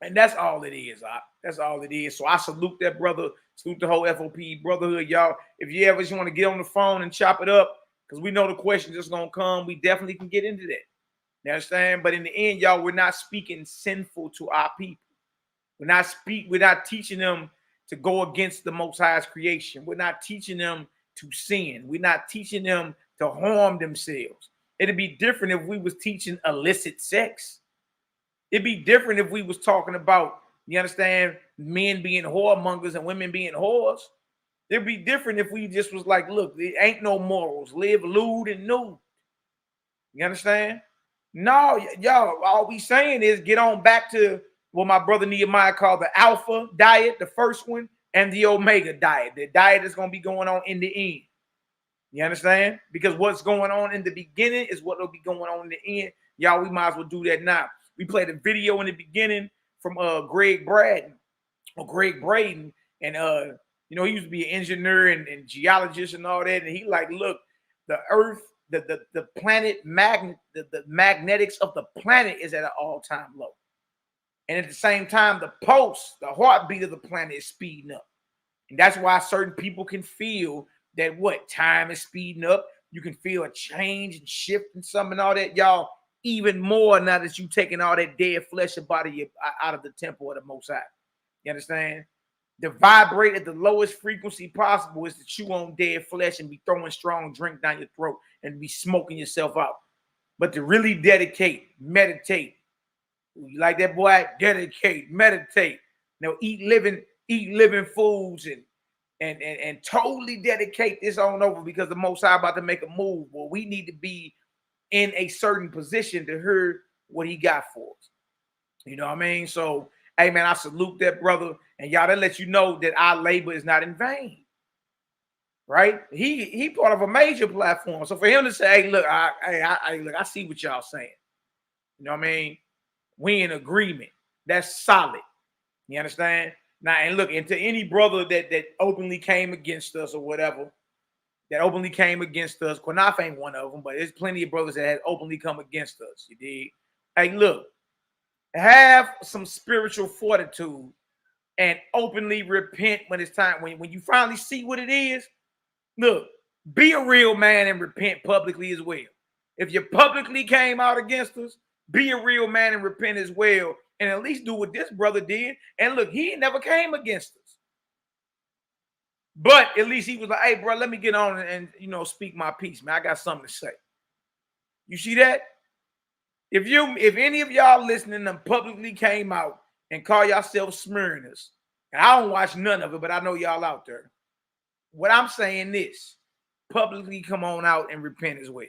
And that's all it is. That's all it is. So I salute that brother, salute the whole FOP brotherhood, y'all. If you ever just want to get on the phone and chop it up, because we know the questions that's going to come, we definitely can get into that. You understand? But in the end, y'all, we're not speaking sinful to our people. We're not teaching them to go against the Most High's creation. We're not teaching them to sin. We're not teaching them to harm themselves. It'd be different if we was teaching illicit sex. It'd be different if we was talking about, you understand, men being whoremongers and women being whores. It'd be different if we just was like, look, there ain't no morals. Live lewd and nude. You understand? No, y'all, all we saying is get on back to what my brother Nehemiah called the Alpha diet, the first one, and the Omega diet. The diet is going to be going on in the end. You understand? Because what's going on in the beginning is what will be going on in the end. Y'all, we might as well do that now. We played a video in the beginning from Greg Braden, and you know, he used to be an engineer and geologist and all that, and he like, look, the Earth, the planet the magnetics of the planet is at an all-time low, and at the same time, the pulse, the heartbeat of the planet is speeding up, and that's why certain people can feel that time is speeding up. You can feel a change and shift and something and all that, y'all. Even more now that you taking all that dead flesh out of the temple of the Most High. You understand? To vibrate at the lowest frequency possible is to chew on dead flesh and be throwing strong drink down your throat and be smoking yourself out. But to really dedicate, meditate. You like that, boy? Dedicate, meditate. Now eat living foods and totally dedicate this on over because the Most High about to make a move. Well, we need to be in a certain position to hear what he got for us. You know what I mean? So, hey, man, I salute that brother. And y'all, that lets you know that our labor is not in vain. Right? He part of a major platform. So for him to say, hey, look, I see what y'all saying. You know what I mean? We in agreement. That's solid. You understand? Now, and look, and to any brother that openly came against us or whatever, that openly came against us. QANATH ain't one of them, but there's plenty of brothers that have openly come against us. You dig? Hey, look, have some spiritual fortitude and openly repent when it's time. When you finally see what it is, look, be a real man and repent publicly as well. If you publicly came out against us, be a real man and repent as well. And at least do what this brother did. And look, he never came against us. But at least he was like, hey, bro, let me get on and you know, speak my piece, man. I got something to say. You see that? If any of y'all listening them publicly came out and call yourselves Smyrnas, and I don't watch none of it, but I know y'all out there. What I'm saying is, publicly come on out and repent as well.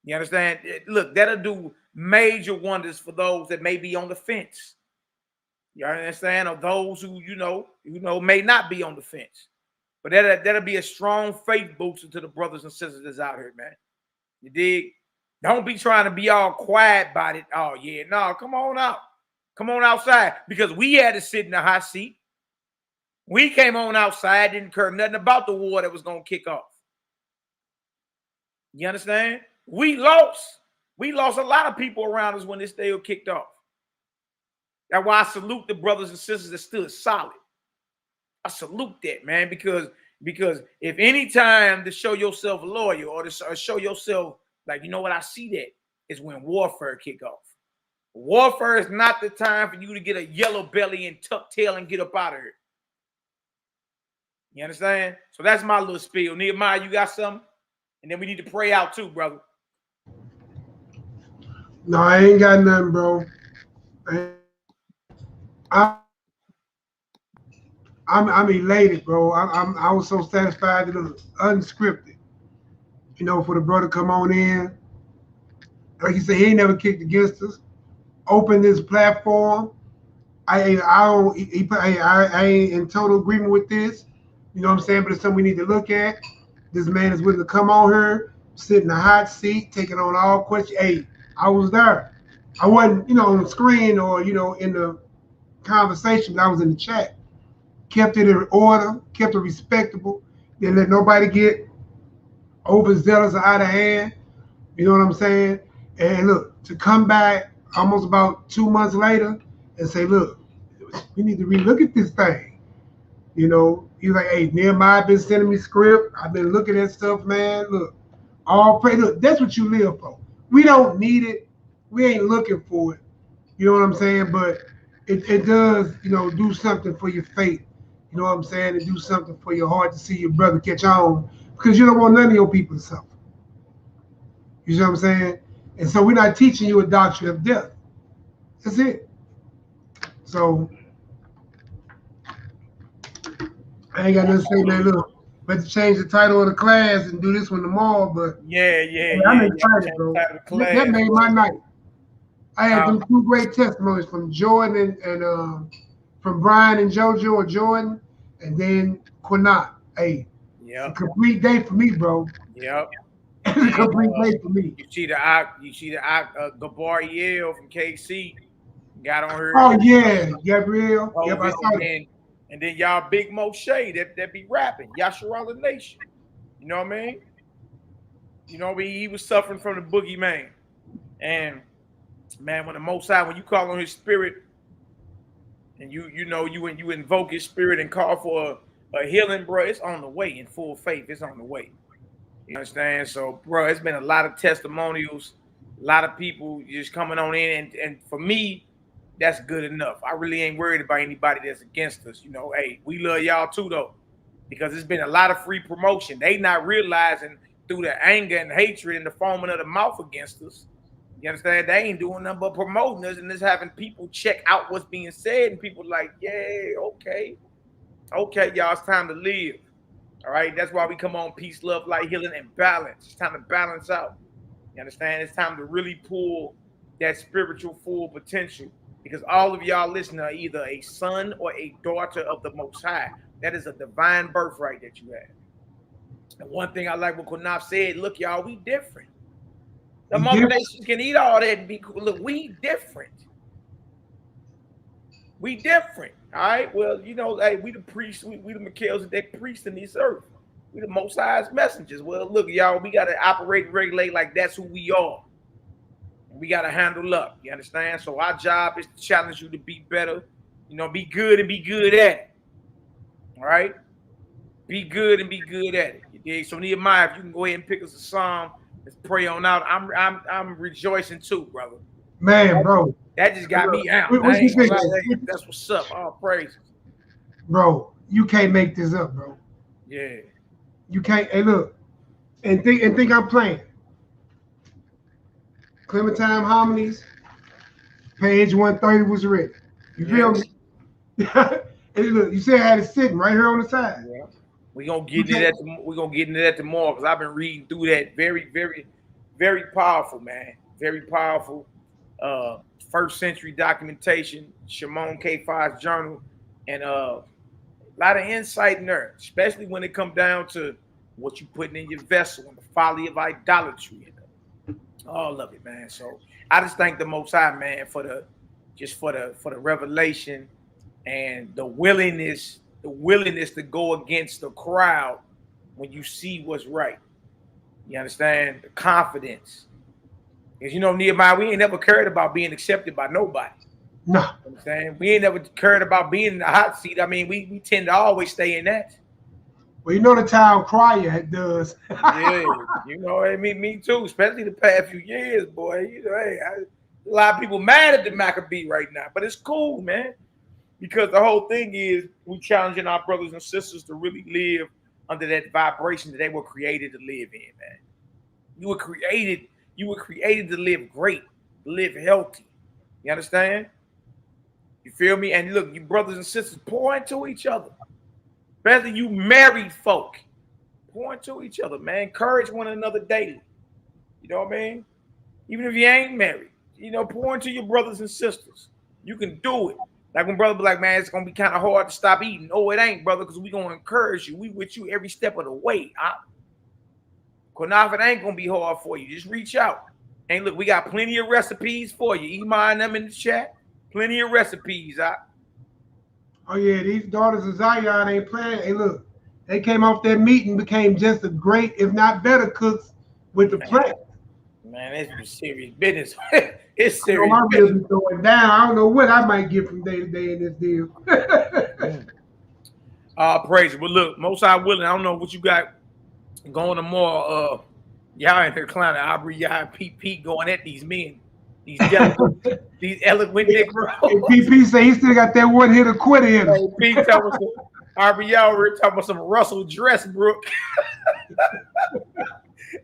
You understand? Look, that'll do major wonders for those that may be on the fence. You understand? Or those who you know may not be on the fence. But that'll be a strong faith booster to the brothers and sisters that's out here, man. You dig? Don't be trying to be all quiet about it. Oh, yeah, no, come on out. Come on outside. Because we had to sit in the hot seat. We came on outside, didn't care nothing about the war that was going to kick off. You understand? We lost. We lost a lot of people around us when this deal kicked off. That's why I salute the brothers and sisters that stood solid. I salute that, man, because if any time to show yourself loyal or to show yourself, like, you know what, I see that, is when warfare kick off. Warfare is not the time for you to get a yellow belly and tuck tail and get up out of here. You understand? So that's my little spiel. Nehemiah, you got something? And then we need to pray out too, brother. No, I ain't got nothing, bro. I'm elated, bro. I was so satisfied that it was unscripted. You know, for the brother to come on in, like you said, he ain't never kicked against us. Open this platform. I ain't in total agreement with this. You know what I'm saying? But it's something we need to look at. This man is willing to come on here, sit in the hot seat, taking on all questions. Hey, I was there. I wasn't, you know, on the screen or, you know, in the conversation, but I was in the chat. Kept it in order, kept it respectable. Didn't let nobody get overzealous or out of hand. You know what I'm saying? And look, to come back almost about 2 months later and say, look, we need to relook at this thing. You know, he's like, hey, Nehemiah been sending me script. I've been looking at stuff, man. Look, all pray. Look, that's what you live for. We don't need it. We ain't looking for it. You know what I'm saying? But it does, you know, do something for your faith. You know what I'm saying? And do something for your heart to see your brother catch on, because you don't want none of your people to suffer. You know what I'm saying? And so we're not teaching you a doctrine of death. That's it. So I ain't got nothing to say, man. Look, let's change the title of the class and do this one tomorrow. But I'm excited, bro. That made my night. I had them two great testimonies from Jordan and from Brian and JoJo or Jordan, and then QANATH. Hey, it's a complete day for me, bro. Yep. It's a complete day for me. You see the Gabriel from KC got on her. Oh yeah, Gabriel. Yep, I saw that. And then y'all big Moshe that be rapping, Yasharala Nation. You know what I mean? You know, he was suffering from the boogeyman. And man, when the Most High, when you call on his spirit and you invoke his spirit and call for a healing, bro, it's on the way in full faith. It's on the way. You understand? So, bro, it's been a lot of testimonials, a lot of people just coming on in. And for me, that's good enough. I really ain't worried about anybody that's against us. You know, hey, we love y'all too, though, because it's been a lot of free promotion. They not realizing through the anger and hatred and the foaming of the mouth against us. You understand? They ain't doing nothing but promoting us and just having people check out what's being said. And people like, yeah, okay, y'all, it's time to live. All right, that's why we come on peace, love, light, healing, and balance. It's time to balance out. You understand? It's time to really pull that spiritual full potential, because all of y'all listening are either a son or a daughter of the Most High. That is a divine birthright that you have. And one thing I like what QANATH said, look, y'all, we different. The Mother Nations can eat all that and be cool. Look, we different. We different. All right. Well, you know, hey, we the priests, we the MELCHIZEDEK priests in this earth. We the Most High's messengers. Well, look, y'all, we gotta operate and regulate like that's who we are. And we gotta handle up. You understand? So our job is to challenge you to be better. You know, be good and be good at it. All right. Be good and be good at it. You dig? So Nehemiah, if you can go ahead and pick us a psalm, let's pray on out. I'm rejoicing too, brother. Man, bro. That just got me out. That's what's up. All praises. Bro, You can't make this up, bro. Yeah. You can't. Hey, look, and think I'm playing. Clementine Homilies, page 130 was written. You feel me? Hey, look, you said I had it sitting right here on the side. Yeah. We're gonna get into that tomorrow because I've been reading through that. Very, very, very powerful, man. Very powerful. First century documentation, Shimon K. 5's journal, and a lot of insight in there, especially when it comes down to what you putting in your vessel and the folly of idolatry and all of it, man. So I just thank the Most High, man, for the revelation and the willingness to go against the crowd when you see what's right. You understand? The confidence. Because, you know, Nehemiah, we ain't never cared about being accepted by nobody. No. You know what I'm saying? We ain't never cared about being in the hot seat. I mean, we tend to always stay in that. Well, you know the town crier does. Yeah, you know, I mean, me too, especially the past few years, boy. You know, hey, a lot of people mad at the Maccabee right now, but it's cool, man. Because the whole thing is we challenging our brothers and sisters to really live under that vibration that they were created to live in, man. You were created to live great, to live healthy. You understand? You feel me? And look, you brothers and sisters, pour into each other. Especially you married folk. Pour into each other, man. Encourage one another daily. You know what I mean? Even if you ain't married, you know, pour into your brothers and sisters. You can do it. Like when brother be like, man, it's going to be kind of hard to stop eating. Oh, it ain't, brother, because we going to encourage you. We with you every step of the way. QANATH, it ain't going to be hard for you. Just reach out. And look, we got plenty of recipes for you. Email them in the chat. Plenty of recipes. Oh, yeah, these daughters of Zion ain't playing. Hey, look, they came off that meat and became just as great, if not better, cooks with the plant. Man, it's serious business. It's serious. My business going down. I don't know what I might get from day to day in this deal. Praise it. But look, Most High willing, I don't know what you got going tomorrow. Y'all in here clowning Aubrey, y'all PP going at these men. These eloquent Negroes. PP say he still got that one hitter quitter in him. P talking some Aubrey, y'all were talking about some Russell Dressbrook.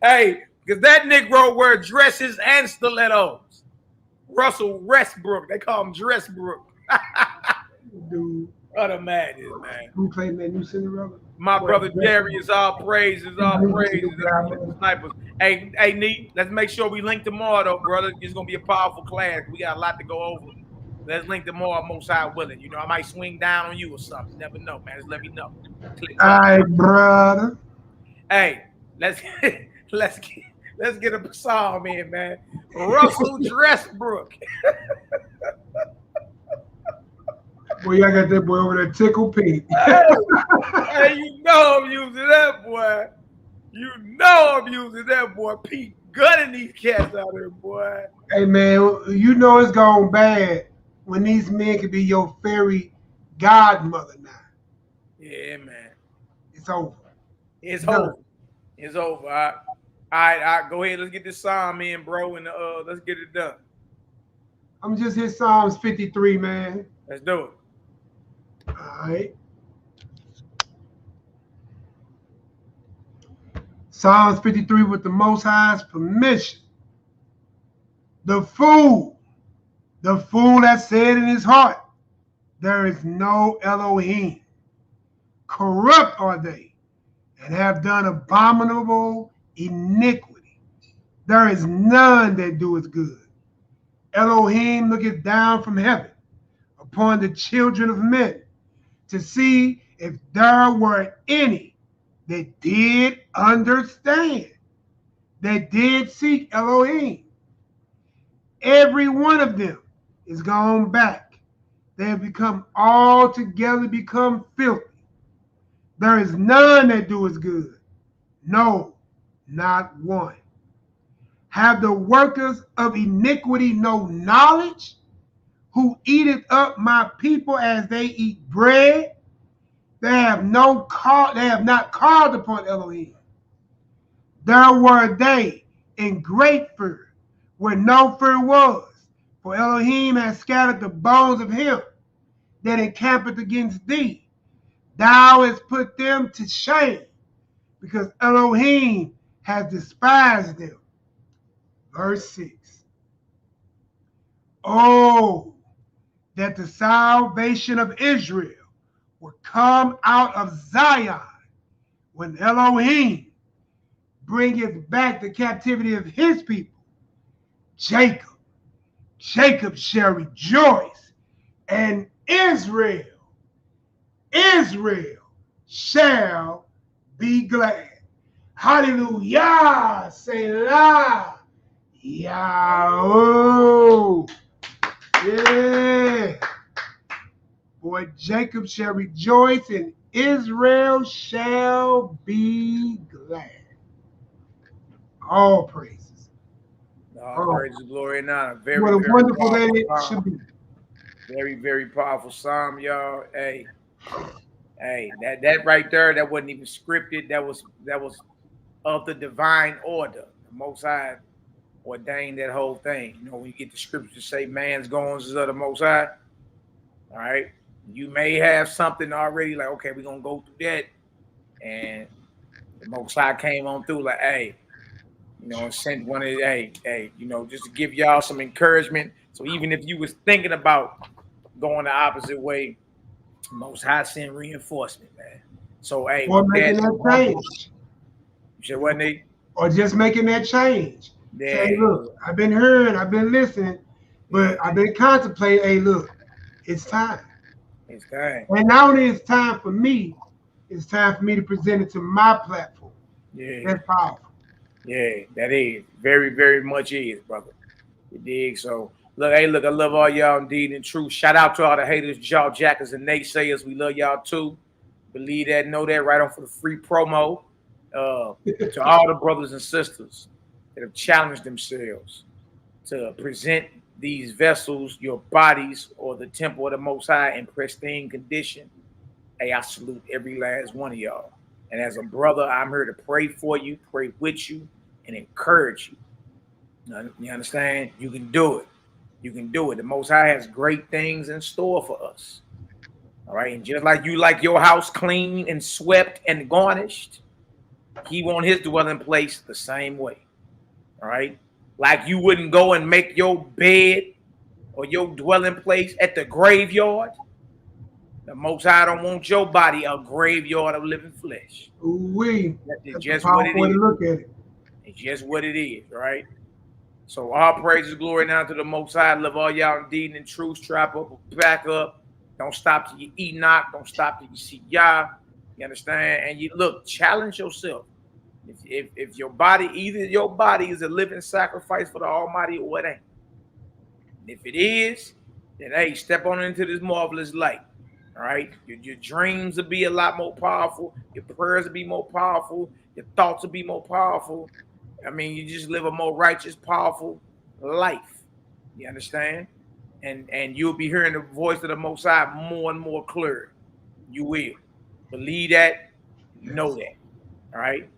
Hey, because that Negro wear dresses and stilettos. Russell Westbrook. They call him Dressbrook. Dude. What a madness, man. Who played that new Cinderella? My brother Darius, all praises, snipers. Hey, Neat, let's make sure we link tomorrow, though, brother. It's going to be a powerful class. We got a lot to go over. Let's link tomorrow, Most High willing. You know, I might swing down on you or something. You never know, man. Just let me know. All right, brother. Hey, let's get a psalm in, man. Russell Dressbrook. Boy, y'all got that boy over there tickle pink. Hey, you know I'm using that boy. You know I'm using that boy. Pete gunning these cats out there, boy. Hey, man, you know it's gone bad when these men could be your fairy godmother now. Yeah, man. It's over. It's over. It's over. All right, go ahead. Let's get this psalm in, bro, and let's get it done. I'm just hit Psalms 53, man. Let's do it. All right. Psalms 53 with the Most High's permission. The fool that said in his heart, there is no Elohim. Corrupt are they, and have done abominable iniquity. There is none that doeth good. Elohim looketh down from heaven upon the children of men, to see if there were any that did understand, that did seek Elohim. Every one of them is gone back. They have become altogether become filthy. There is none that doeth good. No, not one. Have the workers of iniquity no knowledge? Who eateth up my people as they eat bread? They have not called upon Elohim. There were they in great fear, where no fear was, for Elohim has scattered the bones of him that encampeth against thee. Thou hast put them to shame, because Elohim has despised them. Verse 6. Oh, that the salvation of Israel would come out of Zion, when Elohim bringeth back the captivity of his people. Jacob shall rejoice, and Israel shall be glad. Hallelujah. Selah. Yahoo. Yeah. Boy, Jacob shall rejoice, and Israel shall be glad. All praises. All praises, glory, and honor. Very, what a very wonderful day it powerful should be. Very, very powerful psalm, y'all. Hey, that right there, that wasn't even scripted. That was of the divine order. The Most High ordained that whole thing. You know, when you get the scriptures say man's goings is of the Most High, all right, you may have something already like, okay, we're gonna go through that, and the Most High came on through like, hey, you know, and sent one of, hey, you know, just to give y'all some encouragement. So even if you was thinking about going the opposite way, Most High sent reinforcement, man. So hey, or making that change. You said what, Nate? Or just making that change. Yeah. Say, look, I've been hearing, I've been listening, but I've been contemplating. Hey, look, it's time. It's time. And not only is time for me, it's time for me to present it to my platform. Yeah. That's powerful. Yeah, that is. Very, very much is, brother. You dig? So look, hey, look, I love all y'all indeed and true. Shout out to all the haters, jaw jackers, and naysayers. We love y'all too. Believe that, know that, right on for the free promo. To all the brothers and sisters that have challenged themselves to present these vessels, your bodies, or the temple of the Most High in pristine condition. Hey, I salute every last one of y'all. And as a brother, I'm here to pray for you, pray with you, and encourage you. You understand? You can do it. You can do it. The Most High has great things in store for us. All right. And just like you like your house clean and swept and garnished, he want his dwelling place the same way. All right. Like you wouldn't go and make your bed or your dwelling place at the graveyard. The Most High don't want your body a graveyard of living flesh. That's just what it is. Look at it. It's just what it is, right? So all praises, glory now to the Most High. Love all y'all indeed and in truth. Strap up, back up. Don't stop till you Enoch. Don't stop till you see Yah. You understand? And you look, challenge yourself. If your body, either your body is a living sacrifice for the Almighty or it ain't. And if it is, then hey, step on into this marvelous light. All right, your dreams will be a lot more powerful. Your prayers will be more powerful. Your thoughts will be more powerful. I mean, you just live a more righteous, powerful life. You understand? And you'll be hearing the voice of the Most High more and more clear. You will. Believe that. Know that. All right?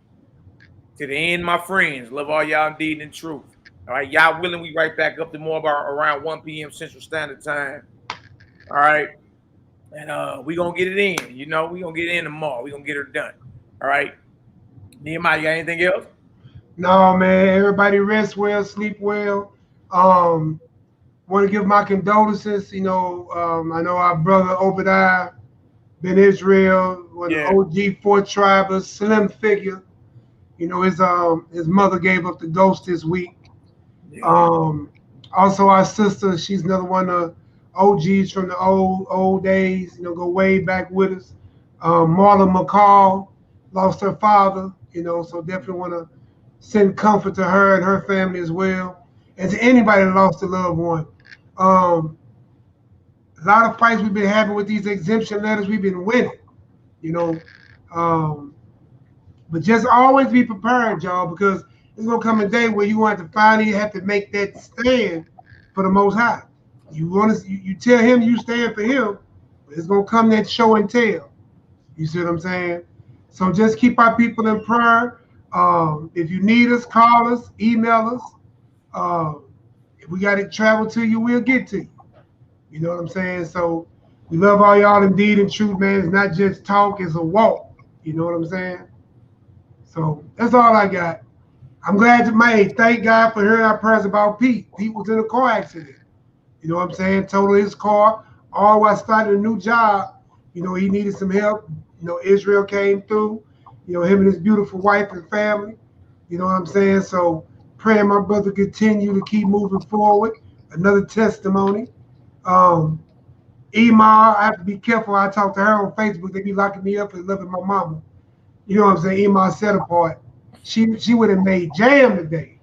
To the end, my friends. Love all y'all indeed in truth. All right? Y'all willing, we right back up to more about around 1 p.m. Central Standard Time. All right? And we're going to get it in. You know, we're going to get it in tomorrow. We're going to get it done. All right? Nehemiah, you got anything else? No, man. Everybody rest well, sleep well. Want to give my condolences. You know, I know our brother Obadiah Ben Israel, one of the OG 4 tribers, slim figure. You know, his mother gave up the ghost this week. Yeah. Also, our sister, she's another one of OGs from the old days. You know, go way back with us. Marla McCall lost her father. You know, so definitely want to send comfort to her and her family as well, and to anybody that lost a loved one. A lot of fights we've been having with these exemption letters, we've been winning, you know. But just always be prepared, y'all, because there's gonna come a day where you want to finally have to make that stand for the Most High. You tell him you stand for him, but it's gonna come that show and tell. You see what I'm saying? So just keep our people in prayer. If you need us, call us, email us. If we got to travel to you, we'll get to you. You know what I'm saying? So We love all y'all indeed and truth, man. It's not just talk, it's a walk. You know what I'm saying? So that's all I got. I'm glad to make. Thank God for hearing our prayers about Pete. Pete was in a car accident. You know what I'm saying? Totaled his car. All while starting a new job. You know, he needed some help. You know, Israel came through. You know, him and his beautiful wife and family. You know what I'm saying? So praying my brother continue to keep moving forward. Another testimony. Emma, I have to be careful. I talk to her on Facebook. They be locking me up for loving my mama. You know what I'm saying? Emma set apart. She would have made jam today.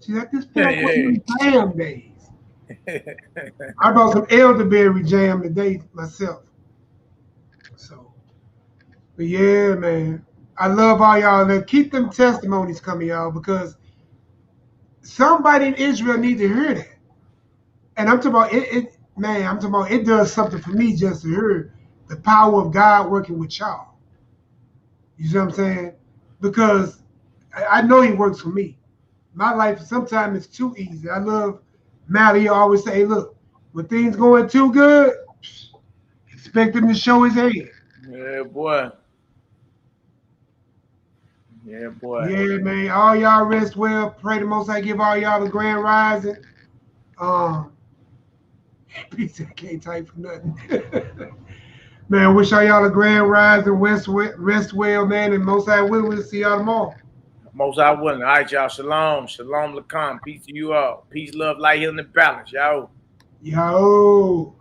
She's like, this pill jam days. I brought some elderberry jam today myself. So, but yeah, man. I love all y'all. Now keep them testimonies coming, y'all, because somebody in Israel needs to hear that. And I'm talking about it, man, I'm talking about it does something for me just to hear the power of God working with y'all. You see what I'm saying? Because I know he works for me. My life sometimes is too easy. I love Malaki always say, look, when things going too good, expect him to show his hand. Yeah, boy. Yeah, boy. Yeah, man. All y'all rest well. Pray the Most High give all y'all the grand rising. Peace, I can't type for nothing. Man, wish all y'all a grand rising, rest well, man, and Most High willing, we'll see y'all tomorrow. Most I willing. All right, y'all. Shalom. Shalom, Lacan. Peace to you all. Peace, love, light, healing, and balance, y'all. Yo.